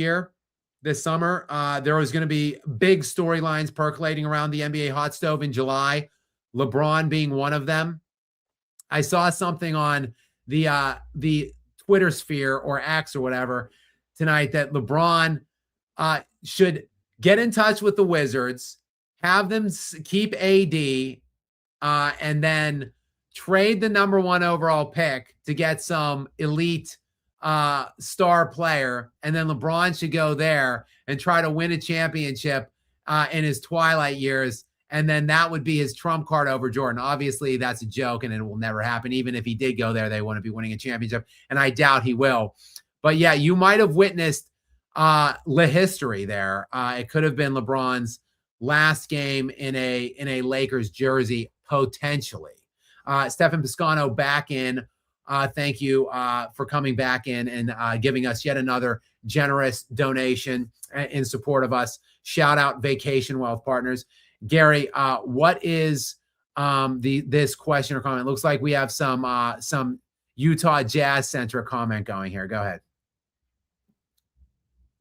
summer. There was going to be big storylines percolating around the NBA hot stove in July, LeBron being one of them. I saw something on the Twitter sphere or X or whatever tonight that LeBron should get in touch with the Wizards, have them keep AD, and then trade the number 1 overall pick to get some elite star player, and then LeBron should go there and try to win a championship in his twilight years, and then that would be his trump card over Jordan. Obviously, that's a joke, and it will never happen. Even if he did go there, they wouldn't be winning a championship, and I doubt he will. But yeah, you might have witnessed the history there. It could have been LeBron's last game in a Lakers jersey, potentially. Stefan Piscano back in. Thank you for coming back in and giving us yet another generous donation in support of us. Shout out Vacation Wealth Partners. Gary, what is this question or comment? Looks like we have some Utah Jazz Center comment going here. Go ahead.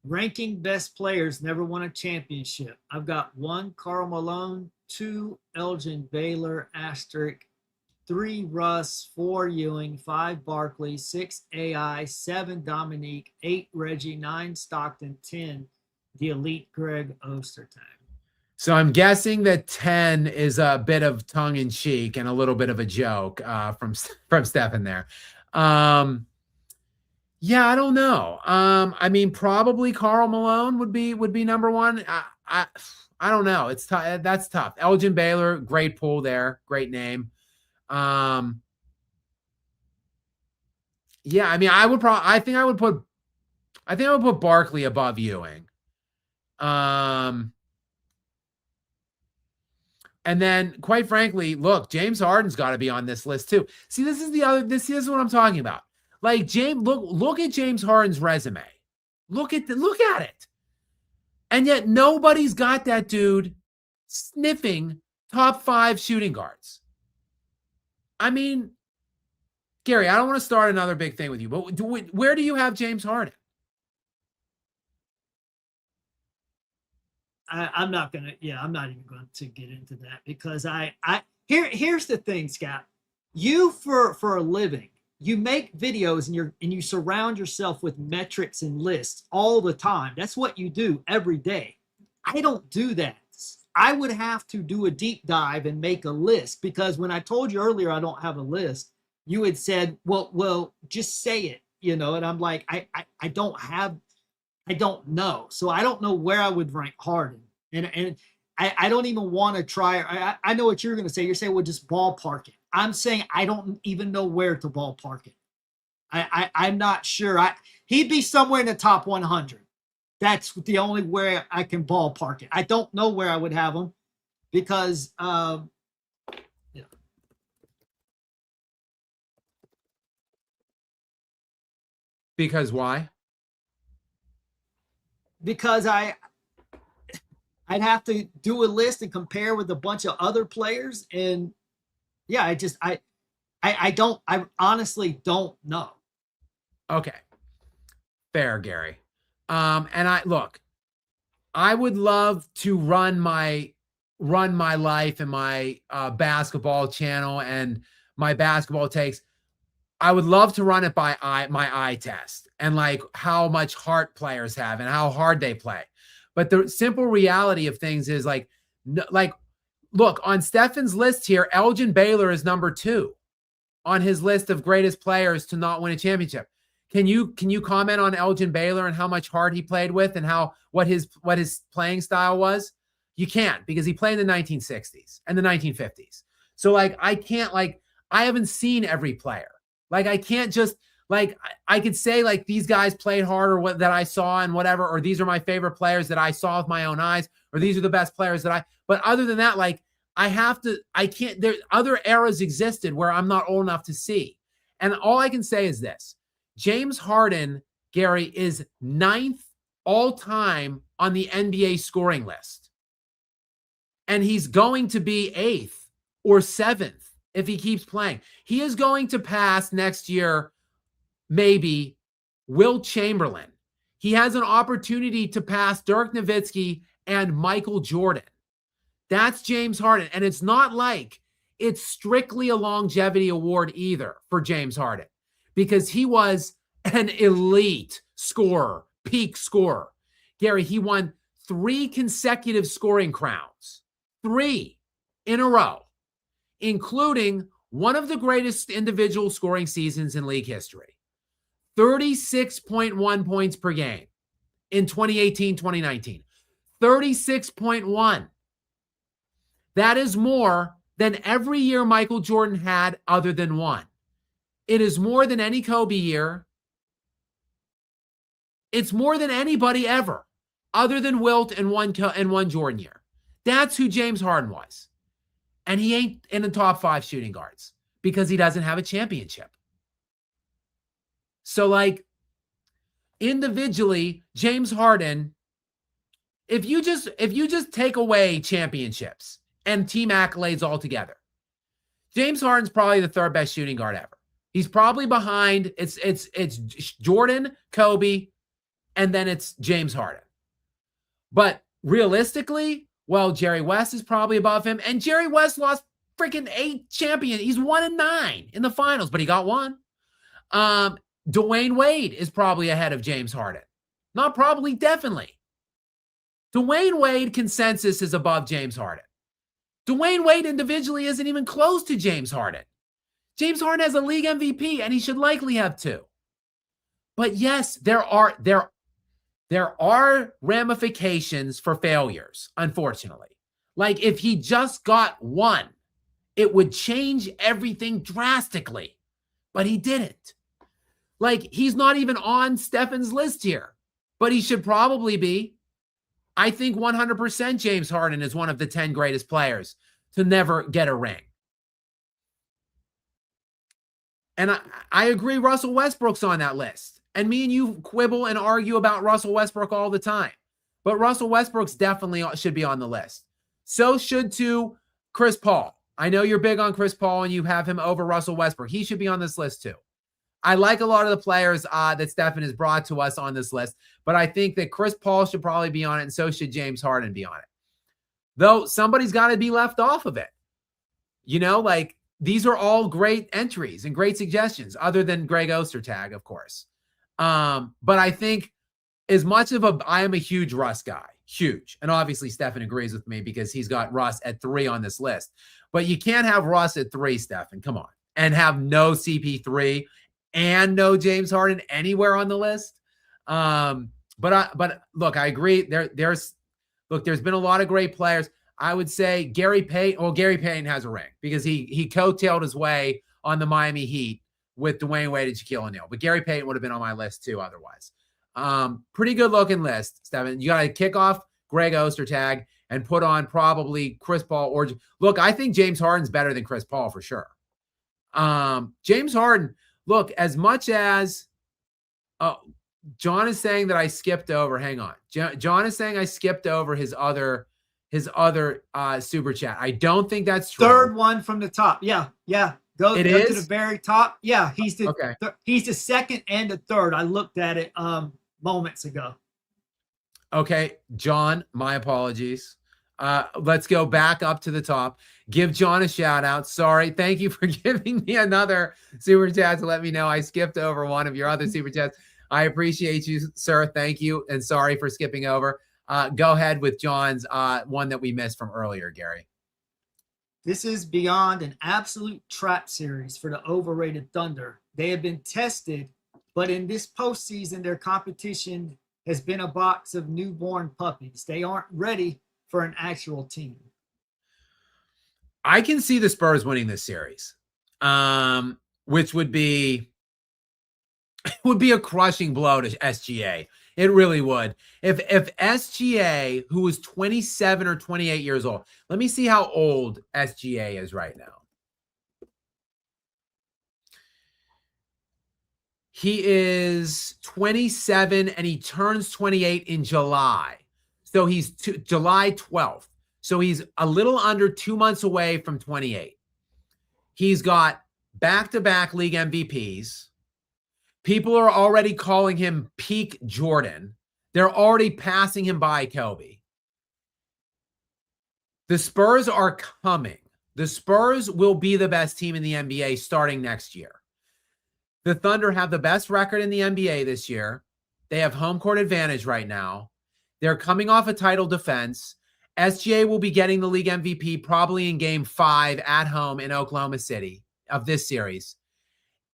Ranking best players never won a championship. I've got 1, Karl Malone, 2, Elgin Baylor, asterisk, 3, Russ, 4, Ewing, 5, Barkley, 6, AI, 7, Dominique, 8, Reggie, 9, Stockton, 10, the elite Greg Ostertag. So I'm guessing that 10 is a bit of tongue-in-cheek and a little bit of a joke from Stefan there. Yeah, I don't know. I mean, probably Karl Malone would be number 1. I don't know. It's tough. That's tough. Elgin Baylor, great pull there, great name. Yeah, I mean, I think I would put Barkley above Ewing. And then, quite frankly, look, James Harden's got to be on this list too. See, this is what I'm talking about. Like look at James Harden's resume. Look at it. And yet nobody's got that dude sniffing top 5 shooting guards. I mean, Gary, I don't want to start another big thing with you, but where do you have James Harden? I'm not even going to get into that because here's the thing, Scott. you for a living, you make videos and you surround yourself with metrics and lists all the time. That's what you do every day. I don't do that. I would have to do a deep dive and make a list, because when I told you earlier I don't have a list, you had said, well, just say it, you know, and I'm like, I don't have, I don't know. So I don't know where I would rank Harden. And I don't even want to try. I know what you're going to say. You're saying, well, just ballpark it. I'm saying I don't even know where to ballpark it. I'm not sure. He'd be somewhere in the top 100. That's the only way I can ballpark it. I don't know where I would have him because, yeah. Because why? Because I'd have to do a list and compare with a bunch of other players, and yeah, I honestly don't know. Okay. Fair, Gary. And I would love to run my life and my basketball channel and my basketball takes. I would love to run it by my eye test and like how much heart players have and how hard they play. But the simple reality of things is like look, on Stefan's list here, Elgin Baylor is number 2 on his list of greatest players to not win a championship. Can you comment on Elgin Baylor and how much heart he played with and what his playing style was? You can't, because he played in the 1960s and the 1950s. So like I haven't seen every player. Like I can't just like I could say like these guys played hard or what that I saw and whatever, or these are my favorite players that I saw with my own eyes, or these are the best players but other than that, like I can't, there other eras existed where I'm not old enough to see. And all I can say is this: James Harden, Gary, is 9th all time on the NBA scoring list. And he's going to be 8th or 7th if he keeps playing. He is going to pass next year, maybe, Wilt Chamberlain. He has an opportunity to pass Dirk Nowitzki and Michael Jordan. That's James Harden. And it's not like it's strictly a longevity award either for James Harden, because he was an elite scorer, peak scorer. Gary, he won 3 consecutive scoring crowns, 3 in a row, including one of the greatest individual scoring seasons in league history, 36.1 points per game in 2018-2019, 36.1. That is more than every year Michael Jordan had other than one. It is more than any Kobe year. It's more than anybody ever other than Wilt and one Jordan year. That's who James Harden was. And he ain't in the top 5 shooting guards because he doesn't have a championship. So like individually, James Harden, if you just take away championships and team accolades altogether, James Harden's probably the 3rd best shooting guard ever. He's probably behind, it's Jordan, Kobe, and then it's James Harden. But realistically, well, Jerry West is probably above him, and Jerry West lost freaking 8 champions. He's 1-9 in the finals, but he got one. Dwayne Wade is probably ahead of James Harden. Not probably, definitely. Dwayne Wade consensus is above James Harden. Dwayne Wade individually isn't even close to James Harden. James Harden has a league MVP, and he should likely have 2. But yes, there are ramifications for failures, unfortunately. Like if he just got 1, it would change everything drastically. But he didn't. Like he's not even on Stefan's list here, but he should probably be. I think 100% James Harden is one of the 10 greatest players to never get a ring. And I agree Russell Westbrook's on that list. And me and you quibble and argue about Russell Westbrook all the time. But Russell Westbrook's definitely should be on the list. So should too Chris Paul. I know you're big on Chris Paul and you have him over Russell Westbrook. He should be on this list too. I like a lot of the players that Stefan has brought to us on this list, but I think that Chris Paul should probably be on it, and so should James Harden be on it. Though somebody's got to be left off of it. You know, like these are all great entries and great suggestions, other than Greg Ostertag, of course. But I think as much of I am a huge Russ guy, huge. And obviously Stefan agrees with me because he's got Russ at 3 on this list. But you can't have Russ at 3, Stefan. Come on. And have no CP3 and no James Harden anywhere on the list. But look, I agree. There's been a lot of great players. I would say Gary Payton. Well, Gary Payton has a ring because he coattailed his way on the Miami Heat with Dwayne Wade and Shaquille O'Neal. But Gary Payton would have been on my list too otherwise. Pretty good looking list, Stephen. You got to kick off Greg Ostertag and put on probably Chris Paul or look. I think James Harden's better than Chris Paul for sure. James Harden. Look, as much as John is saying that I skipped over. Hang on, John is saying I skipped over his other super chat. I don't think that's true. Third one from the top. Yeah. Go to the very top. Yeah, he's the second and the third. I looked at it moments ago. Okay, John, my apologies. Let's go back up to the top. Give John a shout out. Sorry. Thank you for giving me another super chat to let me know I skipped over one of your other super chats. I appreciate you, sir. Thank you. And sorry for skipping over. Go ahead with John's one that we missed from earlier, Gary. This is beyond an absolute trap series for the overrated Thunder. They have been tested, but in this postseason, their competition has been a box of newborn puppies. They aren't ready for an actual team. I can see the Spurs winning this series, which would be a crushing blow to SGA. It really would. If SGA, who was 27 or 28 years old, let me see how old SGA is right now. He is 27 and he turns 28 in July. So he's July 12th. So he's a little under 2 months away from 28. He's got back-to-back league MVPs. People are already calling him peak Jordan. They're already passing him by Kobe. The Spurs are coming. The Spurs will be the best team in the NBA starting next year. The Thunder have the best record in the NBA this year. They have home court advantage right now. They're coming off a title defense. SGA will be getting the league MVP probably in game 5 at home in Oklahoma City of this series.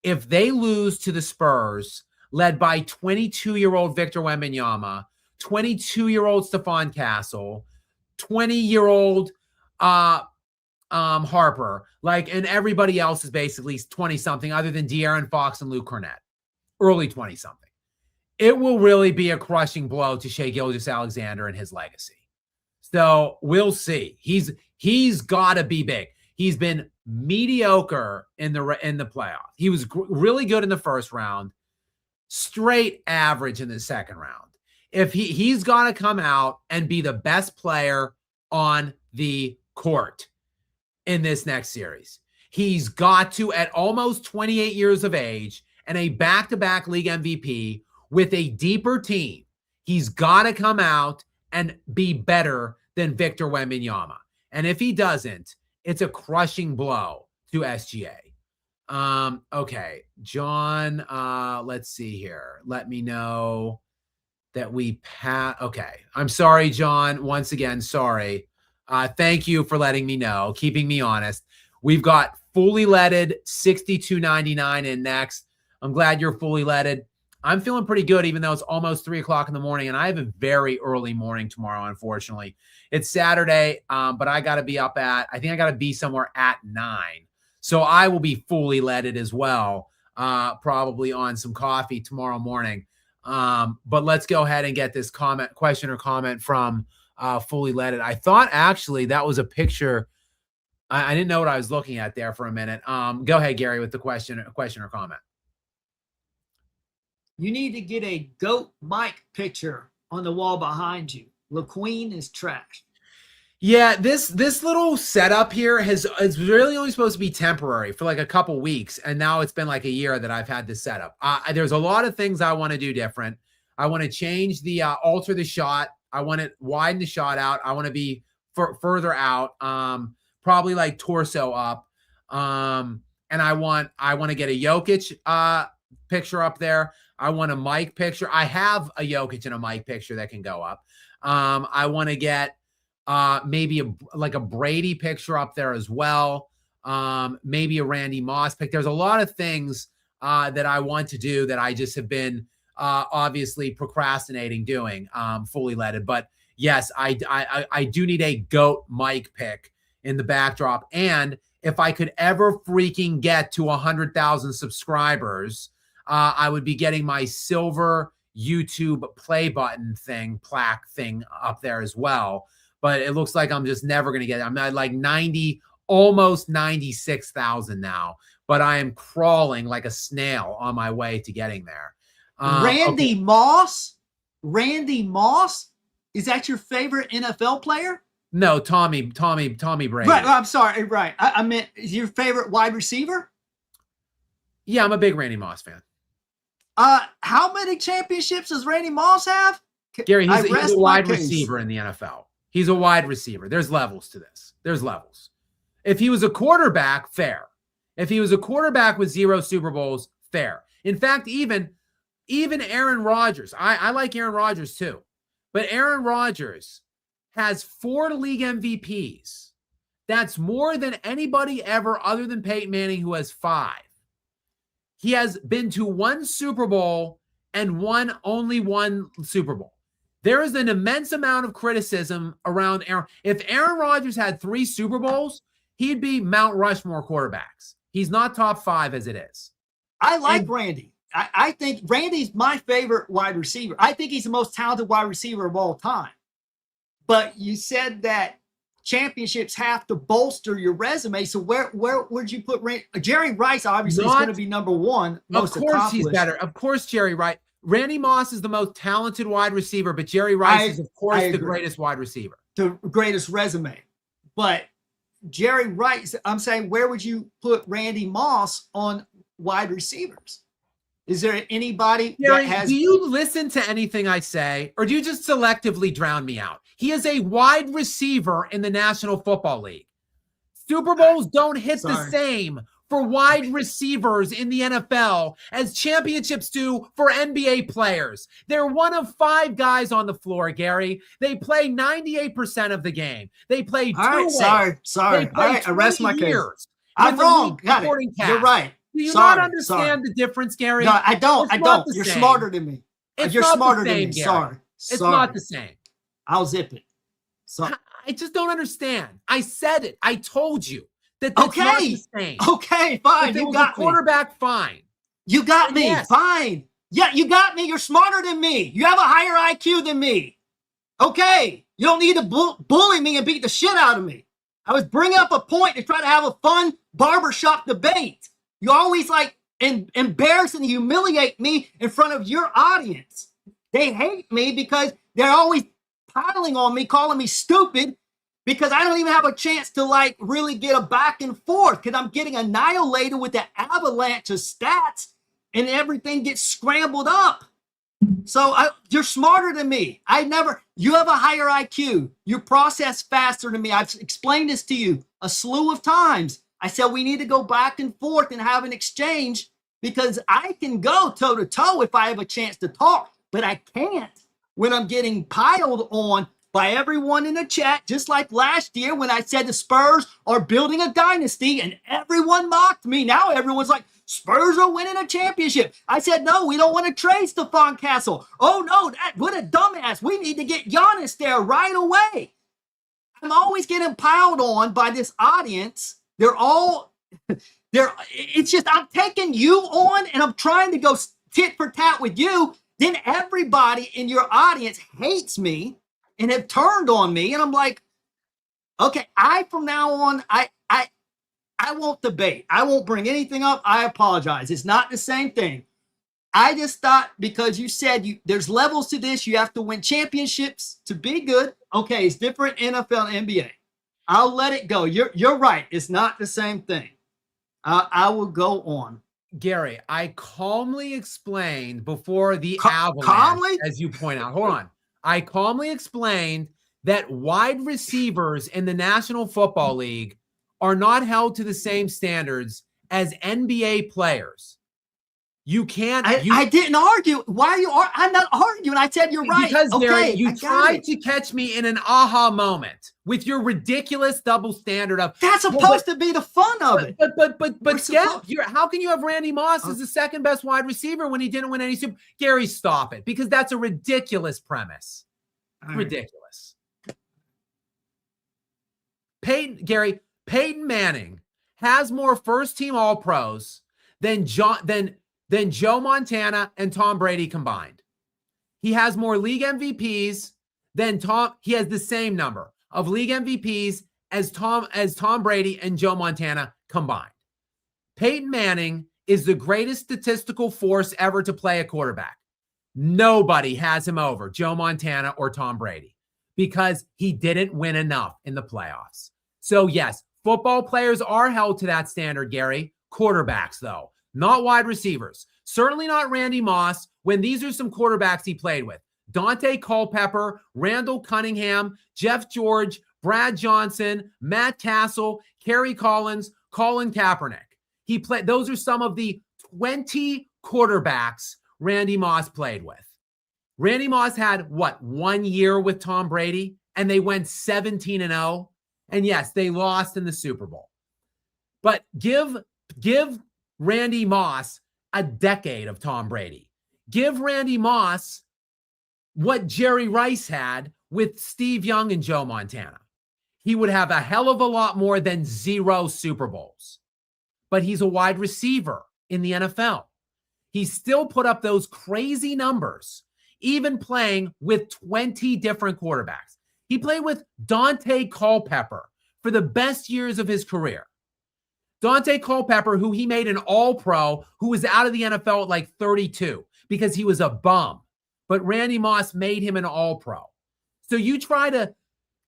If they lose to the Spurs, led by 22-year-old Victor Wembanyama, 22-year-old Stephon Castle, 20-year-old Harper, and everybody else is basically 20-something other than De'Aaron Fox and Luke Cornett, early 20-something. It will really be a crushing blow to Shai Gilgeous-Alexander and his legacy. So we'll see. He's got to be big. He's been mediocre in the playoff. He was really good in the first round, straight average in the second round. If he's got to come out and be the best player on the court in this next series. He's got to, at almost 28 years of age and a back-to-back league MVP with a deeper team, he's got to come out and be better than Victor Wembanyama. And if he doesn't, it's a crushing blow to SGA. Okay, John, let's see here. Let me know that we okay. I'm sorry, John. Once again, sorry. Thank you for letting me know, keeping me honest. We've got fully leaded $62.99 in next. I'm glad you're fully leaded. I'm feeling pretty good, even though it's almost 3 o'clock in the morning, and I have a very early morning tomorrow, unfortunately. It's Saturday, but I got to be up I think I got to be somewhere at 9. So I will be fully leaded as well, probably on some coffee tomorrow morning. But let's go ahead and get this question or comment from fully leaded. I thought actually that was a picture. I didn't know what I was looking at there for a minute. Go ahead, Gary, with the question or comment. You need to get a GOAT Mike picture on the wall behind you. LaQueen is trash. Yeah, this little setup here is really only supposed to be temporary for like a couple weeks, and now it's been like a year that I've had this setup. There's a lot of things I want to do different. I want to change the alter the shot. I want to widen the shot out. I want to be further out, probably like torso up. And I want to get a Jokic picture up there. I want a Mike picture. I have a Jokic and a Mike picture that can go up. I want to get maybe a Brady picture up there as well. Maybe a Randy Moss pick. There's a lot of things that I want to do that I just have been obviously procrastinating doing, fully leaded. But yes, I do need a GOAT Mike pick in the backdrop. And if I could ever freaking get to 100,000 subscribers, I would be getting my silver YouTube play button plaque thing up there as well. But it looks like I'm just never going to get it. I'm at like 90, almost 96,000 now, but I am crawling like a snail on my way to getting there. Randy Moss? Randy Moss? Is that your favorite NFL player? No, Tommy Brady. Right, I'm sorry. Right. I meant, is your favorite wide receiver? Yeah, I'm a big Randy Moss fan. How many championships does Randy Moss have? Gary, he's a wide receiver in the NFL. He's a wide receiver. There's levels to this. There's levels. If he was a quarterback, fair. If he was a quarterback with 0 Super Bowls, fair. In fact, even Aaron Rodgers, I like Aaron Rodgers too, but Aaron Rodgers has 4 league MVPs. That's more than anybody ever other than Peyton Manning, who has 5. He has been to 1 Super Bowl and only one Super Bowl. There is an immense amount of criticism around Aaron. If Aaron Rodgers had 3 Super Bowls, he'd be Mount Rushmore quarterbacks. He's not top 5 as it is. I like Randy. I think Randy's my favorite wide receiver. I think he's the most talented wide receiver of all time. But you said that championships have to bolster your resume. So where would you put Randy? Jerry Rice obviously is going to be number 1. Of course he's better. Of course Jerry Rice. Randy Moss is the most talented wide receiver, but Jerry Rice is, of course, the greatest wide receiver. The greatest resume. But Jerry Rice, I'm saying, where would you put Randy Moss on wide receivers? Is there anybody Jerry, that has... Do you listen to anything I say, or do you just selectively drown me out? He is a wide receiver in the National Football League. Super Bowls don't hit the same for wide receivers in the NFL as championships do for NBA players. They're one of 5 guys on the floor, Gary. They play 98% of the game. They play 2 ways. Sorry. All right, I rest my case. I'm wrong. Got it. You're right. Do you not understand the difference, Gary? No, I don't. You're smarter than me. You're smarter than me. Sorry. It's not the same. I'll zip it. I just don't understand. I said it. I told you that that's not the same. Okay, fine. You got me. Quarterback, fine. You got me. Yes. Fine. Yeah, you got me. You're smarter than me. You have a higher IQ than me. Okay. You don't need to bully me and beat the shit out of me. I was bringing up a point to try to have a fun barbershop debate. You always embarrass and humiliate me in front of your audience. They hate me because they're always piling on me, calling me stupid, because I don't even have a chance to really get a back and forth, because I'm getting annihilated with the avalanche of stats and everything gets scrambled up. So you're smarter than me. You have a higher IQ. You process faster than me. I've explained this to you a slew of times. I said we need to go back and forth and have an exchange, because I can go toe to toe if I have a chance to talk, but I can't when I'm getting piled on by everyone in the chat, just like last year when I said the Spurs are building a dynasty and everyone mocked me. Now everyone's like, Spurs are winning a championship. I said, no, we don't want to trade Stephon Castle. Oh, no, what a dumbass. We need to get Giannis there right away. I'm always getting piled on by this audience. It's just, I'm taking you on and I'm trying to go tit for tat with you. Then everybody in your audience hates me and have turned on me. And I'm like, okay, from now on, I won't debate. I won't bring anything up. I apologize. It's not the same thing. I just thought, because you said there's levels to this, you have to win championships to be good. Okay, it's different NFL and NBA. I'll let it go. You're right. It's not the same thing. I will go on. Gary, I calmly explained before the avalanche, as you point out. Hold on. I calmly explained that wide receivers in the National Football League are not held to the same standards as NBA players. You can't. I didn't argue. Why are you? I'm not arguing. I said you're right. Because Gary, Okay, you tried to catch me in an aha moment with your ridiculous double standard of that's supposed to be the fun of it. But Skap, how can you have Randy Moss as the second best wide receiver when he didn't win any Super? Gary, stop it, because that's a ridiculous premise. Ridiculous. Peyton Manning has more first-team All-Pros than Joe Montana and Tom Brady combined. He has more league MVPs than Tom. He has the same number of league MVPs as Tom Brady and Joe Montana combined. Peyton Manning is the greatest statistical force ever to play a quarterback. Nobody has him over Joe Montana or Tom Brady because he didn't win enough in the playoffs. So yes, football players are held to that standard, Gary. Quarterbacks, though, not wide receivers. Certainly not Randy Moss, when these are some quarterbacks he played with. Dante Culpepper, Randall Cunningham, Jeff George, Brad Johnson, Matt Castle, Kerry Collins, Colin Kaepernick. Those are some of the 20 quarterbacks Randy Moss played with. Randy Moss had, 1 year with Tom Brady, and they went 17-0. And yes, they lost in the Super Bowl. But give Randy Moss a decade of Tom Brady. Give Randy Moss what Jerry Rice had with Steve Young and Joe Montana. He would have a hell of a lot more than 0 Super Bowls. But he's a wide receiver in the NFL. He still put up those crazy numbers, even playing with 20 different quarterbacks. He played with Dante Culpepper for the best years of his career. Dante Culpepper, who he made an All-Pro, who was out of the NFL at like 32 because he was a bum. But Randy Moss made him an All-Pro. So you try to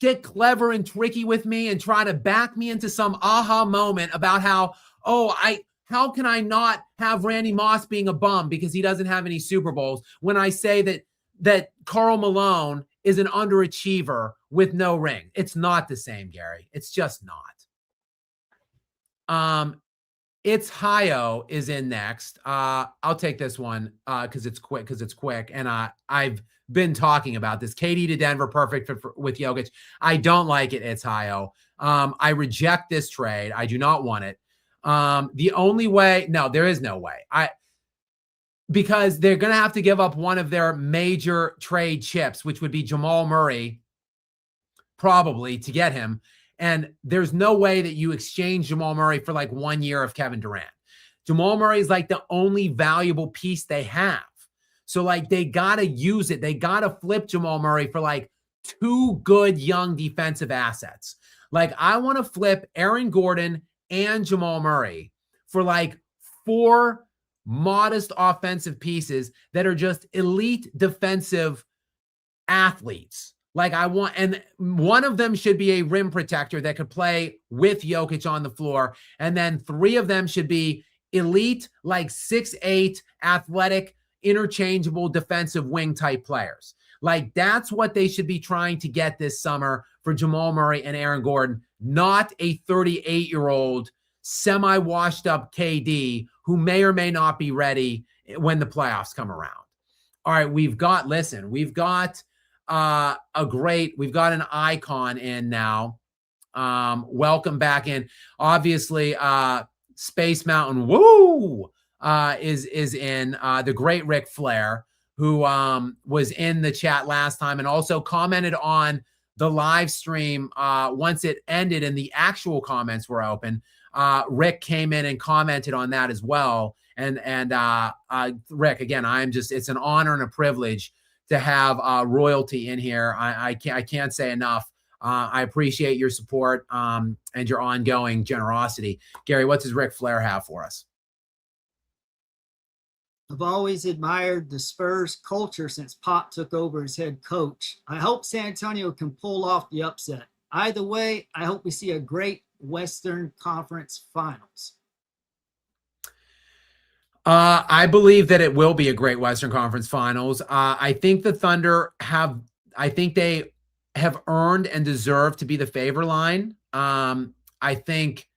get clever and tricky with me and try to back me into some aha moment about how can I not have Randy Moss being a bum because he doesn't have any Super Bowls when I say that Karl Malone is an underachiever with no ring. It's not the same, Gary. It's just not. It's Hio is in next. I'll take this one because it's quick. And I've been talking about this. KD to Denver, perfect with Jokic. I don't like it. It's Hio. I reject this trade. I do not want it. The only way, no, there is no way. Because they're going to have to give up one of their major trade chips, which would be Jamal Murray, probably, to get him. And there's no way that you exchange Jamal Murray for like 1 year of Kevin Durant. Jamal Murray is like the only valuable piece they have. So like they got to use it. They got to flip Jamal Murray for like 2 good young defensive assets. Like I want to flip Aaron Gordon and Jamal Murray for like 4 modest offensive pieces that are just elite defensive athletes. Like I want, and one of them should be a rim protector that could play with Jokic on the floor. And then 3 of them should be elite, like 6'8", athletic, interchangeable defensive wing type players. Like that's what they should be trying to get this summer for Jamal Murray and Aaron Gordon, not a 38-year-old semi-washed up KD who may or may not be ready when the playoffs come around. All right, we've got an icon in now. Welcome back in. Obviously, Space Mountain is in, the great Ric Flair, who was in the chat last time and also commented on the live stream once it ended and the actual comments were open. Rick came in and commented on that as well. And Rick, again, it's an honor and a privilege to have royalty in here. I can't say enough. I appreciate your support and your ongoing generosity. Gary, what does Ric Flair have for us? I've always admired the Spurs culture since Pop took over as head coach. I hope San Antonio can pull off the upset. Either way, I hope we see a great Western Conference Finals. I believe that it will be a great Western Conference Finals. I think the Thunder they have earned and deserve to be the favor line. I think,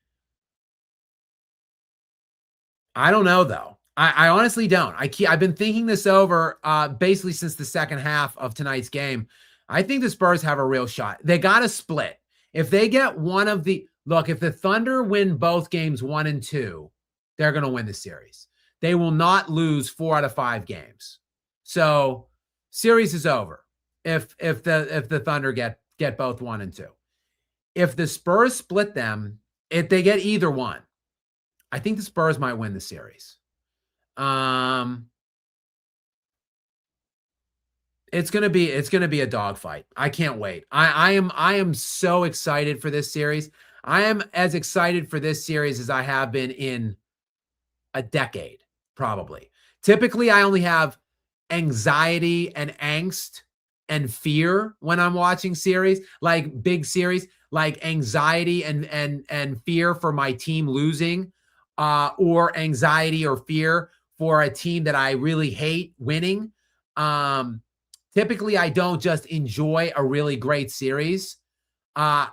I don't know though. I honestly don't. I've been thinking this over basically since the second half of tonight's game. I think the Spurs have a real shot. They got to split. If they get one of the look, if the Thunder win both games 1 and 2, they're going to win the series. They will not lose 4 out of 5 games. So series is over if the Thunder get both 1 and 2. If the Spurs split them, if they get either one, I think the Spurs might win the series. It's gonna be a dogfight. I can't wait. I am so excited for this series. I am as excited for this series as I have been in a decade, probably. Typically, I only have anxiety and angst and fear when I'm watching series, like big series, like anxiety and fear for my team losing, or anxiety or fear for a team that I really hate winning. Typically, I don't just enjoy a really great series.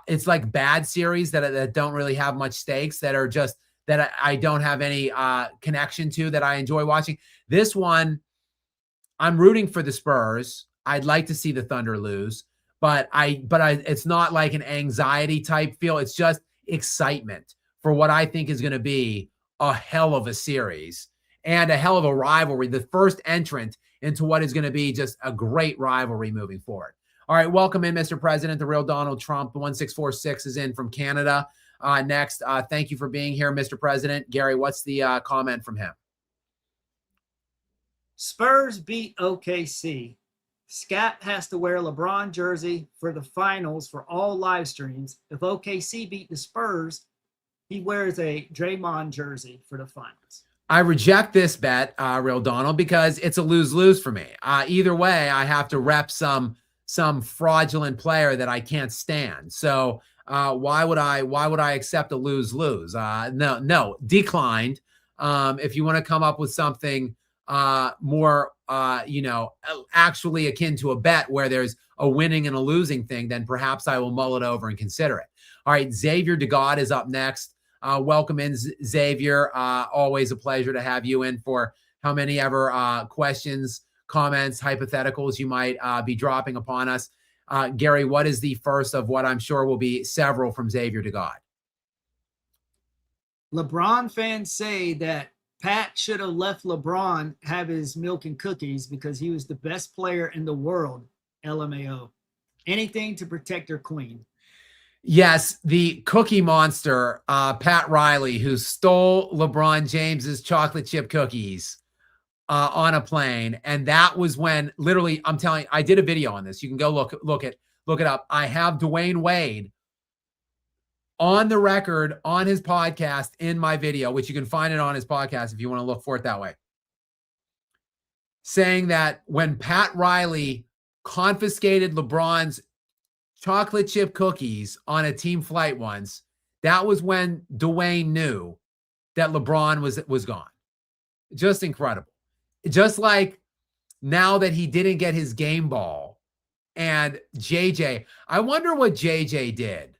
It's like bad series that don't really have much stakes, that are just that I don't have any connection to, that I enjoy watching. This one, I'm rooting for the Spurs. I'd like to see the Thunder lose, but it's not like an anxiety type feel. It's just excitement for what I think is going to be a hell of a series and a hell of a rivalry. The first entrant into what is going to be just a great rivalry moving forward. All right, welcome in, Mr. President, the real Donald Trump. The 1646 is in from Canada. Next, thank you for being here, Mr. President. Gary, what's the comment from him? Spurs beat OKC. Skap has to wear a LeBron jersey for the finals for all live streams. If OKC beat the Spurs, he wears a Draymond jersey for the finals. I reject this bet, real Donald, because it's a lose-lose for me. Either way, I have to rep some fraudulent player that I can't stand. So why would I accept a lose-lose? No, declined. If you want to come up with something more, actually akin to a bet where there's a winning and a losing thing, then perhaps I will mull it over and consider it. All right, Xavier DeGod is up next. Welcome in, Xavier. Always a pleasure to have you in for how many ever questions, comments, hypotheticals you might be dropping upon us. Gary, what is the first of what I'm sure will be several from Xavier DeGod? LeBron fans say that Pat should have let LeBron have his milk and cookies because he was the best player in the world, LMAO. Anything to protect their queen. Yes, the cookie monster, Pat Riley, who stole LeBron James's chocolate chip cookies on a plane. And that was when, literally, I'm telling you, I did a video on this. You can go look it up. I have Dwayne Wade on the record on his podcast in my video, which you can find it on his podcast if you want to look for it that way, saying that when Pat Riley confiscated LeBron's chocolate chip cookies on a team flight once, that was when Dwayne knew that LeBron was gone. Just incredible. Just like now that he didn't get his game ball, and JJ, I wonder what JJ did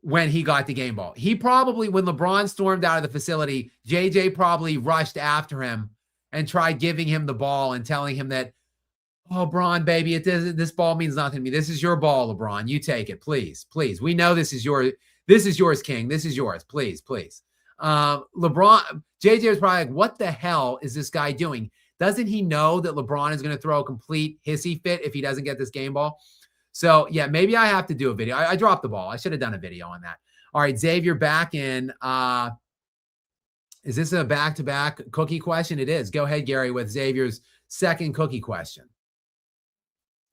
when he got the game ball. He probably, when LeBron stormed out of the facility, JJ probably rushed after him and tried giving him the ball and telling him that, oh, Bron, baby, this ball means nothing to me. This is your ball, LeBron. You take it, please, please. We know this is yours, King. This is yours, please, please. LeBron, JJ was probably like, what the hell is this guy doing? Doesn't he know that LeBron is going to throw a complete hissy fit if he doesn't get this game ball? So, yeah, maybe I have to do a video. I dropped the ball. I should have done a video on that. All right, Xavier, back in. Is this a back-to-back cookie question? It is. Go ahead, Gary, with Xavier's second cookie question.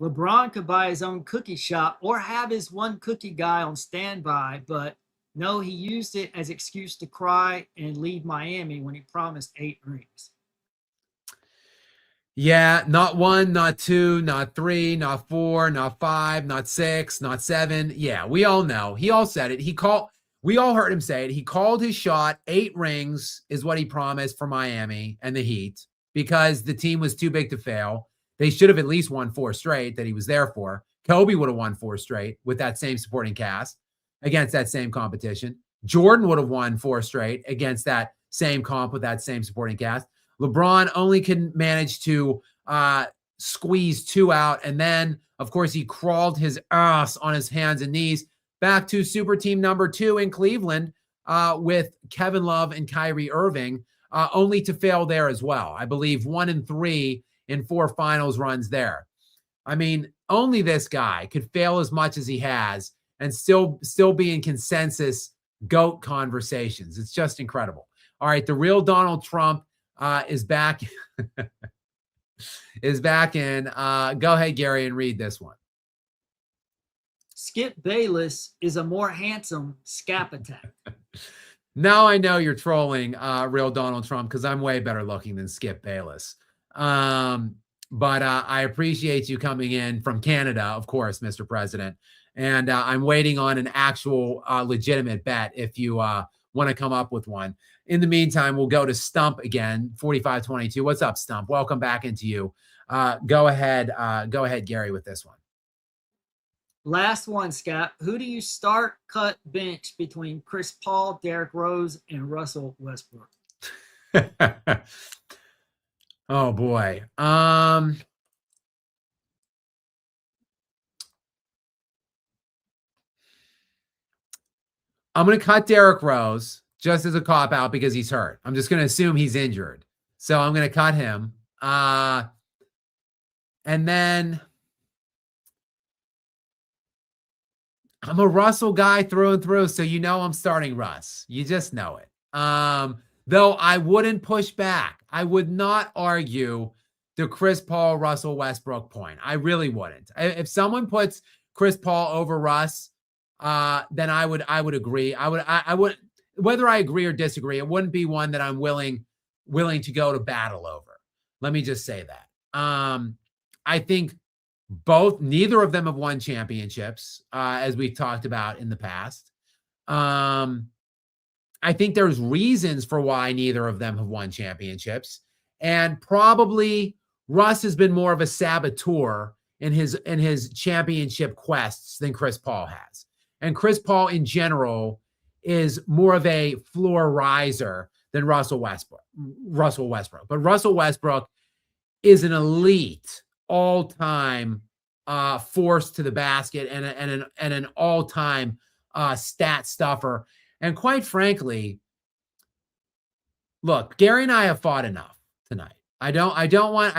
LeBron could buy his own cookie shop or have his one cookie guy on standby, but no, he used it as excuse to cry and leave Miami when he promised 8 rings. Yeah, not 1, not 2, not 3, not 4, not 5, not 6, not 7. Yeah, we all know. He all said it. We all heard him say it. He called his shot. 8 rings is what he promised for Miami and the Heat because the team was too big to fail. They should have at least won 4 straight that he was there for. Kobe would have won 4 straight with that same supporting cast against that same competition. Jordan would have won 4 straight against that same comp with that same supporting cast. LeBron only can manage to squeeze 2 out. And then, of course, he crawled his ass on his hands and knees back to super team number 2 in Cleveland with Kevin Love and Kyrie Irving, only to fail there as well. I believe 1-3 in 4 finals runs there. I mean, only this guy could fail as much as he has and still be in consensus GOAT conversations. It's just incredible. All right, the real Donald Trump is back. is back in. Go ahead, Gary, and read this one. Skip Bayless is a more handsome Skap attack. Now I know you're trolling real Donald Trump because I'm way better looking than Skip Bayless. But I appreciate you coming in from Canada, of course, Mr. President. And I'm waiting on an actual legitimate bet if you want to come up with one. In the meantime, we'll go to Stump again, 4522. What's up, Stump? Welcome back into you. Go ahead, Gary, with this one. Last one, Scott. Who do you start, cut, bench between Chris Paul, Derrick Rose, and Russell Westbrook? Oh boy. I'm going to cut Derrick Rose just as a cop out because he's hurt. I'm just going to assume he's injured. So I'm going to cut him. And then I'm a Russell guy through and through. So you know I'm starting Russ. You just know it. Though I wouldn't push back. I would not argue the Chris Paul, Russell Westbrook point. I really wouldn't. If someone puts Chris Paul over Russ, then I would agree. I would, whether I agree or disagree, it wouldn't be one that I'm willing to go to battle over. Let me just say that. I think neither of them have won championships, as we've talked about in the past. I think there's reasons for why neither of them have won championships. And probably Russ has been more of a saboteur in his championship quests than Chris Paul has. And Chris Paul in general is more of a floor riser than Russell Westbrook. But Russell Westbrook is an elite all-time force to the basket and an all-time stat stuffer. And quite frankly, look, Gary and I have fought enough tonight. I don't want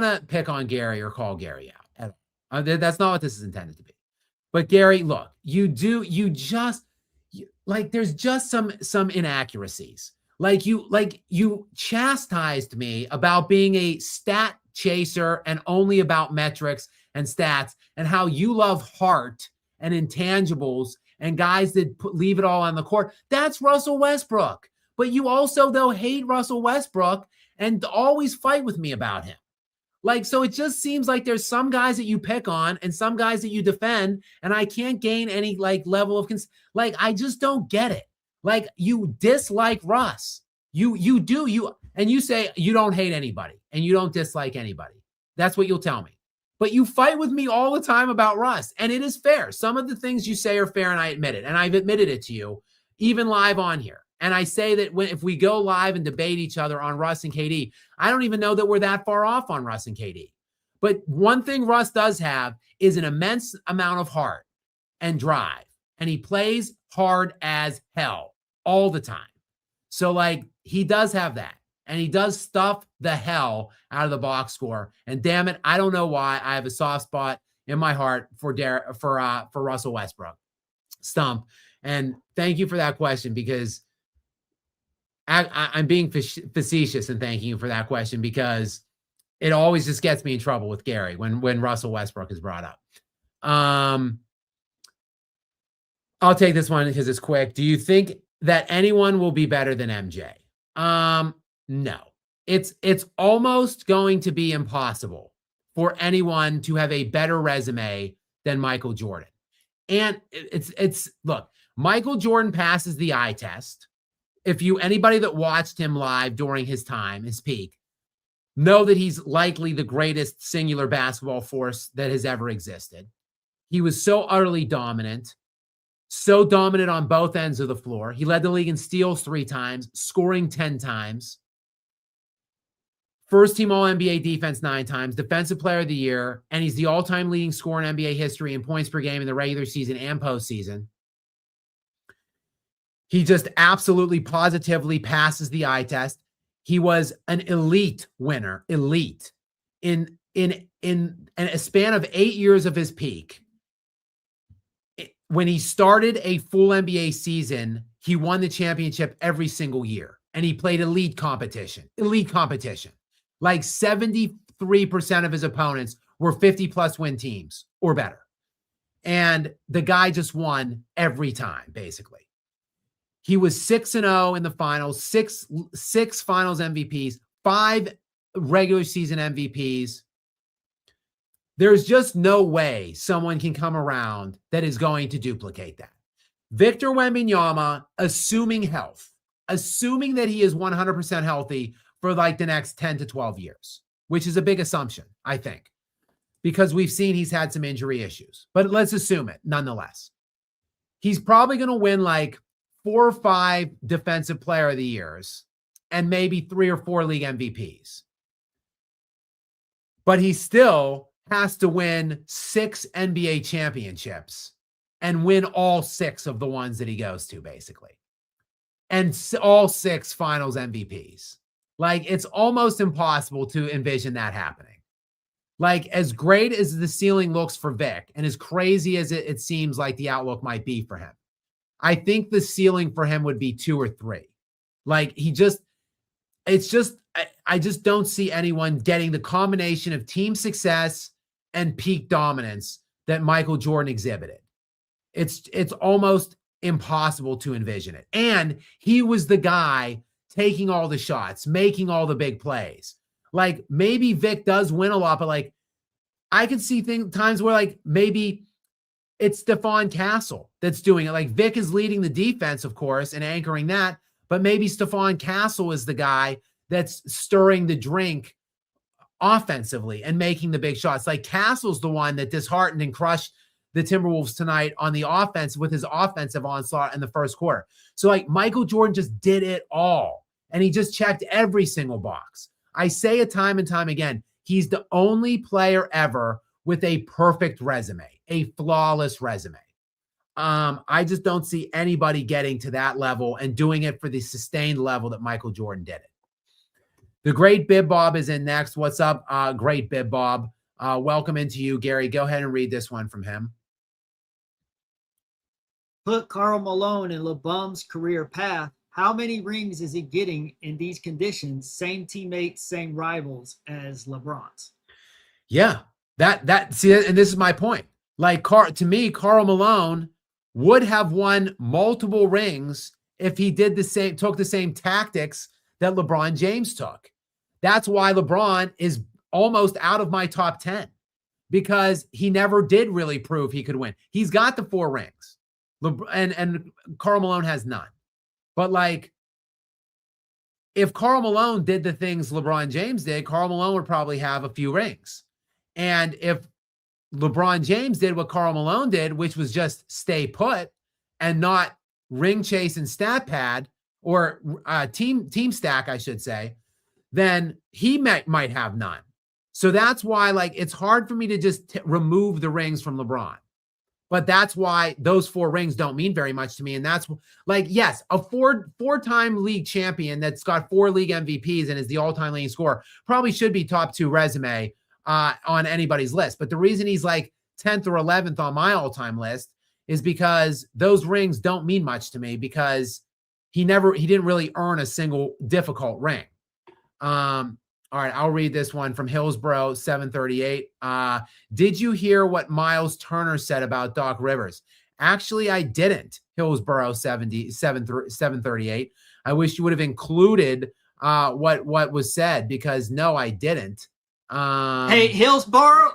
to pick on Gary or call Gary out at all. That's not what this is intended to be. But Gary, look, there's just some inaccuracies. Like you chastised me about being a stat chaser and only about metrics and stats, and how you love heart and intangibles and guys that leave it all on the court. That's Russell Westbrook. But you also, though, hate Russell Westbrook and always fight with me about him. So it just seems like there's some guys that you pick on and some guys that you defend, and I can't gain any level of I just don't get it. You dislike Russ. You do, and you say you don't hate anybody and you don't dislike anybody. That's what you'll tell me. But you fight with me all the time about Russ, and it is fair. Some of the things you say are fair, and I admit it, and I've admitted it to you, even live on here. And I say that if we go live and debate each other on Russ and KD, I don't even know that we're that far off on Russ and KD. But one thing Russ does have is an immense amount of heart and drive, and he plays hard as hell all the time. So he does have that. And he does stuff the hell out of the box score. And damn it, I don't know why I have a soft spot in my heart for Russell Westbrook. Stump. And thank you for that question, because I'm being facetious and thanking you for that question, because it always just gets me in trouble with Gary when Russell Westbrook is brought up. I'll take this one because it's quick. Do you think that anyone will be better than MJ? No, it's almost going to be impossible for anyone to have a better resume than Michael Jordan. And look, Michael Jordan passes the eye test. Anybody that watched him live during his peak, know that he's likely the greatest singular basketball force that has ever existed. He was so utterly dominant. So dominant on both ends of the floor. He led the league in steals 3 times, scoring 10 times. First team All-NBA defense 9 times, defensive player of the year, and he's the all-time leading scorer in NBA history in points per game in the regular season and postseason. He just absolutely positively passes the eye test. He was an elite winner, elite. In a span of 8 years of his peak, when he started a full NBA season, he won the championship every single year, and he played elite competition. Like 73% of his opponents were 50-plus win teams or better. And the guy just won every time, basically. He was 6-0 in the finals, six finals MVPs, 5 regular season MVPs. There's just no way someone can come around that is going to duplicate that. Victor Wembanyama, assuming health, assuming that he is 100% healthy for like the next 10 to 12 years, which is a big assumption, I think, because we've seen he's had some injury issues. But let's assume it nonetheless. He's probably going to win like 4 or 5 defensive player of the years and maybe 3 or 4 league MVPs. But he still has to win 6 NBA championships and win all 6 of the ones that he goes to, basically. And all 6 finals MVPs. Like, it's almost impossible to envision that happening. Like, as great as the ceiling looks for Vic and as crazy as it seems like the outlook might be for him, I think the ceiling for him would be 2 or 3. Like, I just don't see anyone getting the combination of team success and peak dominance that Michael Jordan exhibited. It's almost impossible to envision it. And he was the guy taking all the shots, making all the big plays. Like, maybe Vic does win a lot, but like, I could see times where like maybe it's Stephon Castle that's doing it. Like, Vic is leading the defense, of course, and anchoring that, but maybe Stephon Castle is the guy that's stirring the drink offensively and making the big shots. Like, Castle's the one that disheartened and crushed the Timberwolves tonight on the offense with his offensive onslaught in the first quarter. So like, Michael Jordan just did it all, and he just checked every single box. I say it time and time again, he's the only player ever with a perfect resume, a flawless resume. I just don't see anybody getting to that level and doing it for the sustained level that Michael Jordan did it. The great Bib Bob is in next. What's up, great Bib Bob? Welcome into you, Gary. Go ahead and read this one from him. Put Karl Malone in LeBum's career path. How many rings is he getting in these conditions? Same teammates, same rivals as LeBron's. Yeah, see, and this is my point. Like, to me, Karl Malone would have won multiple rings if he took the same tactics that LeBron James took. That's why LeBron is almost out of my top 10, because he never did really prove he could win. He's got the 4 rings, and Karl Malone has none. But like, if Karl Malone did the things LeBron James did, Karl Malone would probably have a few rings. And if LeBron James did what Karl Malone did, which was just stay put and not ring chase and stat pad, or team stack, I should say, then he might have none. So that's why, like, it's hard for me to just remove the rings from LeBron. But that's why those 4 rings don't mean very much to me. And that's like, yes, a four-time league champion that's got 4 league MVPs and is the all-time leading scorer probably should be top 2 resume on anybody's list. But the reason he's like 10th or 11th on my all-time list is because those rings don't mean much to me, because he didn't really earn a single difficult ring. All right, I'll read this one from Hillsborough 738. Did you hear what Miles Turner said about Doc Rivers? Actually, I didn't. Hillsborough 738. I wish you would have included what was said, because no, I didn't. Hey, Hillsborough,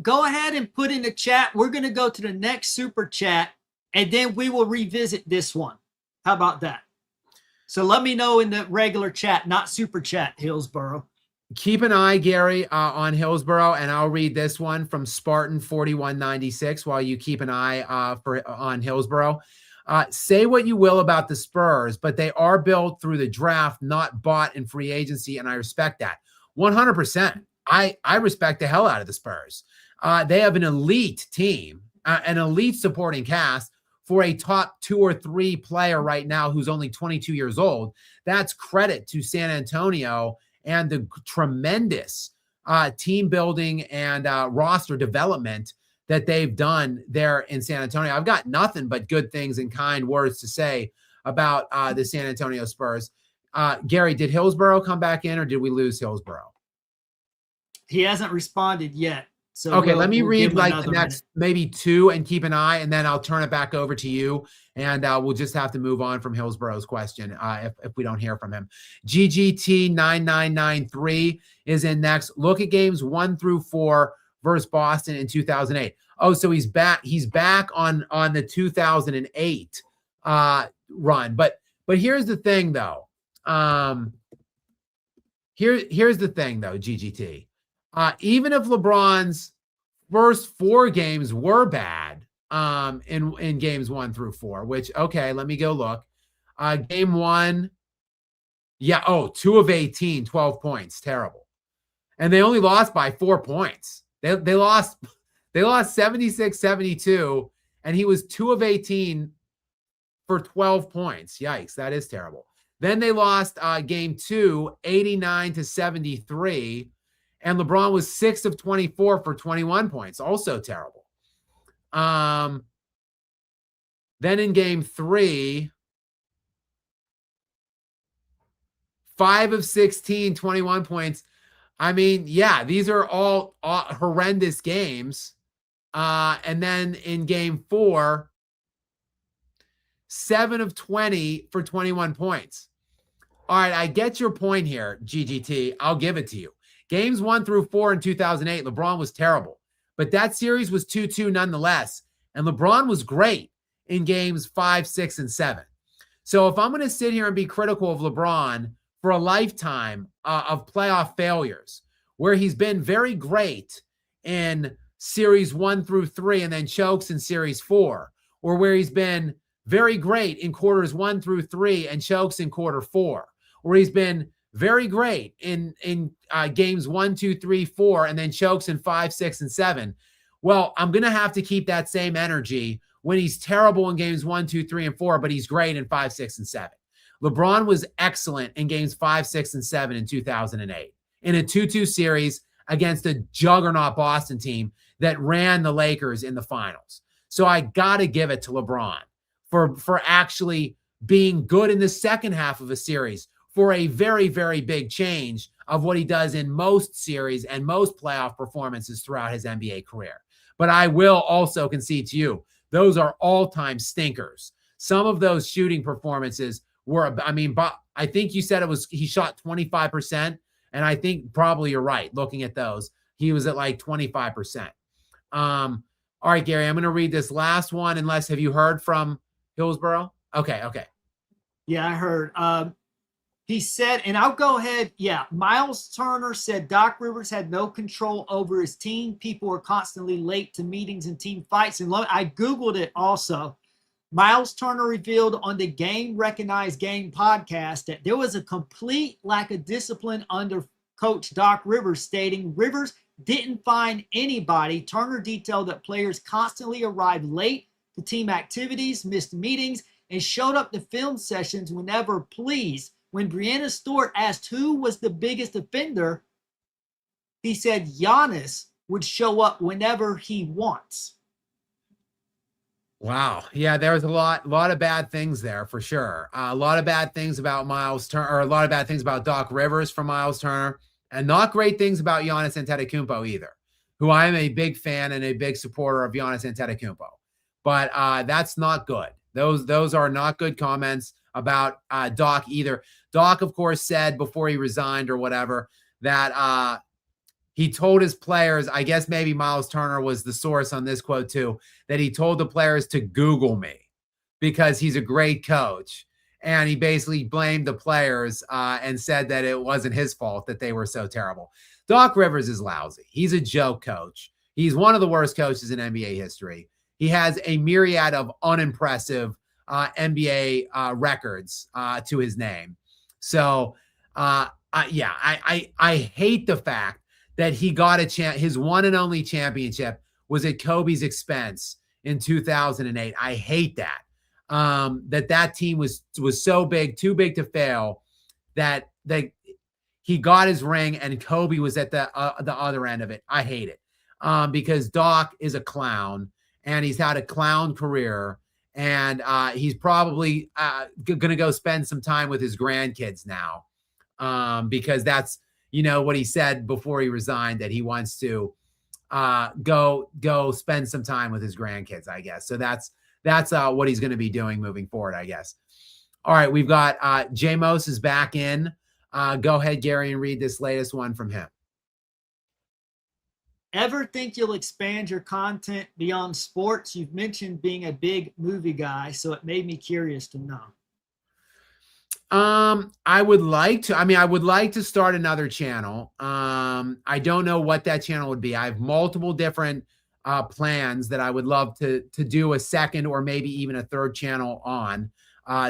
go ahead and put in the chat. We're going to go to the next super chat, and then we will revisit this one. How about that? So let me know in the regular chat, not super chat, Hillsborough. Keep an eye, Gary, on Hillsborough, and I'll read this one from Spartan 4196 while you keep an eye on Hillsborough. Say what you will about the Spurs, but they are built through the draft, not bought in free agency, and I respect that 100%. I respect the hell out of the Spurs. They have an elite team, an elite supporting cast for a top 2 or 3 player right now who's only 22 years old. That's credit to San Antonio and the tremendous team building and roster development that they've done there in San Antonio. I've got nothing but good things and kind words to say about the San Antonio Spurs. Gary, did Hillsborough come back in or did we lose Hillsborough? He hasn't responded yet. So okay, let me read like the next maybe 2 and keep an eye, and then I'll turn it back over to you, and we'll just have to move on from Hillsborough's question if we don't hear from him. GGT9993 is in next. Look at games 1 through 4 versus Boston in 2008. Oh, so he's back. He's back on the 2008 run. But here's the thing, though. Here's the thing, though, GGT. Even if LeBron's first 4 games were bad in games 1 through 4, which, okay, let me go look. Game 1, 2 of 18, 12 points, terrible. And they only lost by 4 points. They lost 76-72, and he was 2 of 18 for 12 points. Yikes, that is terrible. Then they lost game 2, 89-73. And LeBron was 6 of 24 for 21 points. Also terrible. Then in game 3, 5 of 16, 21 points. I mean, yeah, these are all horrendous games. And then in game 4, 7 of 20 for 21 points. All right, I get your point here, GGT. I'll give it to you. Games 1 through 4 in 2008, LeBron was terrible. But that series was 2-2 nonetheless. And LeBron was great in games 5, 6, and 7. So if I'm going to sit here and be critical of LeBron for a lifetime of playoff failures, where he's been very great in series 1 through 3 and then chokes in series 4, or where he's been very great in quarters 1 through 3 and chokes in quarter 4, or he's been very great in games 1, 2, 3, 4, and then chokes in 5, 6, and 7. Well, I'm going to have to keep that same energy when he's terrible in games 1, 2, 3, and 4, but he's great in 5, 6, and 7. LeBron was excellent in games 5, 6, and 7 in 2008 in a 2-2 series against a juggernaut Boston team that ran the Lakers in the finals. So I got to give it to LeBron for actually being good in the second half of a series, for a very, very big change of what he does in most series and most playoff performances throughout his NBA career. But I will also concede to you, those are all-time stinkers. Some of those shooting performances were, I think you said he shot 25%, and I think probably you're right. Looking at those, he was at like 25%. All right, Gary, I'm going to read this last one. Have you heard from Hillsborough? Okay. Yeah, I heard. He said, and I'll go ahead. Yeah, Miles Turner said Doc Rivers had no control over his team. People were constantly late to meetings and team fights. And I Googled it also. Miles Turner revealed on the Game Recognized Game podcast that there was a complete lack of discipline under Coach Doc Rivers, stating Rivers didn't find anybody. Turner detailed that players constantly arrived late to team activities, missed meetings, and showed up to film sessions whenever pleased. When Brianna Stewart asked who was the biggest offender, he said Giannis would show up whenever he wants. Wow. Yeah, there's a lot of bad things there for sure. A lot of bad things about Miles Turner, or a lot of bad things about Doc Rivers from Miles Turner, and not great things about Giannis Antetokounmpo either, who I am a big fan and a big supporter of Giannis Antetokounmpo. But that's not good. Those are not good comments about Doc either. Doc, of course, said before he resigned or whatever that he told his players, I guess maybe Miles Turner was the source on this quote too, that he told the players to Google me because he's a great coach. And he basically blamed the players and said that it wasn't his fault that they were so terrible. Doc Rivers is lousy. He's a joke coach. He's one of the worst coaches in NBA history. He has a myriad of unimpressive NBA records to his name. So, yeah, I hate the fact that he got his one and only championship was at Kobe's expense in 2008. I hate that. That team was so big, too big to fail, that he got his ring and Kobe was at the other end of it. I hate it because Doc is a clown and he's had a clown career, and he's probably going to go spend some time with his grandkids now because that's what he said before he resigned, that he wants to go spend some time with his grandkids, I guess. So that's what he's going to be doing moving forward, I guess. All right, we've got J-Mos is back in. Go ahead, Gary, and read this latest one from him. Ever think you'll expand your content beyond sports? You've mentioned being a big movie guy, so it made me curious to know. I would like to start another channel. I don't know what that channel would be. I have multiple different plans that I would love to do a second or maybe even a third channel on.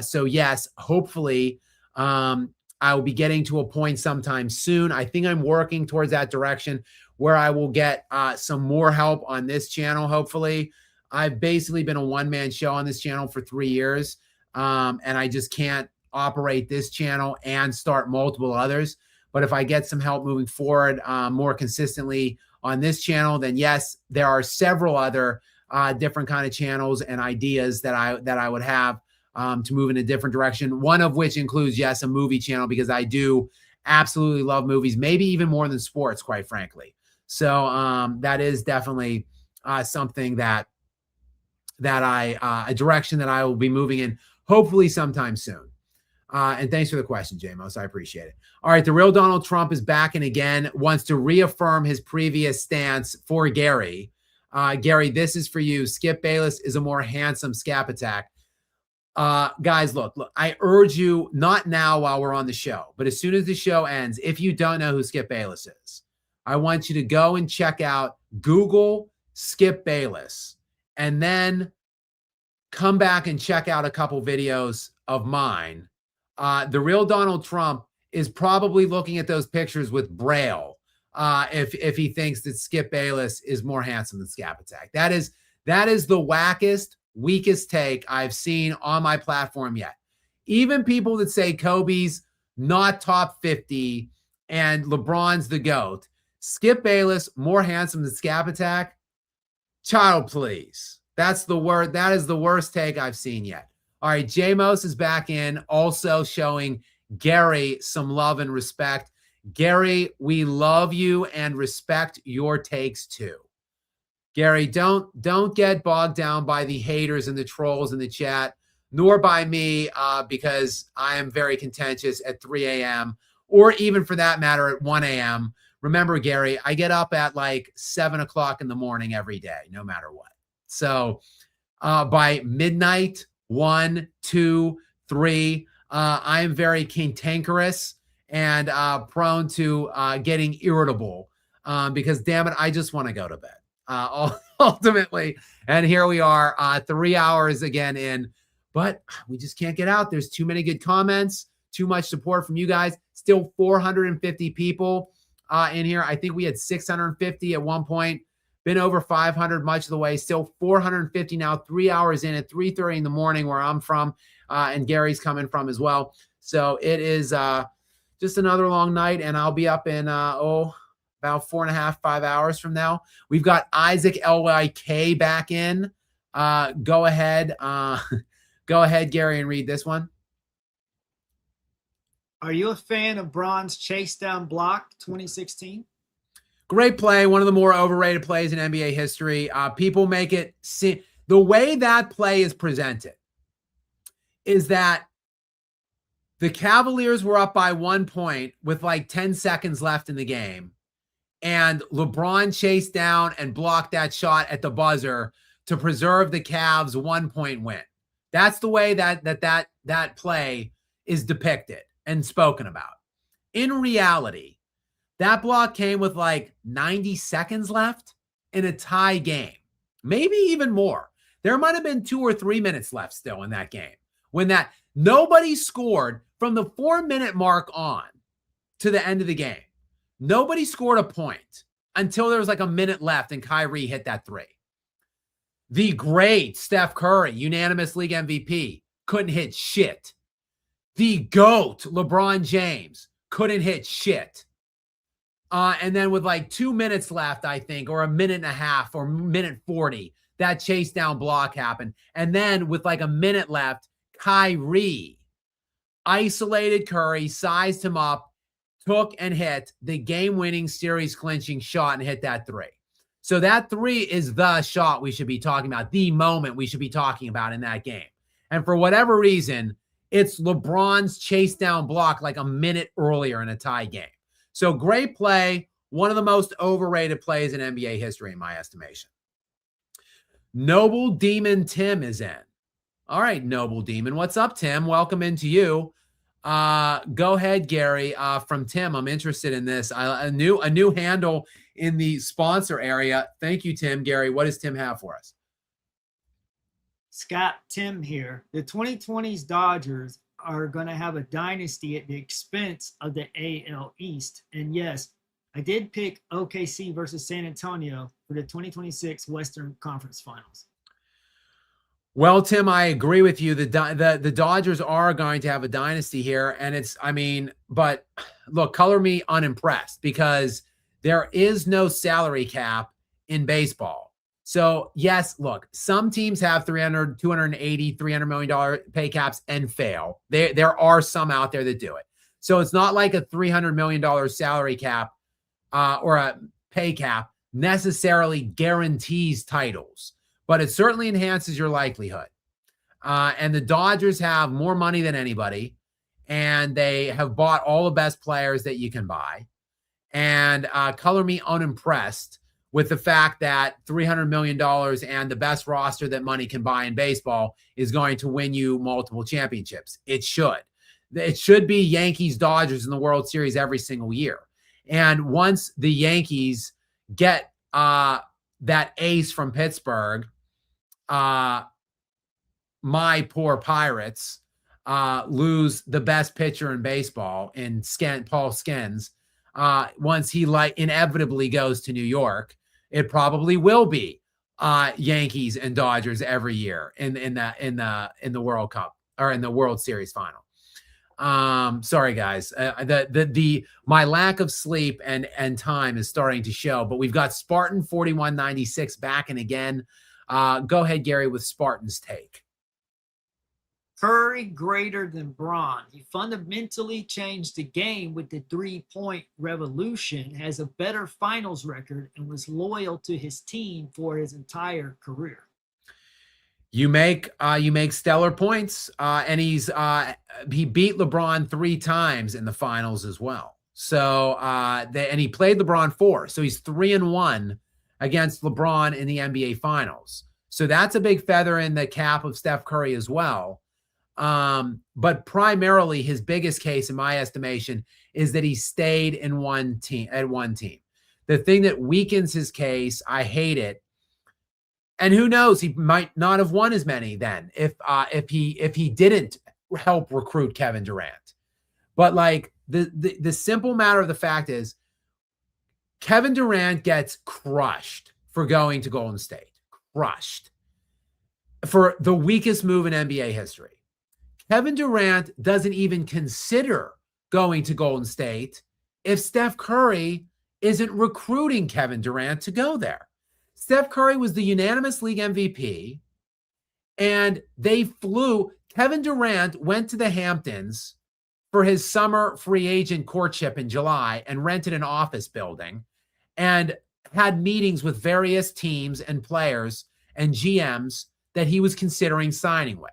So yes, hopefully, I will be getting to a point sometime soon. I think I'm working towards that direction where I will get some more help on this channel. Hopefully, I've basically been a one-man show on this channel for 3 years. And I just can't operate this channel and start multiple others. But if I get some help moving forward more consistently on this channel, then yes, there are several other different kind of channels and ideas that I would have to move in a different direction. One of which includes, yes, a movie channel, because I do absolutely love movies, maybe even more than sports, quite frankly. So that is definitely something that a direction that I will be moving in, hopefully sometime soon. And thanks for the question, J-Mos. I appreciate it. All right, the real Donald Trump is back and again wants to reaffirm his previous stance for Gary. Gary, this is for you. Skip Bayless is a more handsome Skap attack. Guys, look, I urge you, not now while we're on the show, but as soon as the show ends, if you don't know who Skip Bayless is, I want you to go and check out, Google Skip Bayless, and then come back and check out a couple videos of mine. The real Donald Trump is probably looking at those pictures with Braille if he thinks that Skip Bayless is more handsome than Skap Attack. That is the wackest, weakest take I've seen on my platform yet. Even people that say Kobe's not top 50 and LeBron's the GOAT, Skip Bayless more handsome than Skap Attack? Child, please. That's the word. That is the worst take I've seen yet. All right, J-Mos is back in, also showing Gary some love and respect. Gary, we love you and respect your takes too. Gary, don't get bogged down by the haters and the trolls in the chat, nor by me, because I am very contentious at 3 a.m. or even for that matter at 1 a.m. Remember, Gary, I get up at like 7 o'clock in the morning every day, no matter what. So by midnight, 1, 2, 3, I am very cantankerous and prone to getting irritable because, damn it, I just want to go to bed. Ultimately, and here we are 3 hours again in, but we just can't get out. There's too many good comments, too much support from you guys. Still 450 people in here. I think we had 650 at one point, been over 500 much of the way, still 450 now, 3 hours in at 3:30 in the morning where I'm from, and Gary's coming from as well. So it is just another long night, and I'll be up in about 4.5, 5 hours from now. We've got Isaac LYK back in. Go ahead, Gary, and read this one. Are you a fan of Bron's chase down block 2016? Great play. One of the more overrated plays in NBA history. People make it seem the way that play is presented is that the Cavaliers were up by 1 point with like 10 seconds left in the game, and LeBron chased down and blocked that shot at the buzzer to preserve the Cavs' 1 point win. That's the way that play is depicted and spoken about. In reality, that block came with like 90 seconds left in a tie game, maybe even more. There might have been 2 or 3 minutes left still in that game when that nobody scored from the 4-minute mark on to the end of the game. Nobody scored a point until there was like a minute left and Kyrie hit that three. The great Steph Curry, unanimous league MVP, couldn't hit shit. The GOAT, LeBron James, couldn't hit shit. And then with like 2 minutes left, I think, or a minute and a half or minute 40, that chase down block happened. And then with like a minute left, Kyrie isolated Curry, sized him up, took and hit the game-winning, series-clinching shot and hit that three. So that three is the shot we should be talking about, the moment we should be talking about in that game. And for whatever reason, it's LeBron's chase down block like a minute earlier in a tie game. So great play, one of the most overrated plays in NBA history, in my estimation. Noble Demon Tim is in. All right, Noble Demon. What's up, Tim? Welcome into you. Go ahead, Gary. From Tim, I'm interested in this. A new handle in the sponsor area. Thank you, Tim. Gary, what does Tim have for us? Skap, Tim here. The 2020s Dodgers are going to have a dynasty at the expense of the AL East. And yes, I did pick OKC versus San Antonio for the 2026 Western Conference Finals. Well, Tim, I agree with you. The Dodgers are going to have a dynasty here. And it's, I mean, but look, color me unimpressed because there is no salary cap in baseball. So yes, look, some teams have 300, 280, $300 million pay caps and fail. There are some out there that do it. So it's not like a $300 million salary cap or a pay cap necessarily guarantees titles, but it certainly enhances your likelihood. And the Dodgers have more money than anybody, and they have bought all the best players that you can buy. And color me unimpressed with the fact that $300 million and the best roster that money can buy in baseball is going to win you multiple championships. It should. It should be Yankees-Dodgers in the World Series every single year. And once the Yankees get that ace from Pittsburgh, my poor Pirates lose the best pitcher in baseball in Paul Skins. Once he inevitably goes to New York, it probably will be Yankees and Dodgers every year in the World Cup or in the World Series final. Sorry guys, my lack of sleep and time is starting to show. But we've got Spartan 4196 back and again. Go ahead, Gary, with Spartan's take. Curry greater than Bron. He fundamentally changed the game with the three-point revolution, has a better finals record, and was loyal to his team for his entire career. You make stellar points, and he beat LeBron 3 times in the finals as well. So and he played LeBron 4, so he's 3-1 against LeBron in the NBA Finals. So that's a big feather in the cap of Steph Curry as well. But primarily his biggest case, in my estimation, is that he stayed in one team. The thing that weakens his case, I hate it. And who knows, he might not have won as many then if he didn't help recruit Kevin Durant. But like the simple matter of the fact is, Kevin Durant gets crushed for going to Golden State. Crushed for the weakest move in NBA history. Kevin Durant doesn't even consider going to Golden State if Steph Curry isn't recruiting Kevin Durant to go there. Steph Curry was the unanimous league MVP, and they flew. Kevin Durant went to the Hamptons for his summer free agent courtship in July and rented an office building and had meetings with various teams and players and GMs that he was considering signing with.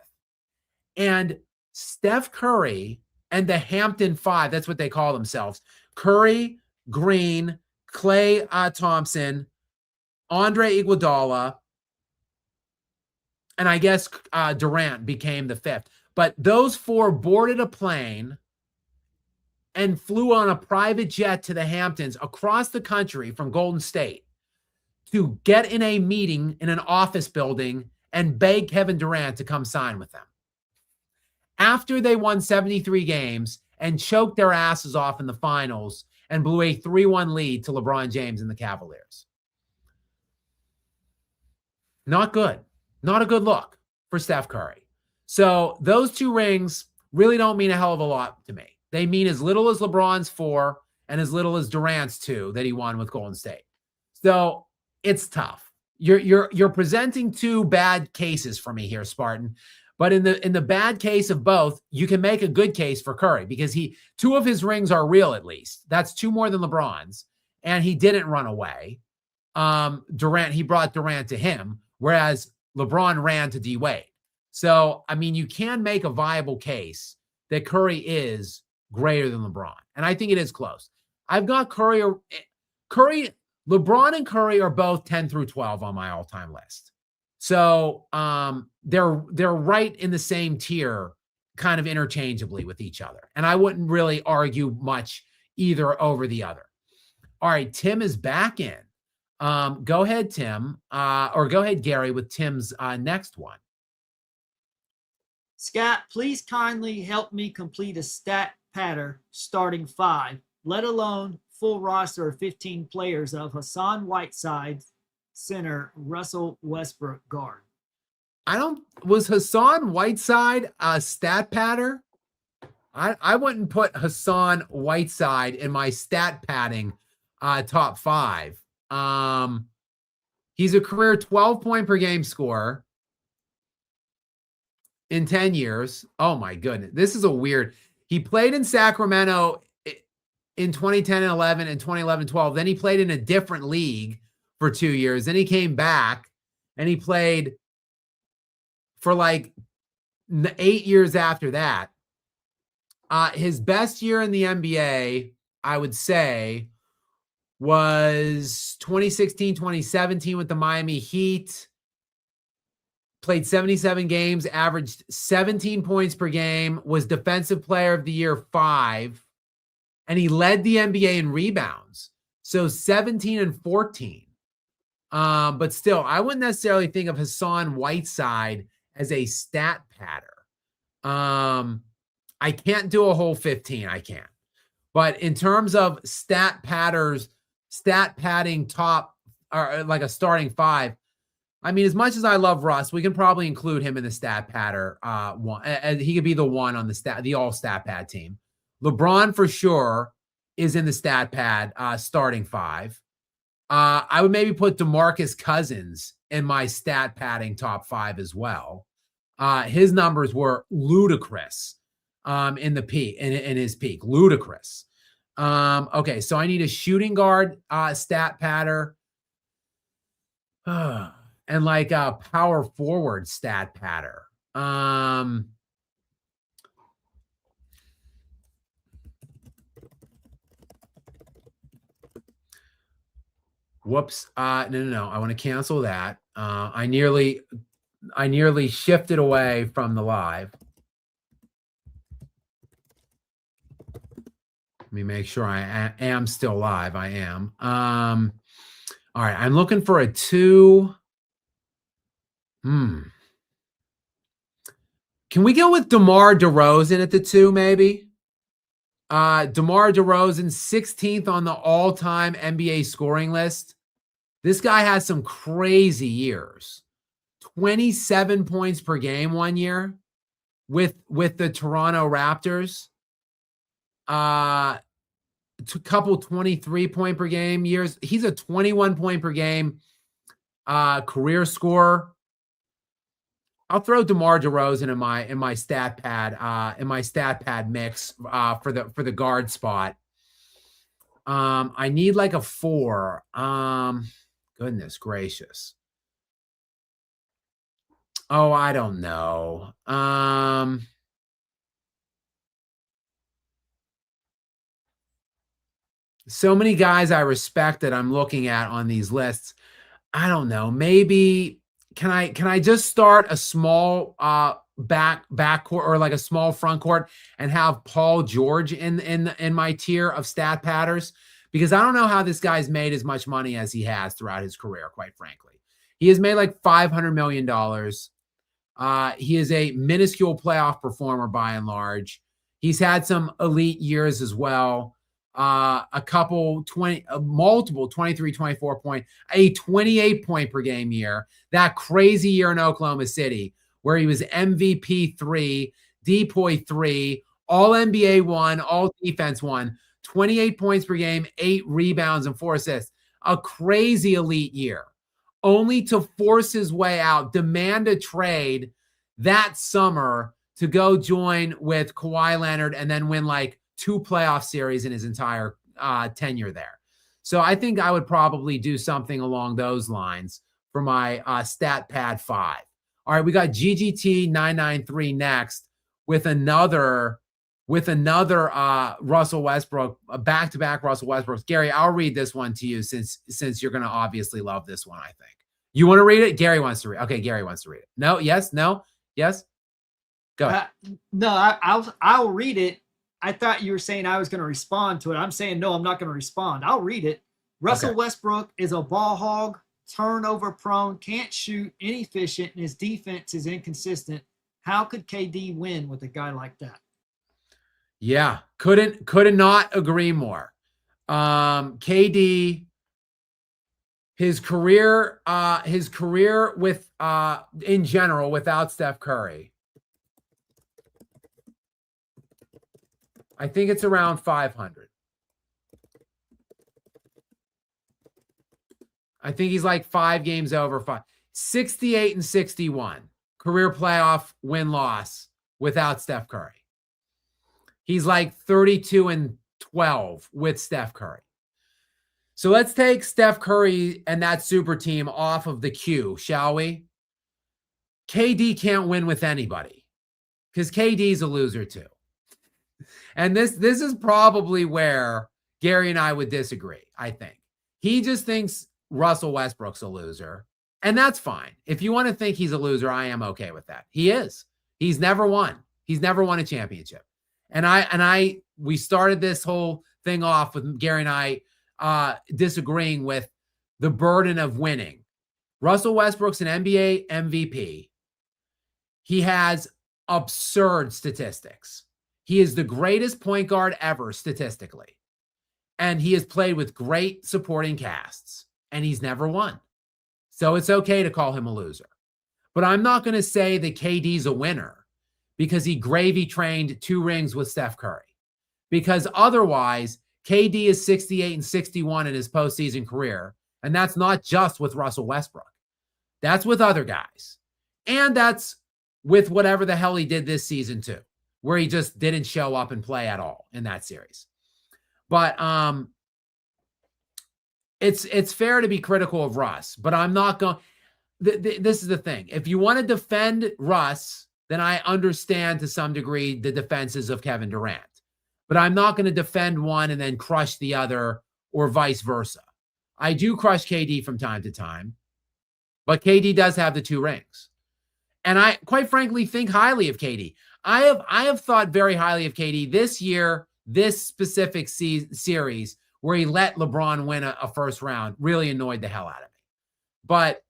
And Steph Curry and the Hampton Five, that's what they call themselves, Curry, Green, Klay Thompson, Andre Iguodala, and I guess Durant became the fifth. But those four boarded a plane and flew on a private jet to the Hamptons across the country from Golden State to get in a meeting in an office building and beg Kevin Durant to come sign with them. After they won 73 games and choked their asses off in the finals and blew a 3-1 lead to LeBron James and the Cavaliers. Not good. Not a good look for Steph Curry. So those two rings really don't mean a hell of a lot to me. They mean as little as LeBron's 4 and as little as Durant's 2 that he won with Golden State. So it's tough. You're presenting two bad cases for me here, Spartan. But in the bad case of both, you can make a good case for Curry because two of his rings are real, at least. That's 2 more than LeBron's, and he didn't run away. He brought Durant to him, whereas LeBron ran to D Wade. So, I mean, you can make a viable case that Curry is greater than LeBron, and I think it is close. I've got Curry. LeBron and Curry are both 10 through 12 on my all-time list. So they're right in the same tier, kind of interchangeably with each other. And I wouldn't really argue much either over the other. All right, Tim is back in. Go ahead, Tim, or go ahead, Gary, with Tim's next one. Skap, please kindly help me complete a stat pattern starting 5, let alone full roster of 15 players of Hassan Whiteside, center, Russell Westbrook, guard. Was Hassan Whiteside a stat patter? I wouldn't put Hassan Whiteside in my stat padding top 5. He's a career 12-point per game scorer in 10 years. Oh my goodness. This is a weird. He played in Sacramento in 2010 and 11 and 2011, 12. Then he played in a different league for 2 years. Then he came back and he played for like 8 years after that. His best year in the NBA, I would say, was 2016, 2017 with the Miami Heat. Played 77 games, averaged 17 points per game, was Defensive Player of the Year 5, and he led the NBA in rebounds. So 17 and 14. But still, I wouldn't necessarily think of Hassan Whiteside as a stat patter. I can't do a whole 15. I can't. But in terms of stat padding top, or like a starting 5, I mean, as much as I love Russ, we can probably include him in the stat patter one. And he could be the one on the all stat pad team. LeBron for sure is in the stat pad starting 5. I would maybe put DeMarcus Cousins in my stat padding top 5 as well. His numbers were ludicrous in his peak. Ludicrous. Okay, so I need a shooting guard stat patter. And like a power forward stat patter. Whoops. No. I want to cancel that. I nearly shifted away from the live. Let me make sure I am still live. I am. All right. I'm looking for a 2. Can we go with DeMar DeRozan at the 2, maybe? DeMar DeRozan, 16th on the all-time NBA scoring list. This guy has some crazy years. 27 points per game one year with the Toronto Raptors. A couple 23-point per game years. He's a 21-point per game career scorer. I'll throw DeMar DeRozan in my stat pad mix for the guard spot. I need like a 4. Goodness gracious. Oh, I don't know. So many guys I respect that I'm looking at on these lists. I don't know. Maybe can I just start a small backcourt or like a small front court and have Paul George in my tier of stat patters? Because I don't know how this guy's made as much money as he has throughout his career, quite frankly. He has made like $500 million. He is a minuscule playoff performer by and large. He's had some elite years as well. Multiple 23, 24 point, a 28 point per game year. That crazy year in Oklahoma City where he was MVP 3, DPOY 3, all NBA 1, all defense 1, 28 points per game, 8 rebounds and 4 assists. A crazy elite year, only to force his way out, demand a trade that summer to go join with Kawhi Leonard and then win like 2 playoff series in his entire tenure there. So I think I would probably do something along those lines for my stat pad 5. All right, we got GGT 993 next with another Russell Westbrook, a back-to-back Russell Westbrooks. Gary, I'll read this one to you since you're going to obviously love this one, I think. You want to read it? Gary wants to read it. Okay, Gary wants to read it. No, yes, no, yes? Go ahead. No, I'll read it. I thought you were saying I was going to respond to it. I'm saying, no, I'm not going to respond. I'll read it. Russell Westbrook is a ball hog, turnover prone, can't shoot, inefficient, and his defense is inconsistent. How could KD win with a guy like that? Yeah, could not agree more. KD, his career with in general without Steph Curry, I think it's around 500. I think he's like 5 games over 5. 68 and 61 career playoff win-loss without Steph Curry. He's like 32 and 12 with Steph Curry. So let's take Steph Curry and that super team off of the queue, shall we? KD can't win with anybody because KD's a loser too. And this is probably where Gary and I would disagree, I think. He just thinks Russell Westbrook's a loser, and that's fine. If you want to think he's a loser, I am okay with that. He is. He's never won. He's never won a championship. And we started this whole thing off with Gary and I disagreeing with the burden of winning. Russell Westbrook's an NBA MVP. He has absurd statistics. He is the greatest point guard ever statistically. And he has played with great supporting casts, and he's never won. So it's okay to call him a loser. But I'm not going to say that KD's a winner because he gravy trained 2 rings with Steph Curry. Because otherwise, KD is 68 and 61 in his postseason career. And that's not just with Russell Westbrook. That's with other guys. And that's with whatever the hell he did this season too, where he just didn't show up and play at all in that series. But it's fair to be critical of Russ, but I'm not going. This is the thing. If you want to defend Russ, then I understand to some degree the defenses of Kevin Durant. But I'm not going to defend one and then crush the other or vice versa. I do crush KD from time to time, but KD does have the 2 rings. And I, quite frankly, think highly of KD. I have thought very highly of KD this year, this specific series where he let LeBron win a first round really annoyed the hell out of me. But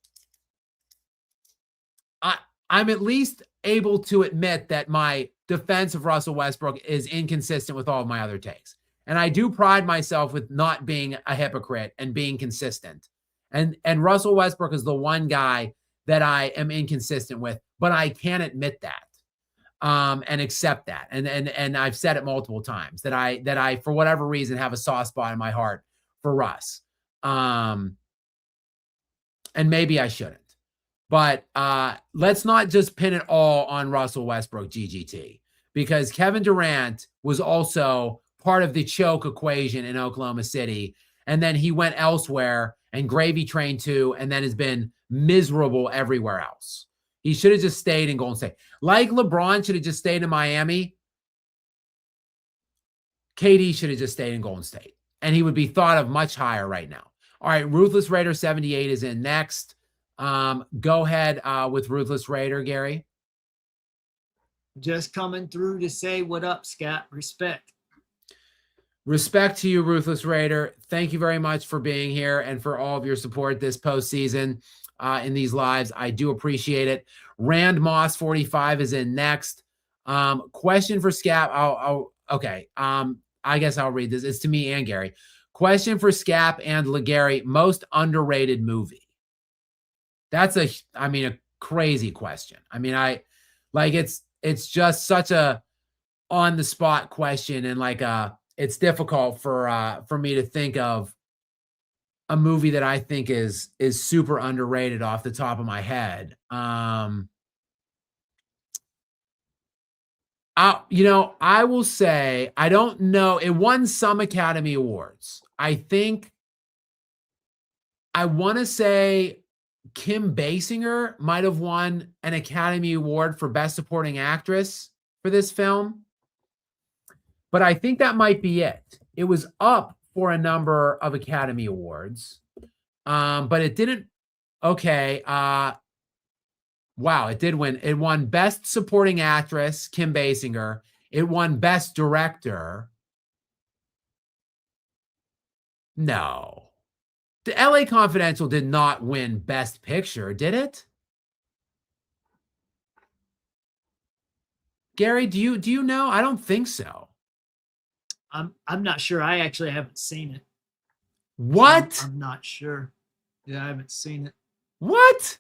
I'm at least able to admit that my defense of Russell Westbrook is inconsistent with all of my other takes. And I do pride myself with not being a hypocrite and being consistent. And Russell Westbrook is the one guy that I am inconsistent with, but I can admit that. And accept that. And I've said it multiple times that I, for whatever reason, have a soft spot in my heart for Russ. And maybe I shouldn't. But let's not just pin it all on Russell Westbrook GGT, because Kevin Durant was also part of the choke equation in Oklahoma City. And then he went elsewhere and gravy trained too, and then has been miserable everywhere else. He should have just stayed in Golden State. Like LeBron should have just stayed in Miami, KD should have just stayed in Golden State. And he would be thought of much higher right now. All right, Ruthless Raider 78 is in next. Go ahead with Ruthless Raider, Gary. Just coming through to say what up, Skap. Respect. Respect to you, Ruthless Raider. Thank you very much for being here and for all of your support this postseason in these lives. I do appreciate it. Rand Moss 45 is in next. Question for Skap. Okay. I guess I'll read this. It's to me and Gary. Question for Skap and LeGary. Most underrated movie. That's a crazy question. It's just such a on the spot question, and it's difficult for me to think of a movie that I think is super underrated off the top of my head. I will say, I don't know. It won some Academy Awards. I want to say Kim Basinger might have won an Academy Award for Best Supporting Actress for this film. But I think that might be it. It was up for a number of Academy Awards, but it didn't. Okay. Wow, it did win. It won Best Supporting Actress, Kim Basinger. It won Best Director. No. The LA Confidential did not win Best Picture, did it? Gary, do you know? I don't think so. I'm not sure. I actually haven't seen it. What? I'm not sure. Yeah, I haven't seen it. What?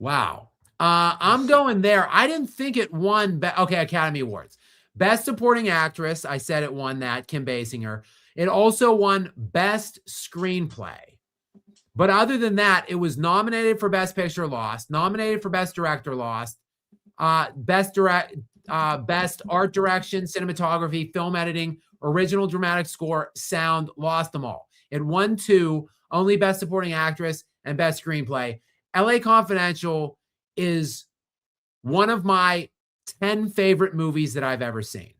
Wow. I'm going there. I didn't think it won. Okay, Academy Awards. Best Supporting Actress. I said it won that, Kim Basinger. It also won Best Screenplay. But other than that, it was nominated for Best Picture, lost. Nominated for Best Director, lost. Best Art Direction, Cinematography, Film Editing, Original Dramatic Score, Sound, lost them all. It won 2, only Best Supporting Actress and Best Screenplay. LA Confidential is one of my 10 favorite movies that I've ever seen.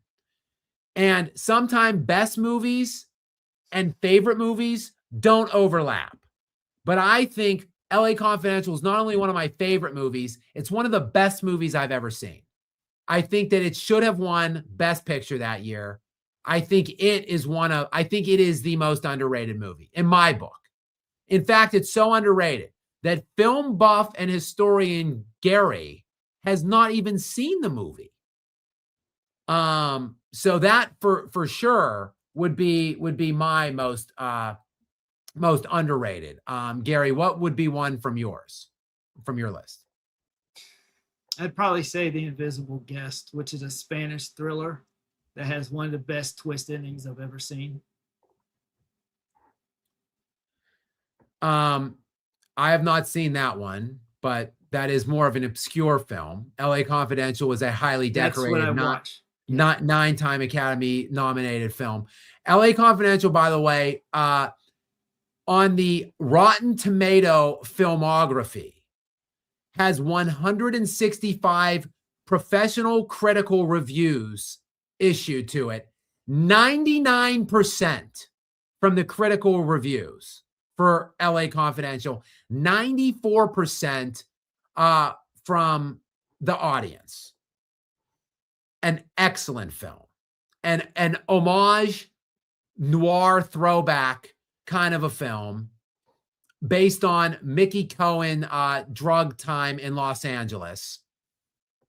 And sometimes best movies and favorite movies don't overlap. But I think LA Confidential is not only one of my favorite movies, it's one of the best movies I've ever seen. I think that it should have won Best Picture that year. I think it is the most underrated movie in my book. In fact, it's so underrated that film buff and historian Gary has not even seen the movie. So that for sure would be my most underrated. Gary, what would be one from your list? I'd probably say The Invisible Guest, which is a Spanish thriller that has one of the best twist endings I've ever seen. I have not seen that one, but that is more of an obscure film. LA Confidential was a highly decorated, not 9-time Academy nominated film. LA Confidential, by the way, on the Rotten Tomato filmography, has 165 professional critical reviews issued to it. 99% from the critical reviews for LA Confidential, 94% from the audience. An excellent film. And an homage, noir throwback kind of a film based on Mickey Cohen drug time in Los Angeles.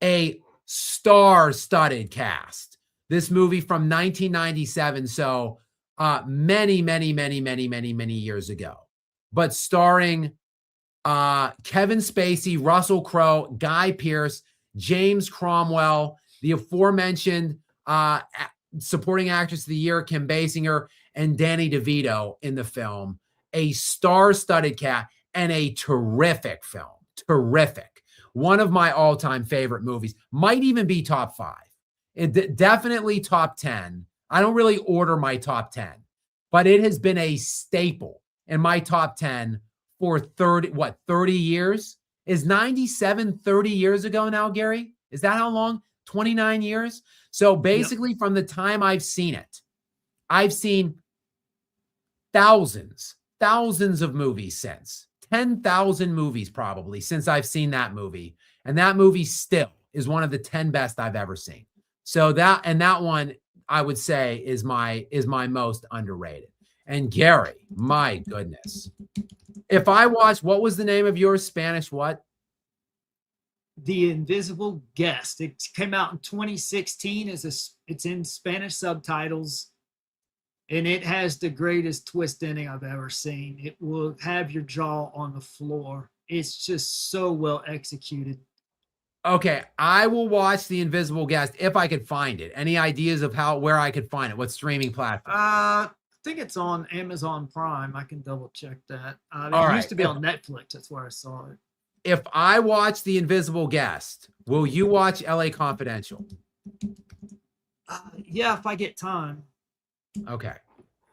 A star-studded cast. This movie from 1997, so many years ago. But starring Kevin Spacey, Russell Crowe, Guy Pearce, James Cromwell, the aforementioned supporting actress of the year, Kim Basinger, and Danny DeVito in the film. A star-studded cast and a terrific film. Terrific. One of my all-time favorite movies. Might even be top 5. Definitely top 10. I don't really order my top 10, but it has been a staple in my top 10 for 30 years? Is 97 30 years ago now, Gary? Is that how long? 29 years? So basically from the time I've seen it, I've seen thousands of movies since. 10,000 movies probably since I've seen that movie. And that movie still is one of the 10 best I've ever seen. So that one I would say is my most underrated. And Gary, my goodness. If I watched, what was the name of your Spanish what? The Invisible Guest. It came out in 2016 it's in Spanish subtitles, and it has the greatest twist ending I've ever seen. It will have your jaw on the floor. It's just so well executed. Okay, I will watch The Invisible Guest if I could find it. Any ideas of where I could find it? What streaming platform? I think it's on Amazon Prime. I can double check that. It used to be on Netflix. That's where I saw it. If I watch The Invisible Guest, will you watch LA Confidential? Yeah, if I get time. Okay.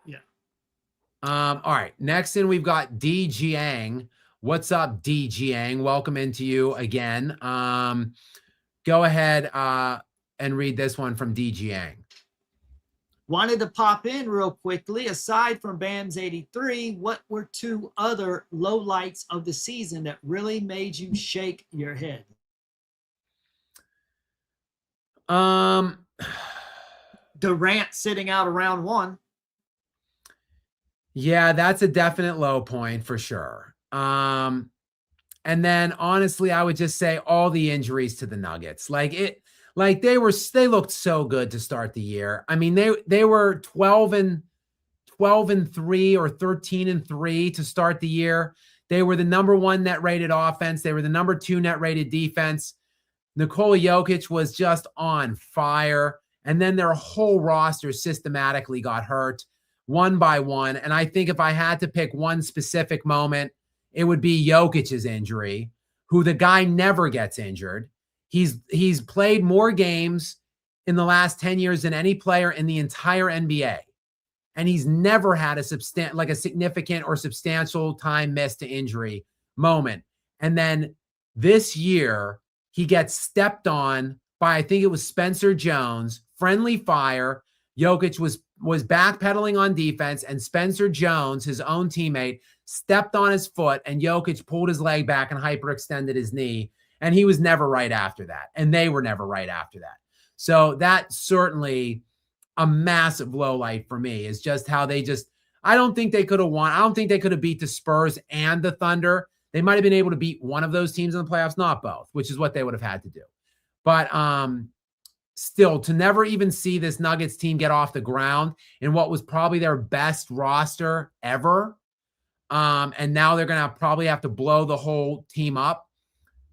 Yeah. All right. Next in, we've got D Jiang. What's up, D Jiang? Welcome into you again. Go ahead and read this one from D Jiang. Wanted to pop in real quickly. Aside from Bam's 83, what were two other lowlights of the season that really made you shake your head? Durant sitting out around one. Yeah, that's a definite low point for sure. And then honestly, I would just say all the injuries to the Nuggets. They looked so good to start the year. I mean, they were 12-3 or 13-3 to start the year. They were the number 1 net rated offense. They were the number 2 net rated defense. Nikola Jokic was just on fire. And then their whole roster systematically got hurt one by one. And I think if I had to pick one specific moment, it would be Jokic's injury, who the guy never gets injured. He's played more games in the last 10 years than any player in the entire NBA. And he's never had a significant or substantial time missed to injury moment. And then this year, he gets stepped on by, I think it was Spencer Jones, friendly fire. Jokic was backpedaling on defense, and Spencer Jones, his own teammate, stepped on his foot, and Jokic pulled his leg back and hyperextended his knee. And he was never right after that. And they were never right after that. So that's certainly a massive low light for me, is just how I don't think they could have won. I don't think they could have beat the Spurs and the Thunder. They might have been able to beat one of those teams in the playoffs, not both, which is what they would have had to do. But still, to never even see this Nuggets team get off the ground in what was probably their best roster ever, and now they're going to probably have to blow the whole team up.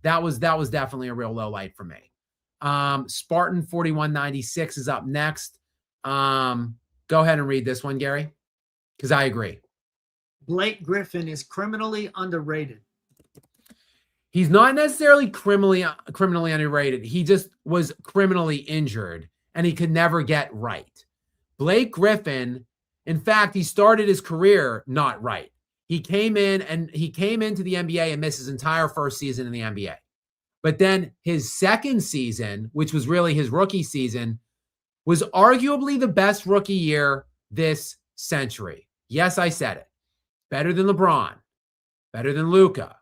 That was definitely a real low light for me. Spartan 4196 is up next. Go ahead and read this one, Gary, because I agree. Blake Griffin is criminally underrated. He's not necessarily criminally underrated. He just was criminally injured, and he could never get right. Blake Griffin, in fact, he started his career not right. He came into the NBA and missed his entire first season in the NBA. But then his second season, which was really his rookie season, was arguably the best rookie year this century. Yes, I said it. Better than LeBron, better than Luka,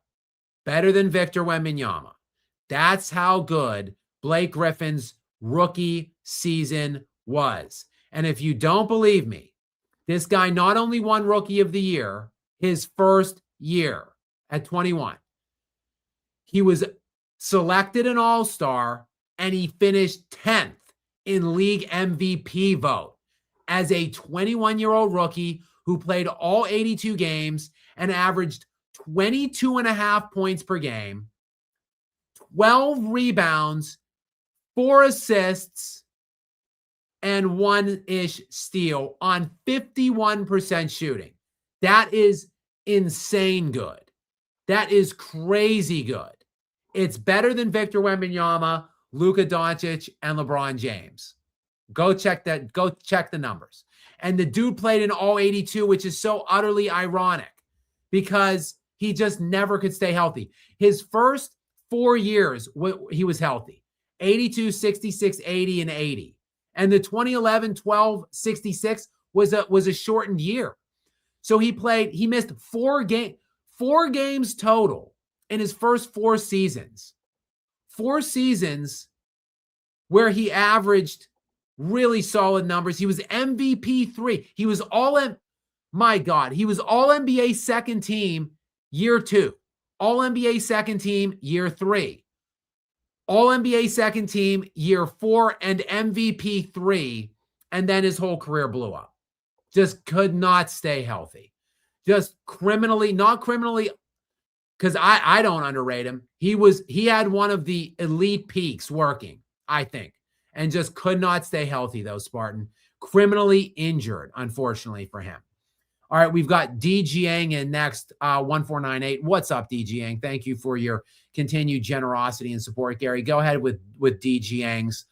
better than Victor Wembanyama. That's how good Blake Griffin's rookie season was. And if you don't believe me, this guy not only won Rookie of the Year his first year at 21, he was selected an All-Star, and he finished 10th in league MVP vote as a 21-year-old rookie who played all 82 games and averaged 22.5 points per game, 12 rebounds, 4 assists, and 1-ish steal on 51% shooting. That is insane good. That is crazy good. It's better than Victor Wembanyama, Luka Doncic, and LeBron James. Go check that. Go check the numbers. And the dude played in all 82, which is so utterly ironic because he just never could stay healthy. His first 4 years, he was healthy. 82, 66, 80, and 80. And the 2011, 12, 66 was a shortened year. So he missed 4 4 games total in his first 4 seasons. 4 seasons where he averaged really solid numbers. He was MVP 3. He was my God, he was all NBA second team year 2, all NBA second team year 3, all NBA second team year 4, and MVP 3. And then his whole career blew up. Just could not stay healthy. Just not criminally, because I don't underrate him. He had one of the elite peaks working, I think, and just could not stay healthy, though, Spartan. Criminally injured, unfortunately for him. All right, we've got D. Jiang in next, 1498. What's up, D. Jiang? Thank you for your continued generosity and support, Gary. Go ahead with D. Jiang's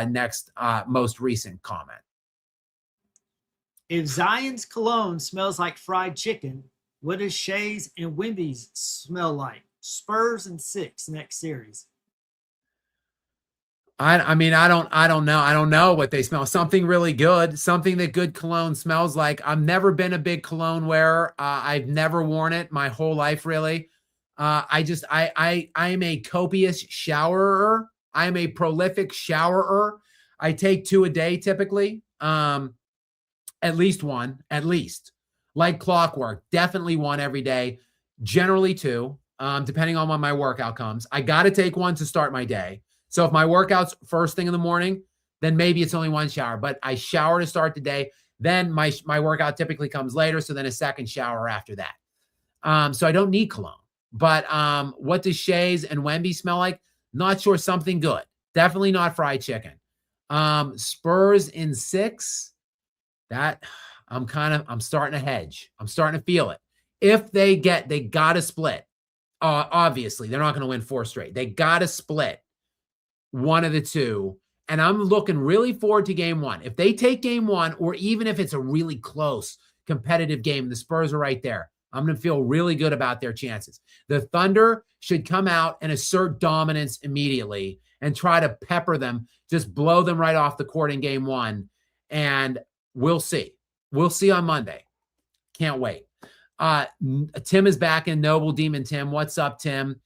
next most recent comment. If Zion's cologne smells like fried chicken, what does Shea's and Wemby's smell like? Spurs and 6 next series. I mean, I don't know. I don't know what they smell. Something really good, something that good cologne smells like. I've never been a big cologne wearer. I've never worn it my whole life, really. I am a copious showerer. I am a prolific showerer. I take 2 a day typically. At least 1, like clockwork. Definitely 1 every day. Generally 2, depending on when my workout comes. I got to take 1 to start my day. So if my workout's first thing in the morning, then maybe it's only 1 shower. But I shower to start the day. Then my workout typically comes later. So then a second shower after that. So I don't need cologne. But what does Shea's and Wemby smell like? Not sure. Something good. Definitely not fried chicken. Spurs in 6. That I'm starting to hedge. I'm starting to feel it. If they got to split. Obviously, they're not going to win 4 straight. They got to split one of the 2. And I'm looking really forward to game 1. If they take game 1, or even if it's a really close competitive game, the Spurs are right there. I'm going to feel really good about their chances. The Thunder should come out and assert dominance immediately and try to pepper them, just blow them right off the court in game 1. And we'll see. We'll see on Monday. Can't wait. Tim is back in. Noble Demon Tim. What's up, Tim?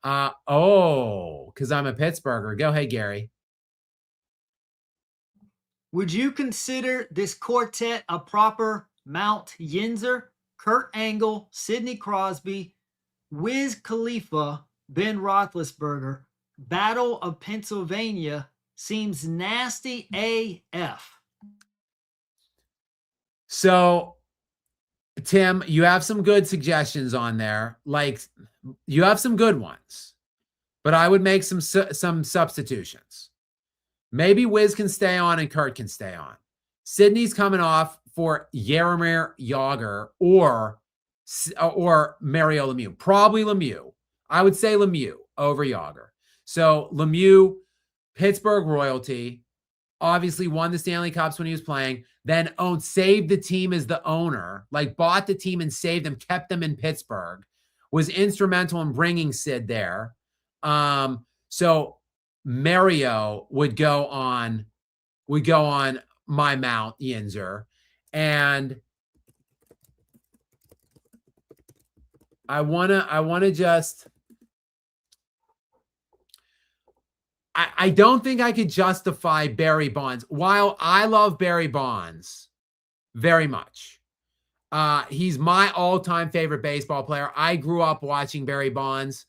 Because I'm a Pittsburgher. Go ahead, Gary. Would you consider this quartet a proper Mount Yinzer? Kurt Angle, Sidney Crosby, Wiz Khalifa, Ben Roethlisberger, Battle of Pennsylvania seems nasty AF. So, Tim, you have some good suggestions on there. Like, you have some good ones, but I would make some substitutions. Maybe Wiz can stay on and Kurt can stay on. Sidney's coming off for Jaromir Jagr or Mario Lemieux. Probably Lemieux. I would say Lemieux over Jagr. So Lemieux, Pittsburgh royalty, obviously won the Stanley Cups when he was playing, then saved the team as the owner, like bought the team and saved them, kept them in Pittsburgh, was instrumental in bringing Sid there. So Mario would go on my Mount Yinzer. And I wanna just, I don't think I could justify Barry Bonds. While I love Barry Bonds very much, he's my all-time favorite baseball player. I grew up watching Barry Bonds,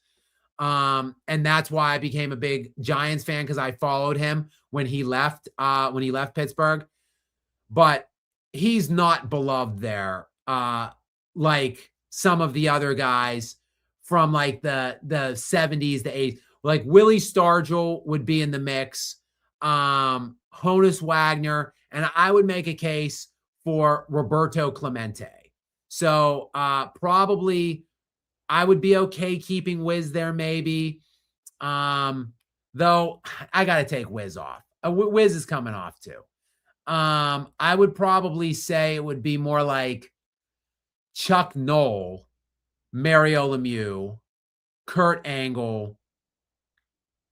and that's why I became a big Giants fan, because I followed him when he left Pittsburgh. But he's not beloved there, like some of the other guys from like the 70s, the 80s. Like Willie Stargell would be in the mix, Honus Wagner, and I would make a case for Roberto Clemente. So probably I would be okay keeping Wiz there maybe, though I got to take Wiz off. Wiz is coming off too. I would probably say it would be more like Chuck Noll, Mario Lemieux, Kurt Angle,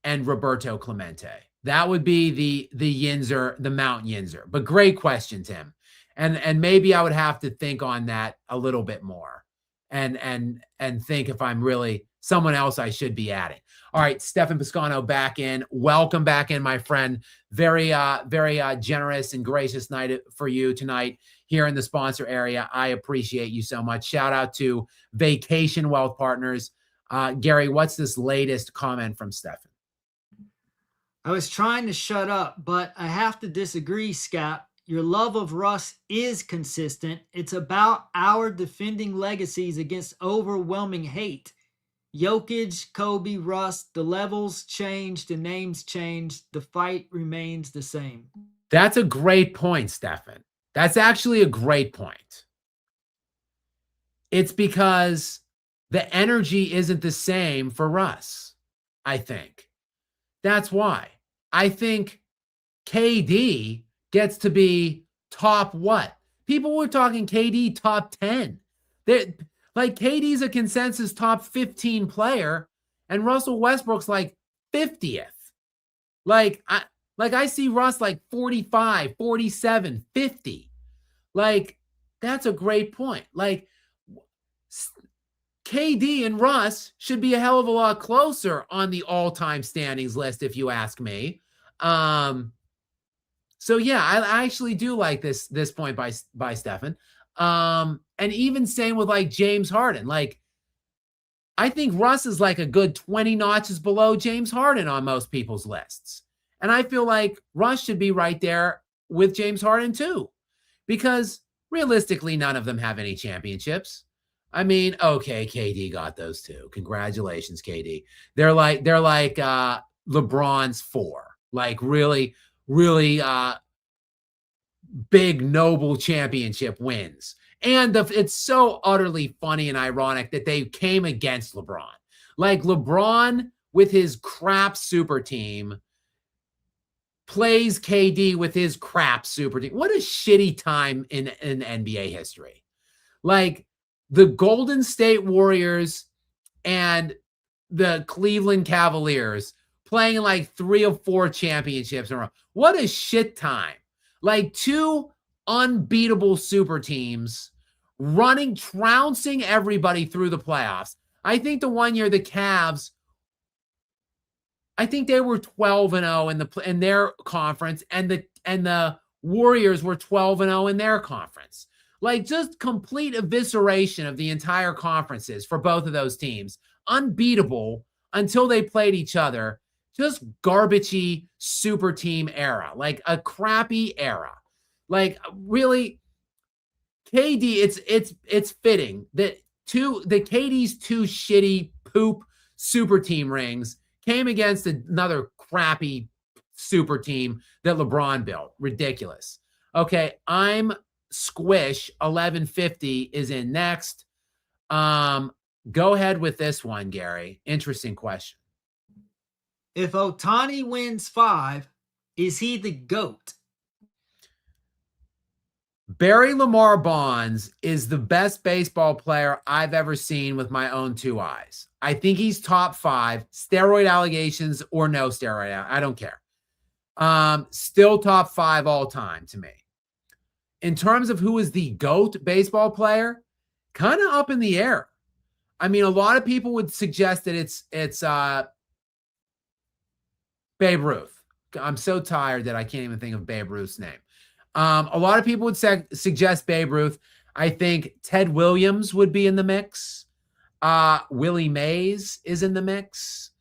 and Roberto Clemente. That would be the Yinzer, the Mount Yinzer. But great question, Tim. And maybe I would have to think on that a little bit more. and think if I'm really someone else I should be adding. All right, Stefan Piscano back in. Welcome back in, my friend. Very generous and gracious night for you tonight here in the sponsor area. I appreciate you so much. Shout out to Vacation Wealth Partners. Gary, what's this latest comment from Stefan? I was trying to shut up, but I have to disagree, Skap. Your love of Russ is consistent. It's about our defending legacies against overwhelming hate. Jokic, Kobe, Russ, the levels changed, the names changed, the fight remains the same. That's a great point, Stefan. That's actually a great point. It's because the energy isn't the same for Russ, I think. That's why. I think KD gets to be top what? People were talking KD top 10. Like KD's a consensus top 15 player, and Russell Westbrook's like 50th. Like I see Russ like 45, 47, 50. Like, that's a great point. Like, KD and Russ should be a hell of a lot closer on the all-time standings list, if you ask me. So yeah, I actually do like this point by Stefan. And even same with like James Harden. Like, I think Russ is like a good 20 notches below James Harden on most people's lists. And I feel like Russ should be right there with James Harden too, because realistically, none of them have any championships. I mean, okay, KD got those two. Congratulations, KD. They're like LeBron's 4. Like really big, noble championship wins. And it's so utterly funny and ironic that they came against LeBron. Like LeBron with his crap super team plays KD with his crap super team. What a shitty time in NBA history. Like the Golden State Warriors and the Cleveland Cavaliers playing like 3 or 4 championships in a row. What a shit time. Like 2 unbeatable super teams trouncing everybody through the playoffs. I think the one year the Cavs, I think they were 12-0 in their conference, and the Warriors were 12-0 in their conference. Like, just complete evisceration of the entire conferences for both of those teams. Unbeatable until they played each other. Just garbagey super team era, like a crappy era. Like, really, KD, it's fitting that the KD's 2 shitty poop super team rings came against another crappy super team that LeBron built. Ridiculous. Okay, I'm Squish 1150 is in next. Go ahead with this one, Gary. Interesting question. If Ohtani wins 5, is he the GOAT? Barry Lamar Bonds is the best baseball player I've ever seen with my own 2 eyes. I think he's top 5, steroid allegations or no steroid. I don't care. Still top 5 all time to me. In terms of who is the GOAT baseball player, kind of up in the air. I mean, a lot of people would suggest that it's Babe Ruth. I'm so tired that I can't even think of Babe Ruth's name. A lot of people would suggest Babe Ruth. I think Ted Williams would be in the mix. Willie Mays is in the mix.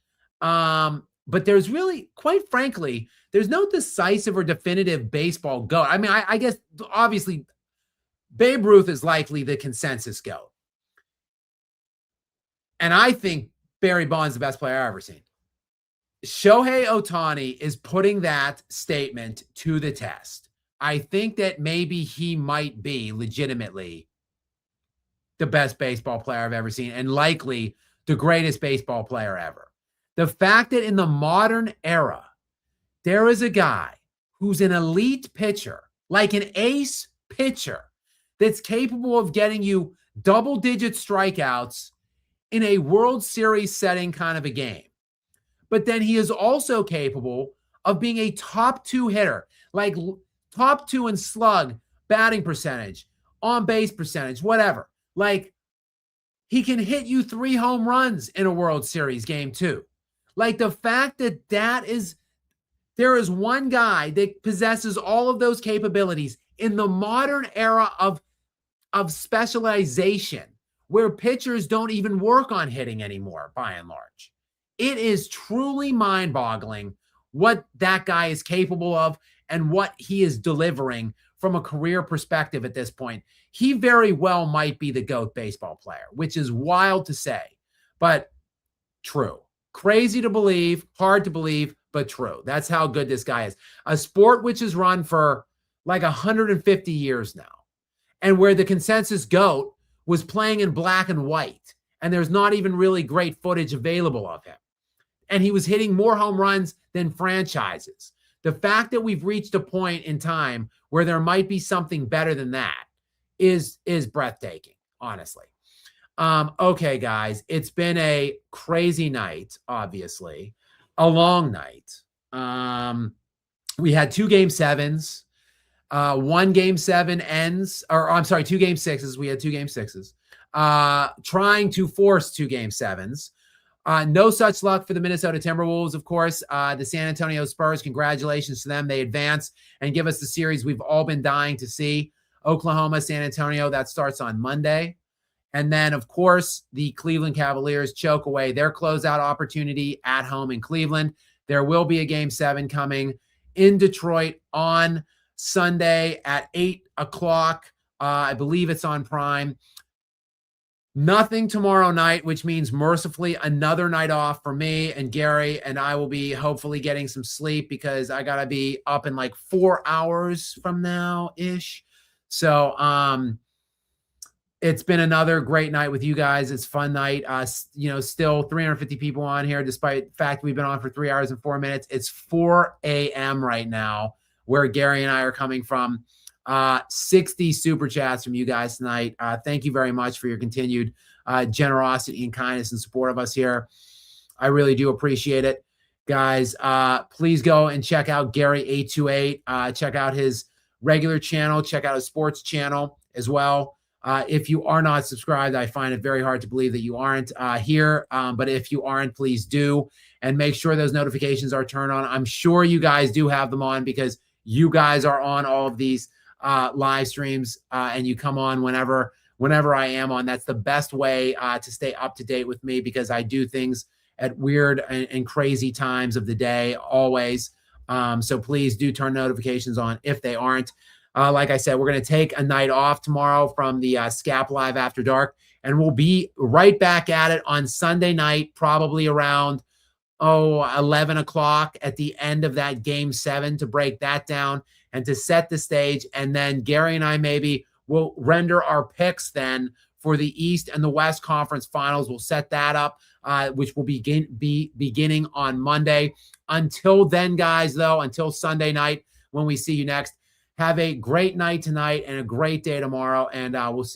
But there's really, quite frankly, there's no decisive or definitive baseball GOAT. I mean, I guess, obviously, Babe Ruth is likely the consensus GOAT. And I think Barry Bonds is the best player I've ever seen. Shohei Ohtani is putting that statement to the test. I think that maybe he might be legitimately the best baseball player I've ever seen, and likely the greatest baseball player ever. The fact that in the modern era, there is a guy who's an elite pitcher, like an ace pitcher, that's capable of getting you double-digit strikeouts in a World Series setting kind of a game. But then he is also capable of being a top 2 hitter, like top 2 in slug, batting percentage, on base percentage, whatever. Like, he can hit you 3 home runs in a World Series game too. Like the fact that there is one guy that possesses all of those capabilities in the modern era of specialization, where pitchers don't even work on hitting anymore, by and large. It is truly mind-boggling what that guy is capable of and what he is delivering from a career perspective at this point. He very well might be the GOAT baseball player, which is wild to say, but true. Crazy to believe, hard to believe, but true. That's how good this guy is. A sport which has run for like 150 years now, and where the consensus GOAT was playing in black and white, and there's not even really great footage available of him. And he was hitting more home runs than franchises. The fact that we've reached a point in time where there might be something better than that is breathtaking, honestly. Okay, guys, it's been a crazy night, obviously, a long night. We had 2 game 7s. 1 game 7 ends, or I'm sorry, 2 game 6s. We had 2 game 6s. Trying to force 2 game 7s. No such luck for the Minnesota Timberwolves, of course. The San Antonio Spurs, congratulations to them. They advance and give us the series we've all been dying to see. Oklahoma, San Antonio, that starts on Monday. And then, of course, the Cleveland Cavaliers choke away their closeout opportunity at home in Cleveland. There will be a game 7 coming in Detroit on Sunday at 8 o'clock. I believe it's on Prime. Nothing tomorrow night, which means mercifully another night off for me and Gary, and I will be hopefully getting some sleep because I got to be up in like 4 hours from now-ish. So, it's been another great night with you guys. It's fun night. Still 350 people on here, despite the fact we've been on for 3 hours and 4 minutes. It's 4 a.m. right now, where Gary and I are coming from. 60 super chats from you guys tonight. Thank you very much for your continued generosity and kindness and support of us here. I really do appreciate it. Guys, please go and check out Gary828. Check out his regular channel. Check out his sports channel as well. If you are not subscribed, I find it very hard to believe that you aren't here. But if you aren't, please do. And make sure those notifications are turned on. I'm sure you guys do have them on because you guys are on all of these live streams and you come on whenever I am on. That's the best way to stay up to date with me because I do things at weird and crazy times of the day always. So please do turn notifications on if they aren't. Like I said, we're going to take a night off tomorrow from the Skap Live After Dark, and we'll be right back at it on Sunday night, probably around 11 o'clock at the end of that game 7 to break that down and to set the stage. And then Gary and I maybe will render our picks then for the East and the West Conference Finals. We'll set that up, which will be beginning on Monday. Until then, guys, though, until Sunday night when we see you next, have a great night tonight and a great day tomorrow, and we'll see